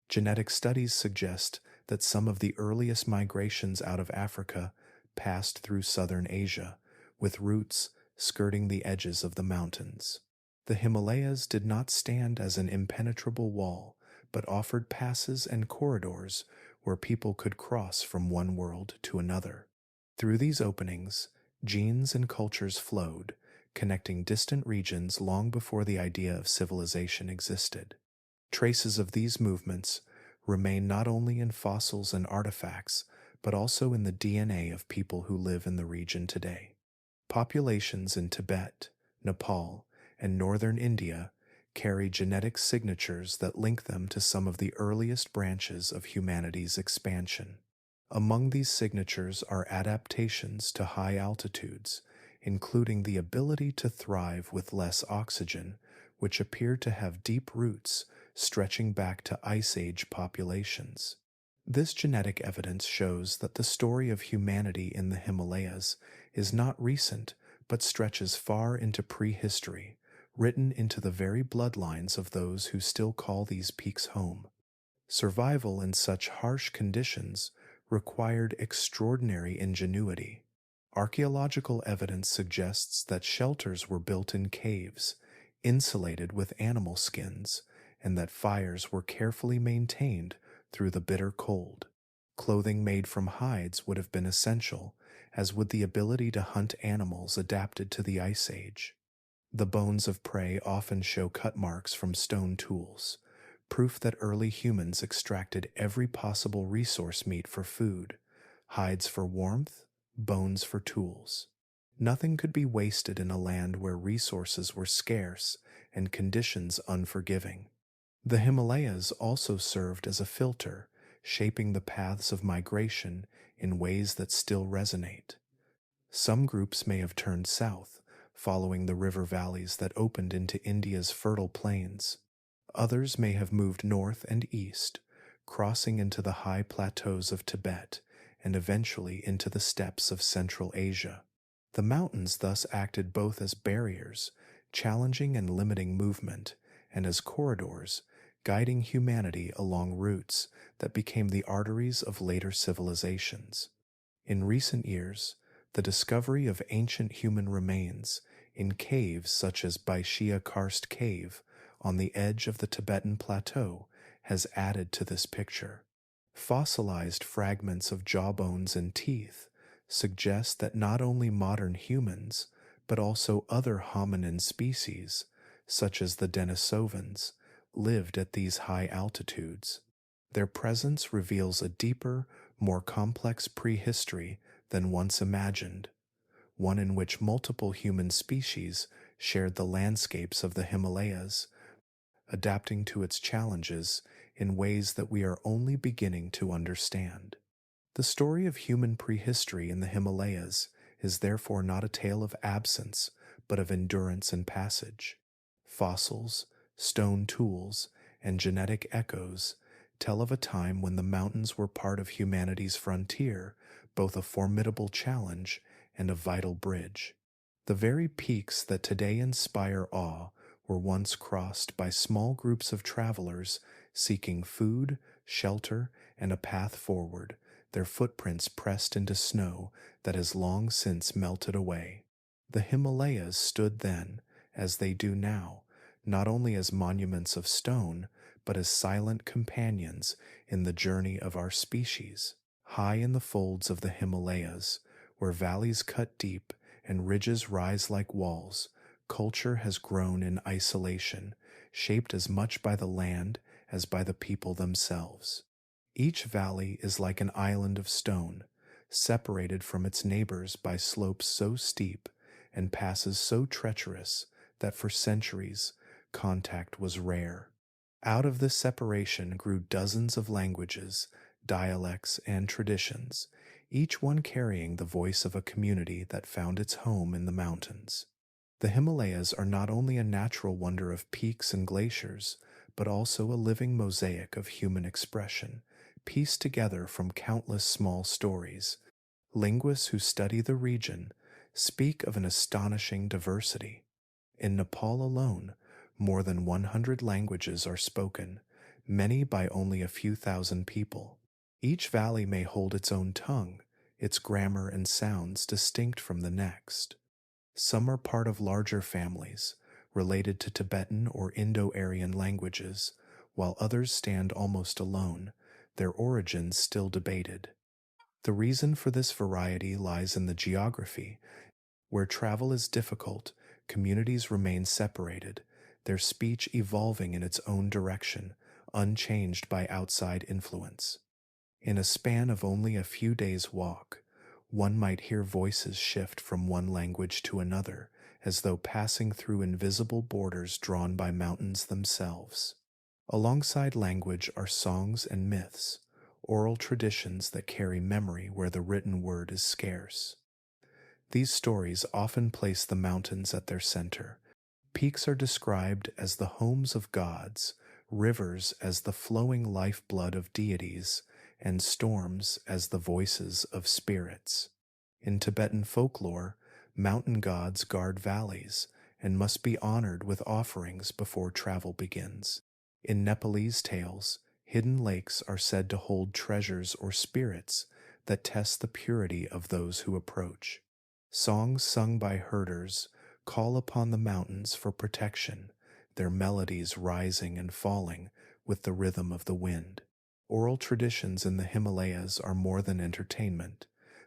Genetic studies suggest that some of the earliest migrations out of Africa passed through southern Asia, with roots skirting the edges of the mountains. The Himalayas did not stand as an impenetrable wall, but offered passes and corridors where people could cross from one world to another. Through these openings, genes and cultures flowed, connecting distant regions long before the idea of civilization existed. Traces of these movements remain not only in fossils and artifacts, but also in the DNA of people who live in the region today. Populations in Tibet, Nepal, and northern India carry genetic signatures that link them to some of the earliest branches of humanity's expansion. Among these signatures are adaptations to high altitudes, including the ability to thrive with less oxygen, which appear to have deep roots stretching back to Ice Age populations. This genetic evidence shows that the story of humanity in the Himalayas is not recent but stretches far into prehistory, written into the very bloodlines of those who still call these peaks home. Survival in such harsh conditions required extraordinary ingenuity. Archaeological evidence suggests that shelters were built in caves, insulated with animal skins, and that fires were carefully maintained through the bitter cold. Clothing made from hides would have been essential, as would the ability to hunt animals adapted to the Ice Age. The bones of prey often show cut marks from stone tools, proof that early humans extracted every possible resource meat for food, hides for warmth, bones for tools. Nothing could be wasted in a land where resources were scarce and conditions unforgiving. The Himalayas also served as a filter, shaping the paths of migration in ways that still resonate. Some groups may have turned south, following the river valleys that opened into India's fertile plains. Others may have moved north and east, crossing into the high plateaus of Tibet and eventually into the steppes of Central Asia. The mountains thus acted both as barriers, challenging and limiting movement, and as corridors, guiding humanity along routes that became the arteries of later civilizations. In recent years, the discovery of ancient human remains in caves such as Baishia Karst Cave on the edge of the Tibetan Plateau has added to this picture. Fossilized fragments of jawbones and teeth suggest that not only modern humans, but also other hominin species, such as the Denisovans, lived at these high altitudes. Their presence reveals a deeper, more complex prehistory than once imagined, one in which multiple human species shared the landscapes of the Himalayas, adapting to its challenges in ways that we are only beginning to understand. The story of human prehistory in the Himalayas is therefore not a tale of absence, but of endurance and passage. Fossils, stone tools, and genetic echoes tell of a time when the mountains were part of humanity's frontier, both a formidable challenge and a vital bridge. The very peaks that today inspire awe were once crossed by small groups of travelers seeking food, shelter, and a path forward, their footprints pressed into snow that has long since melted away. The Himalayas stood then, as they do now, not only as monuments of stone, but as silent companions in the journey of our species. High in the folds of the Himalayas, where valleys cut deep and ridges rise like walls, culture has grown in isolation, shaped as much by the land as by the people themselves. Each valley is like an island of stone, separated from its neighbors by slopes so steep and passes so treacherous that for centuries contact was rare. Out of this separation grew dozens of languages, dialects, and traditions, each one carrying the voice of a community that found its home in the mountains. The Himalayas are not only a natural wonder of peaks and glaciers, but also a living mosaic of human expression, pieced together from countless small stories. Linguists who study the region speak of an astonishing diversity. In Nepal alone, more than 100 languages are spoken, many by only a few thousand people. Each valley may hold its own tongue, its grammar and sounds distinct from the next. Some are part of larger families, related to Tibetan or Indo-Aryan languages, while others stand almost alone, their origins still debated. The reason for this variety lies in the geography. Where travel is difficult, communities remain separated, their speech evolving in its own direction, unchanged by outside influence. In a span of only a few days' walk, one might hear voices shift from one language to another, as though passing through invisible borders drawn by mountains themselves. Alongside language are songs and myths, oral traditions that carry memory where the written word is scarce. These stories often place the mountains at their center. Peaks are described as the homes of gods, rivers as the flowing lifeblood of deities, and storms as the voices of spirits. In Tibetan folklore, mountain gods guard valleys and must be honored with offerings before travel begins. In Nepalese tales, hidden lakes are said to hold treasures or spirits that test the purity of those who approach. Songs sung by herders call upon the mountains for protection, their melodies rising and falling with the rhythm of the wind. Oral traditions in the Himalayas are more than entertainment.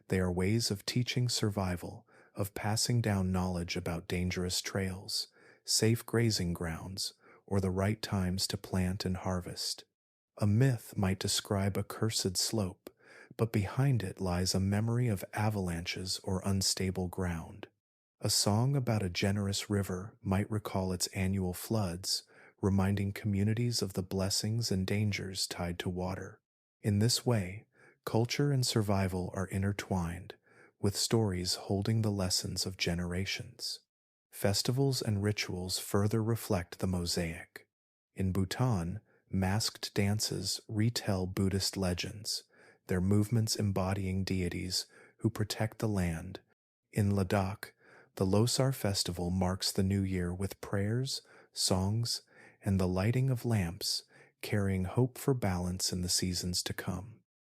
They are ways of teaching survival, of passing down knowledge about dangerous trails, safe grazing grounds, or the right times to plant and harvest. A myth might describe a cursed slope, but behind it lies a memory of avalanches or unstable ground. A song about a generous river might recall its annual floods, reminding communities of the blessings and dangers tied to water. In this way, culture and survival are intertwined, with stories holding the lessons of generations. Festivals and rituals further reflect the mosaic. In Bhutan, masked dances retell Buddhist legends, their movements embodying deities who protect the land. In Ladakh, the Losar festival marks the new year with prayers, songs, and the lighting of lamps, carrying hope for balance in the seasons to come.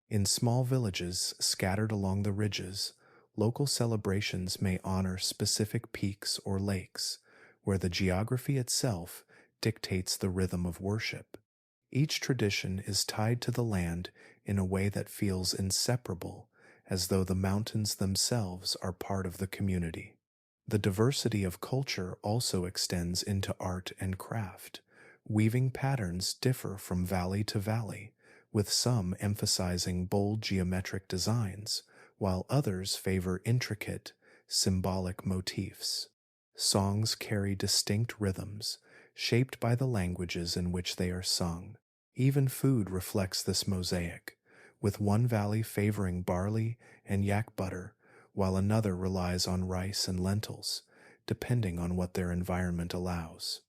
In small villages scattered along the ridges, local celebrations may honor specific peaks or lakes, where the geography itself dictates the rhythm of worship. Each tradition is tied to the land in a way that feels inseparable, as though the mountains themselves are part of the community. The diversity of culture also extends into art and craft. Weaving patterns differ from valley to valley, with some emphasizing bold geometric designs, while others favor intricate, symbolic motifs. Songs carry distinct rhythms, shaped by the languages in which they are sung. Even food reflects this mosaic, with one valley favoring barley and yak butter, while another relies on rice and lentils, depending on what their environment allows.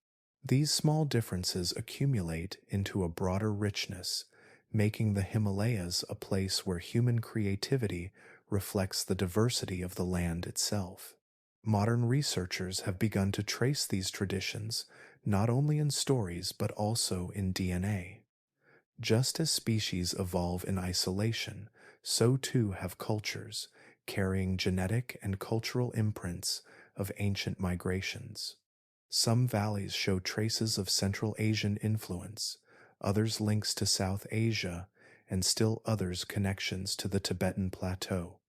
These small differences accumulate into a broader richness, making the Himalayas a place where human creativity reflects the diversity of the land itself. Modern researchers have begun to trace these traditions not only in stories but also in DNA. Just as species evolve in isolation, so too have cultures, carrying genetic and cultural imprints of ancient migrations. Some valleys show traces of Central Asian influence, others links to South Asia, and still others connections to the Tibetan Plateau.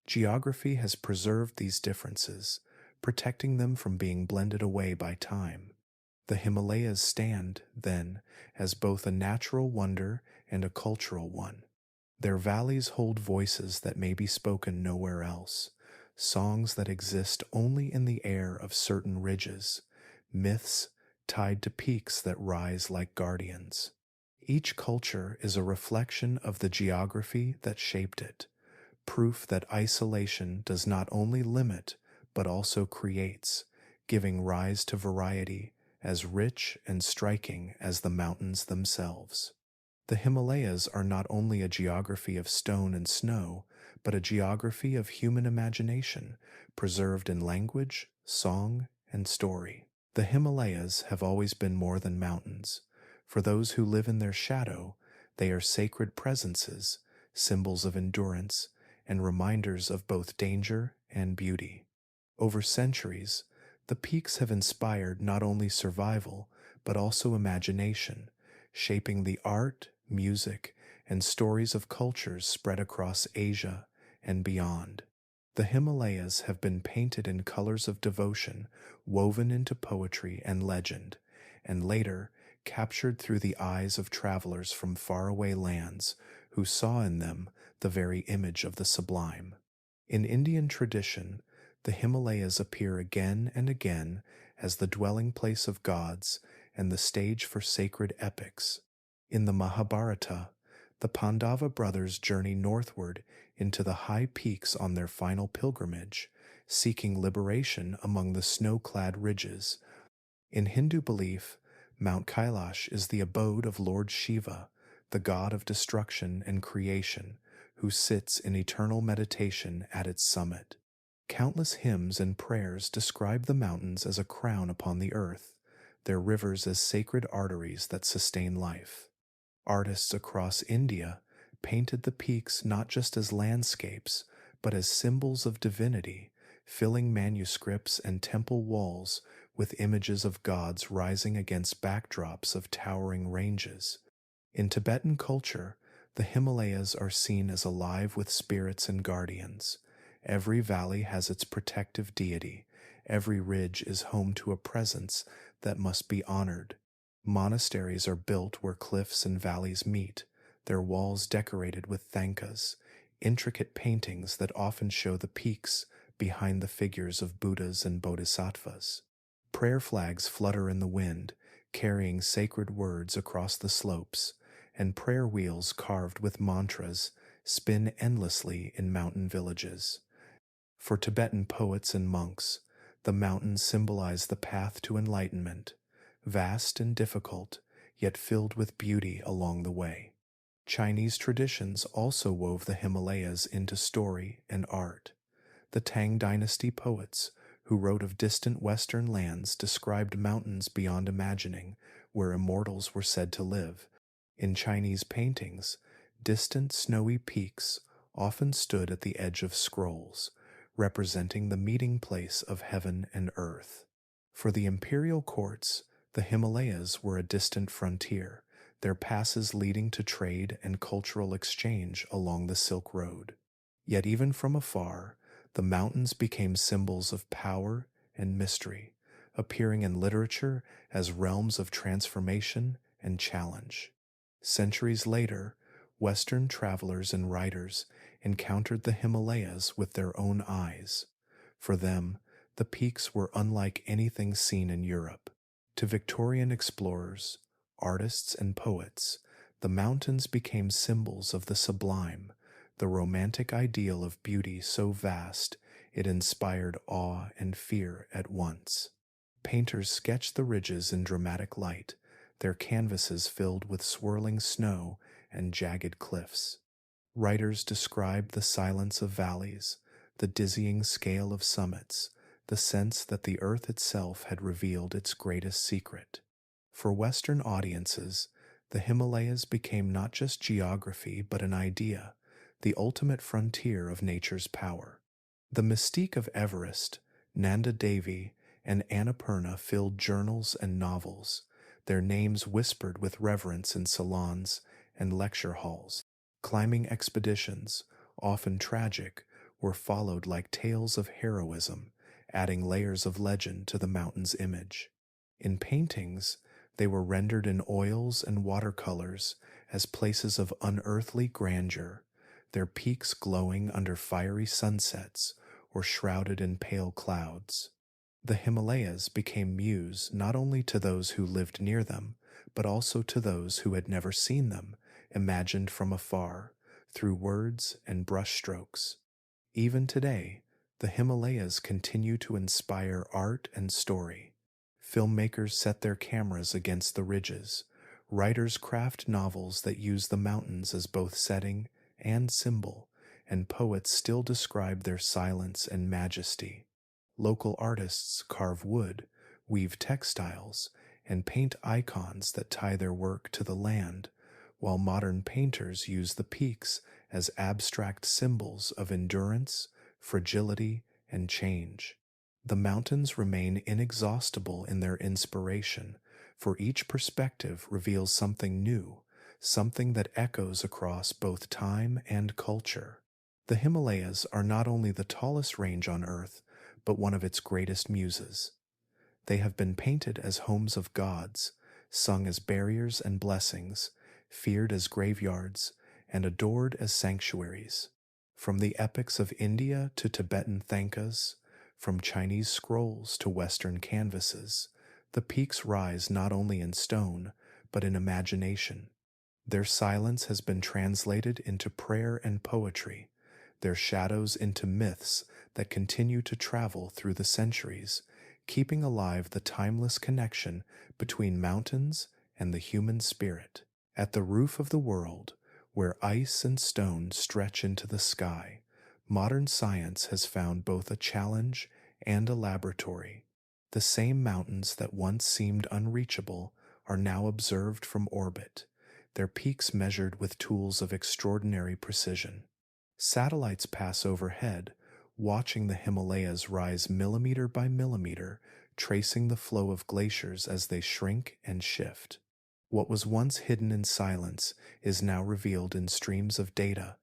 Geography has preserved these differences, protecting them from being blended away by time. The Himalayas stand, then, as both a natural wonder and a cultural one. Their valleys hold voices that may be spoken nowhere else, songs that exist only in the air of certain ridges, myths tied to peaks that rise like guardians. Each culture is a reflection of the geography that shaped it, proof that isolation does not only limit but also creates, giving rise to variety as rich and striking as the mountains themselves. The Himalayas are not only a geography of stone and snow, but a geography of human imagination, preserved in language, song, and story. The Himalayas have always been more than mountains. For those who live in their shadow, they are sacred presences, symbols of endurance, and reminders of both danger and beauty. Over centuries, the peaks have inspired not only survival, but also imagination, shaping the art, music, and stories of cultures spread across Asia and beyond. The Himalayas have been painted in colors of devotion, woven into poetry and legend, and later captured through the eyes of travelers from faraway lands who saw in them the very image of the sublime. In Indian tradition, the Himalayas appear again and again as the dwelling place of gods and the stage for sacred epics. In the Mahabharata, The Pandava brothers journey northward into the high peaks on their final pilgrimage, seeking liberation among the snow-clad ridges. In Hindu belief, Mount Kailash is the abode of Lord Shiva, the god of destruction and creation, who sits in eternal meditation at its summit. Countless hymns and prayers describe the mountains as a crown upon the earth, their rivers as sacred arteries that sustain life. Artists across India painted the peaks not just as landscapes, but as symbols of divinity, filling manuscripts and temple walls with images of gods rising against backdrops of towering ranges. In Tibetan culture, the Himalayas are seen as alive with spirits and guardians. Every valley has its protective deity, every ridge is home to a presence that must be honored. Monasteries are built where cliffs and valleys meet, their walls decorated with thankas, intricate paintings that often show the peaks behind the figures of Buddhas and Bodhisattvas. Prayer flags flutter in the wind, carrying sacred words across the slopes, and prayer wheels carved with mantras spin endlessly in mountain villages. For Tibetan poets and monks, the mountains symbolize the path to enlightenment, vast and difficult, yet filled with beauty along the way. Chinese traditions also wove the Himalayas into story and art. The Tang dynasty poets, who wrote of distant western lands, described mountains beyond imagining, where immortals were said to live. In Chinese paintings, distant snowy peaks often stood at the edge of scrolls, representing the meeting place of heaven and earth. For the imperial courts, the Himalayas were a distant frontier, their passes leading to trade and cultural exchange along the Silk Road. Yet even from afar, the mountains became symbols of power and mystery, appearing in literature as realms of transformation and challenge. Centuries later, Western travelers and writers encountered the Himalayas with their own eyes. For them, the peaks were unlike anything seen in Europe. To Victorian explorers, artists, and poets, the mountains became symbols of the sublime, the romantic ideal of beauty so vast it inspired awe and fear at once. Painters sketched the ridges in dramatic light, their canvases filled with swirling snow and jagged cliffs. Writers described the silence of valleys, the dizzying scale of summits, the sense that the earth itself had revealed its greatest secret. For Western audiences, the Himalayas became not just geography but an idea, the ultimate frontier of nature's power. The mystique of Everest, Nanda Devi, and Annapurna filled journals and novels, their names whispered with reverence in salons and lecture halls. Climbing expeditions, often tragic, were followed like tales of heroism, adding layers of legend to the mountain's image. In paintings, they were rendered in oils and watercolors as places of unearthly grandeur, their peaks glowing under fiery sunsets or shrouded in pale clouds. The Himalayas became muse not only to those who lived near them, but also to those who had never seen them, imagined from afar, through words and brushstrokes. Even today, the Himalayas continue to inspire art and story. Filmmakers set their cameras against the ridges. Writers craft novels that use the mountains as both setting and symbol, and poets still describe their silence and majesty. Local artists carve wood, weave textiles, and paint icons that tie their work to the land, while modern painters use the peaks as abstract symbols of endurance, fragility, and change. The mountains remain inexhaustible in their inspiration, for each perspective reveals something new, something that echoes across both time and culture. The Himalayas are not only the tallest range on Earth, but one of its greatest muses. They have been painted as homes of gods, sung as barriers and blessings, feared as graveyards, and adored as sanctuaries. From the epics of India to Tibetan thankas, from Chinese scrolls to Western canvases, the peaks rise not only in stone, but in imagination. Their silence has been translated into prayer and poetry, their shadows into myths that continue to travel through the centuries, keeping alive the timeless connection between mountains and the human spirit. At the roof of the world, where ice and stone stretch into the sky, modern science has found both a challenge and a laboratory. The same mountains that once seemed unreachable are now observed from orbit, their peaks measured with tools of extraordinary precision. Satellites pass overhead, watching the Himalayas rise millimeter by millimeter, tracing the flow of glaciers as they shrink and shift. What was once hidden in silence is now revealed in streams of data,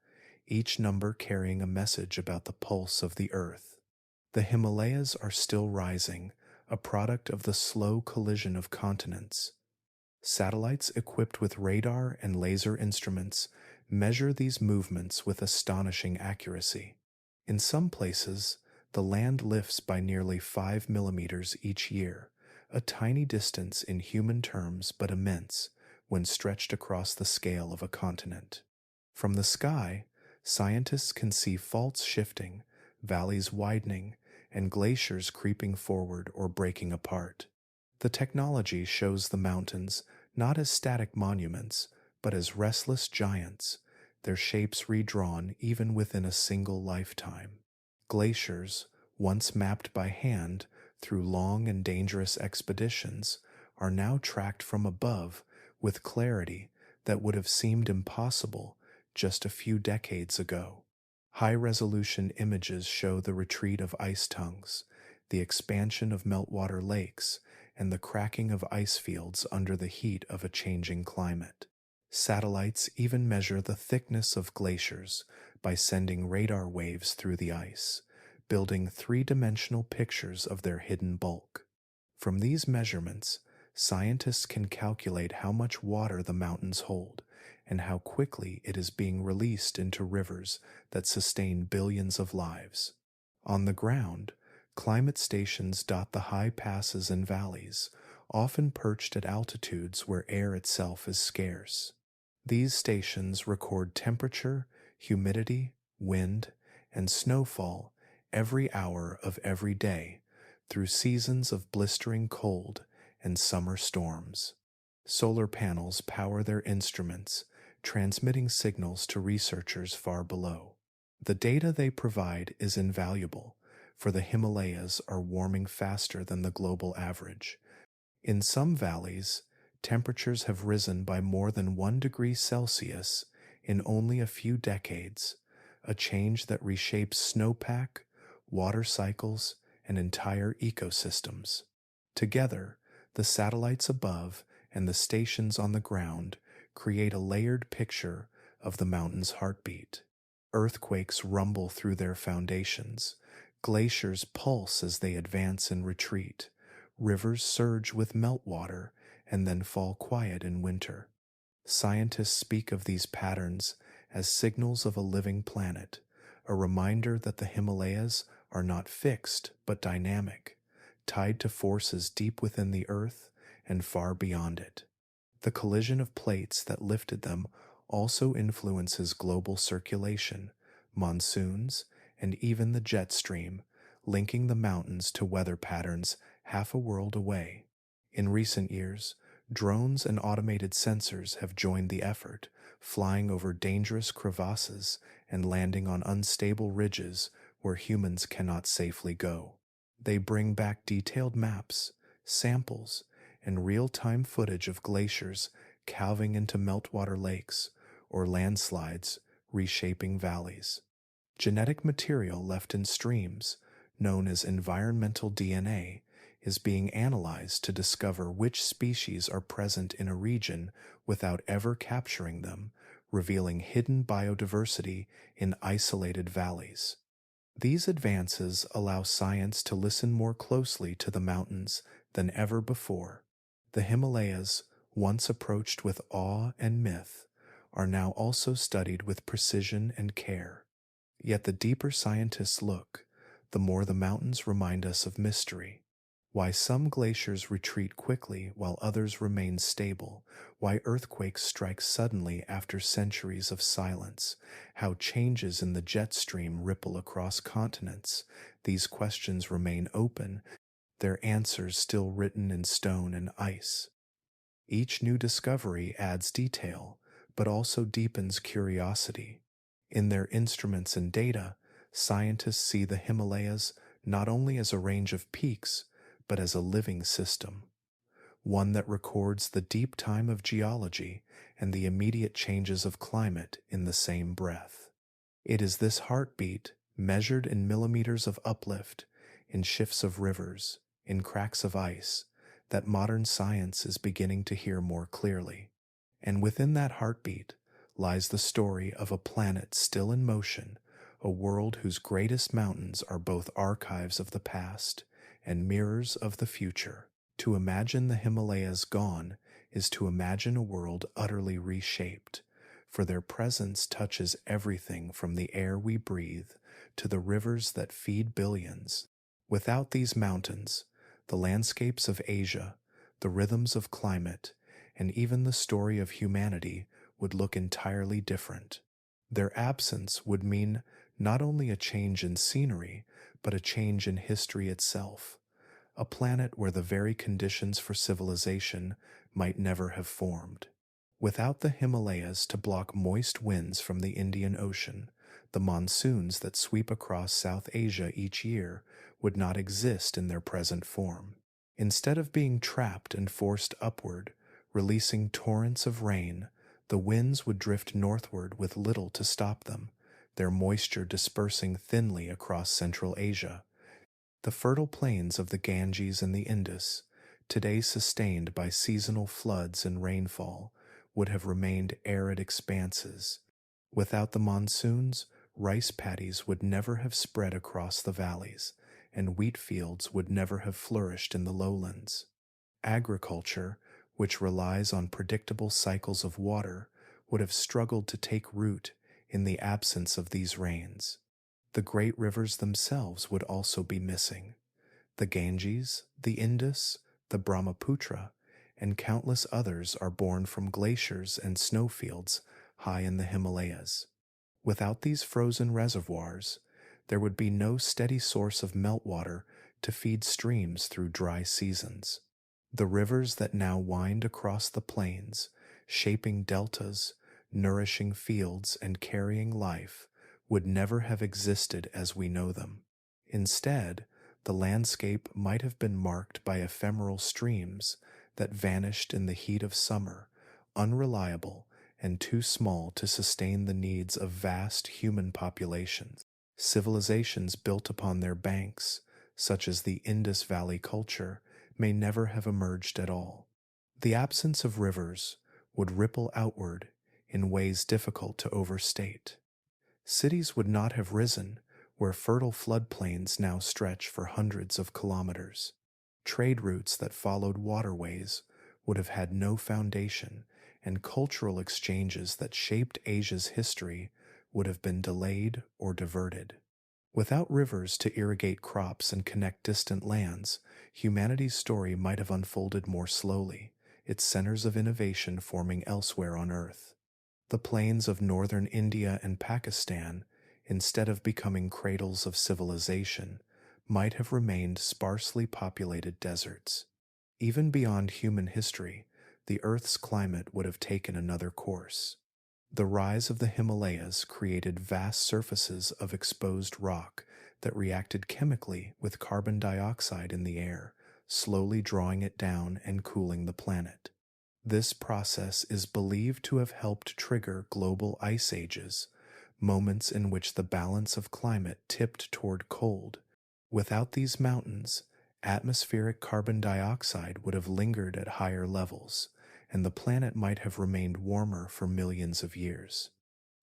each number carrying a message about the pulse of the Earth. The Himalayas are still rising, a product of the slow collision of continents. Satellites equipped with radar and laser instruments measure these movements with astonishing accuracy. In some places, the land lifts by nearly 5 millimeters each year, a tiny distance in human terms but immense when stretched across the scale of a continent. From the sky, scientists can see faults shifting, valleys widening, and glaciers creeping forward or breaking apart. The technology shows the mountains not as static monuments, but as restless giants, their shapes redrawn even within a single lifetime. Glaciers, once mapped by hand through long and dangerous expeditions, are now tracked from above with clarity that would have seemed impossible just a few decades ago. High-resolution images show the retreat of ice tongues, the expansion of meltwater lakes, and the cracking of ice fields under the heat of a changing climate. Satellites even measure the thickness of glaciers by sending radar waves through the ice, building three-dimensional pictures of their hidden bulk. From these measurements, scientists can calculate how much water the mountains hold and how quickly it is being released into rivers that sustain billions of lives. On the ground, climate stations dot the high passes and valleys, often perched at altitudes where air itself is scarce. These stations record temperature, humidity, wind, and snowfall every hour of every day through seasons of blistering cold and summer storms. Solar panels power their instruments, transmitting signals to researchers far below. The data they provide is invaluable, for the Himalayas are warming faster than the global average. In some valleys, temperatures have risen by more than 1 degree Celsius in only a few decades, a change that reshapes snowpack, water cycles, and entire ecosystems. Together, the satellites above and the stations on the ground create a layered picture of the mountain's heartbeat. Earthquakes rumble through their foundations, glaciers pulse as they advance and retreat, rivers surge with meltwater and then fall quiet in winter. Scientists speak of these patterns as signals of a living planet, a reminder that the Himalayas are not fixed but dynamic, tied to forces deep within the earth and far beyond it. The collision of plates that lifted them also influences global circulation, monsoons, and even the jet stream, linking the mountains to weather patterns half a world away. In recent years, drones and automated sensors have joined the effort, flying over dangerous crevasses and landing on unstable ridges where humans cannot safely go. They bring back detailed maps, samples, and real-time footage of glaciers calving into meltwater lakes or landslides reshaping valleys. Genetic material left in streams, known as environmental DNA, is being analyzed to discover which species are present in a region without ever capturing them, revealing hidden biodiversity in isolated valleys. These advances allow science to listen more closely to the mountains than ever before. The Himalayas, once approached with awe and myth, are now also studied with precision and care. Yet the deeper scientists look, the more the mountains remind us of mystery. Why some glaciers retreat quickly while others remain stable, why earthquakes strike suddenly after centuries of silence, how changes in the jet stream ripple across continents. These questions remain open, their answers still written in stone and ice. Each new discovery adds detail, but also deepens curiosity. In their instruments and data, scientists see the Himalayas not only as a range of peaks, but as a living system, one that records the deep time of geology and the immediate changes of climate in the same breath. It is this heartbeat, measured in millimeters of uplift, in shifts of rivers, in cracks of ice, that modern science is beginning to hear more clearly. And within that heartbeat lies the story of a planet still in motion, a world whose greatest mountains are both archives of the past and mirrors of the future. To imagine the Himalayas gone is to imagine a world utterly reshaped, for their presence touches everything from the air we breathe to the rivers that feed billions. Without these mountains, the landscapes of Asia, the rhythms of climate, and even the story of humanity would look entirely different. Their absence would mean not only a change in scenery, but a change in history itself, a planet where the very conditions for civilization might never have formed. Without the Himalayas to block moist winds from the Indian Ocean, the monsoons that sweep across South Asia each year would not exist in their present form. Instead of being trapped and forced upward, releasing torrents of rain, the winds would drift northward with little to stop them, their moisture dispersing thinly across Central Asia. The fertile plains of the Ganges and the Indus, today sustained by seasonal floods and rainfall, would have remained arid expanses. Without the monsoons, rice paddies would never have spread across the valleys, and wheat fields would never have flourished in the lowlands. Agriculture, which relies on predictable cycles of water, would have struggled to take root in the absence of these rains. The great rivers themselves would also be missing. The Ganges, the Indus, the Brahmaputra, and countless others are born from glaciers and snowfields high in the Himalayas. Without these frozen reservoirs, there would be no steady source of meltwater to feed streams through dry seasons. The rivers that now wind across the plains, shaping deltas, nourishing fields, and carrying life, would never have existed as we know them. Instead, the landscape might have been marked by ephemeral streams that vanished in the heat of summer, unreliable and too small to sustain the needs of vast human populations. Civilizations built upon their banks, such as the Indus Valley culture, may never have emerged at all. The absence of rivers would ripple outward in ways difficult to overstate. Cities would not have risen where fertile floodplains now stretch for hundreds of kilometers. Trade routes that followed waterways would have had no foundation, and cultural exchanges that shaped Asia's history would have been delayed or diverted. Without rivers to irrigate crops and connect distant lands, humanity's story might have unfolded more slowly, its centers of innovation forming elsewhere on Earth. The plains of northern India and Pakistan, instead of becoming cradles of civilization, might have remained sparsely populated deserts. Even beyond human history, the Earth's climate would have taken another course. The rise of the Himalayas created vast surfaces of exposed rock that reacted chemically with carbon dioxide in the air, slowly drawing it down and cooling the planet. This process is believed to have helped trigger global ice ages, moments in which the balance of climate tipped toward cold. Without these mountains, atmospheric carbon dioxide would have lingered at higher levels, and the planet might have remained warmer for millions of years.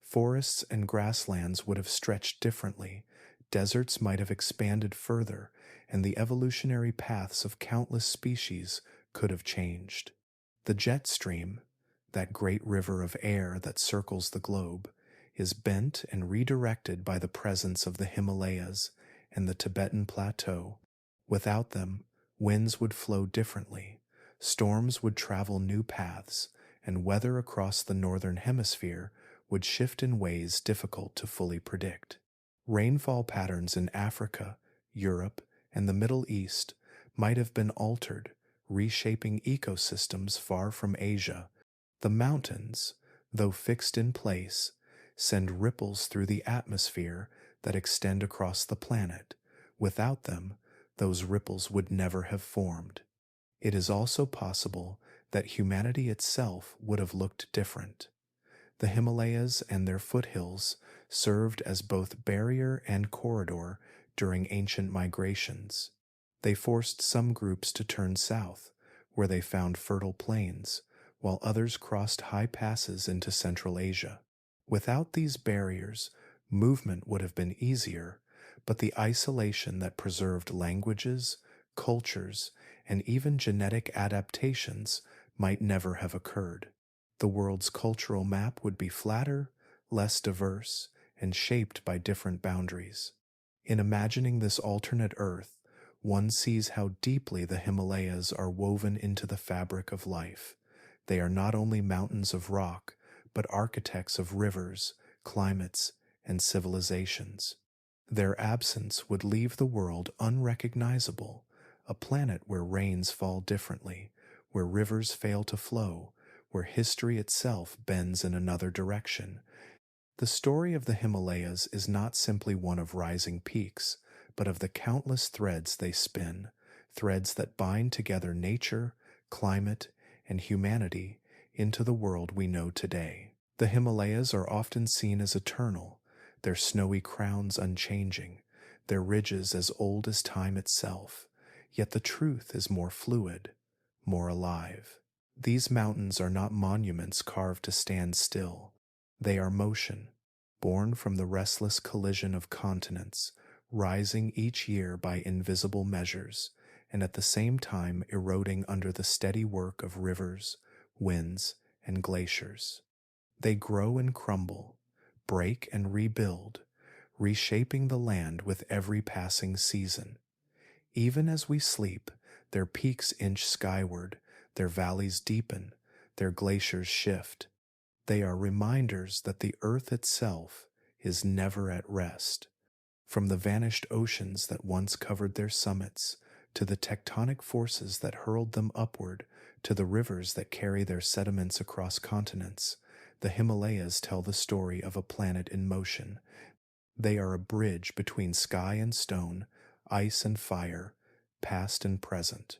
Forests and grasslands would have stretched differently, deserts might have expanded further, and the evolutionary paths of countless species could have changed. The jet stream, that great river of air that circles the globe, is bent and redirected by the presence of the Himalayas and the Tibetan Plateau. Without them, Winds would flow differently, storms would travel new paths, and weather across the northern hemisphere would shift in ways difficult to fully predict. Rainfall patterns in Africa, Europe, and the Middle East might have been altered, reshaping ecosystems far from Asia. The mountains, though fixed in place, send ripples through the atmosphere that extend across the planet. Without them, those ripples would never have formed. It is also possible that humanity itself would have looked different. The Himalayas and their foothills served as both barrier and corridor during ancient migrations. They forced some groups to turn south, where they found fertile plains, while others crossed high passes into Central Asia. Without these barriers, movement would have been easier, but the isolation that preserved languages, cultures, and even genetic adaptations might never have occurred. The world's cultural map would be flatter, less diverse, and shaped by different boundaries. In imagining this alternate Earth, one sees how deeply the Himalayas are woven into the fabric of life. They are not only mountains of rock, but architects of rivers, climates, and civilizations. Their absence would leave the world unrecognizable, a planet where rains fall differently, where rivers fail to flow, where history itself bends in another direction. The story of the Himalayas is not simply one of rising peaks, but of the countless threads they spin, threads that bind together nature, climate, and humanity into the world we know today. The Himalayas are often seen as eternal, their snowy crowns unchanging, their ridges as old as time itself. Yet the truth is more fluid, more alive. These mountains are not monuments carved to stand still. They are motion, born from the restless collision of continents, rising each year by invisible measures, and at the same time eroding under the steady work of rivers, winds, and glaciers. They grow and crumble, break and rebuild, reshaping the land with every passing season. Even as we sleep, their peaks inch skyward, their valleys deepen, their glaciers shift. They are reminders that the earth itself is never at rest. From the vanished oceans that once covered their summits, to the tectonic forces that hurled them upward, to the rivers that carry their sediments across continents, the Himalayas tell the story of a planet in motion. They are a bridge between sky and stone, ice and fire, past and present.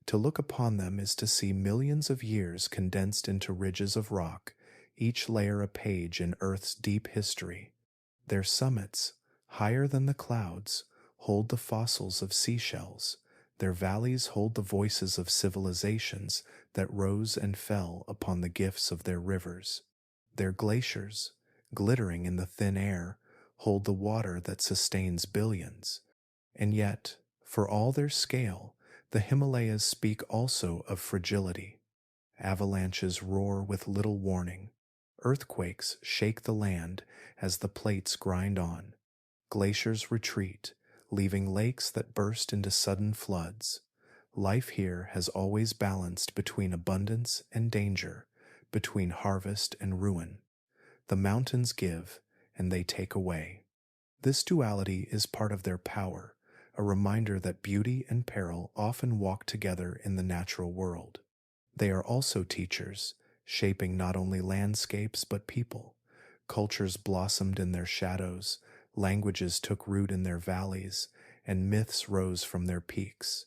To look upon them is to see millions of years condensed into ridges of rock, each layer a page in Earth's deep history. Their summits, higher than the clouds, hold the fossils of seashells. Their valleys hold the voices of civilizations that rose and fell upon the gifts of their rivers. Their glaciers, glittering in the thin air, hold the water that sustains billions. And yet, for all their scale, the Himalayas speak also of fragility. Avalanches roar with little warning. Earthquakes shake the land as the plates grind on. Glaciers retreat, leaving lakes that burst into sudden floods. Life here has always balanced between abundance and danger, between harvest and ruin. The mountains give, and they take away. This duality is part of their power, a reminder that beauty and peril often walk together in the natural world. They are also teachers, shaping not only landscapes but people. Cultures blossomed in their shadows, languages took root in their valleys, and myths rose from their peaks.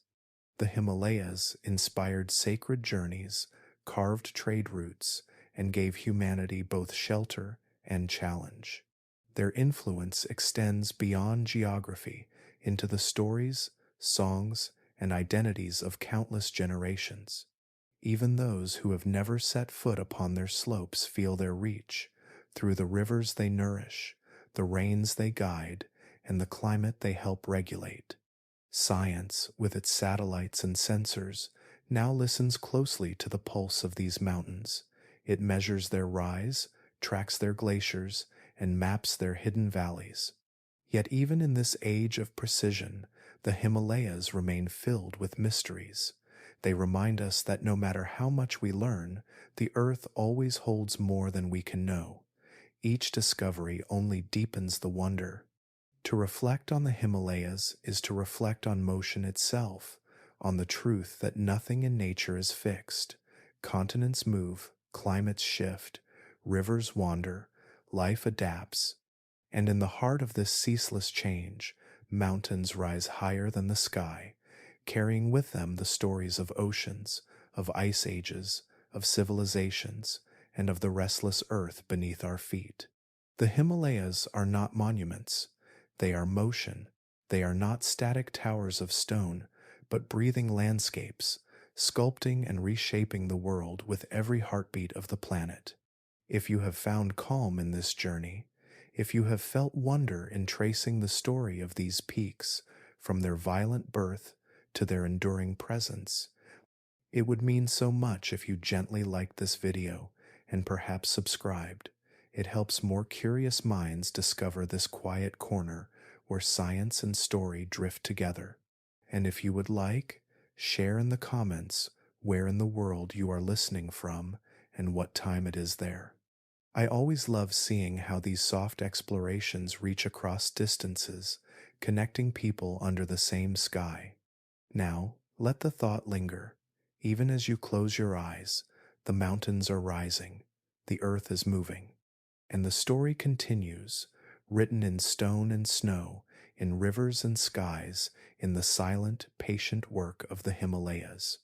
The Himalayas inspired sacred journeys, carved trade routes, and gave humanity both shelter and challenge. Their influence extends beyond geography into the stories, songs, and identities of countless generations. Even those who have never set foot upon their slopes feel their reach, through the rivers they nourish, the rains they guide, and the climate they help regulate. Science, with its satellites and sensors, now listens closely to the pulse of these mountains. It measures their rise, tracks their glaciers, and maps their hidden valleys. Yet even in this age of precision, The Himalayas remain filled with mysteries. They remind us that no matter how much we learn, the Earth always holds more than we can know. Each discovery only deepens the wonder. To reflect on the Himalayas is to reflect on motion itself, on the truth that nothing in nature is fixed. Continents move, climates shift, rivers wander, life adapts, and in the heart of this ceaseless change, mountains rise higher than the sky, carrying with them the stories of oceans, of ice ages, of civilizations, and of the restless earth beneath our feet. The Himalayas are not monuments, they are motion. They are not static towers of stone, but breathing landscapes, sculpting and reshaping the world with every heartbeat of the planet. If you have found calm in this journey, if you have felt wonder in tracing the story of these peaks, from their violent birth to their enduring presence, it would mean so much if you gently liked this video and perhaps subscribed. It helps more curious minds discover this quiet corner where science and story drift together. And if you would like, share in the comments where in the world you are listening from and what time it is there. I always love seeing how these soft explorations reach across distances, connecting people under the same sky. Now, let the thought linger. Even as you close your eyes, the mountains are rising, the earth is moving, and the story continues, written in stone and snow, in rivers and skies, in the silent, patient work of the Himalayas.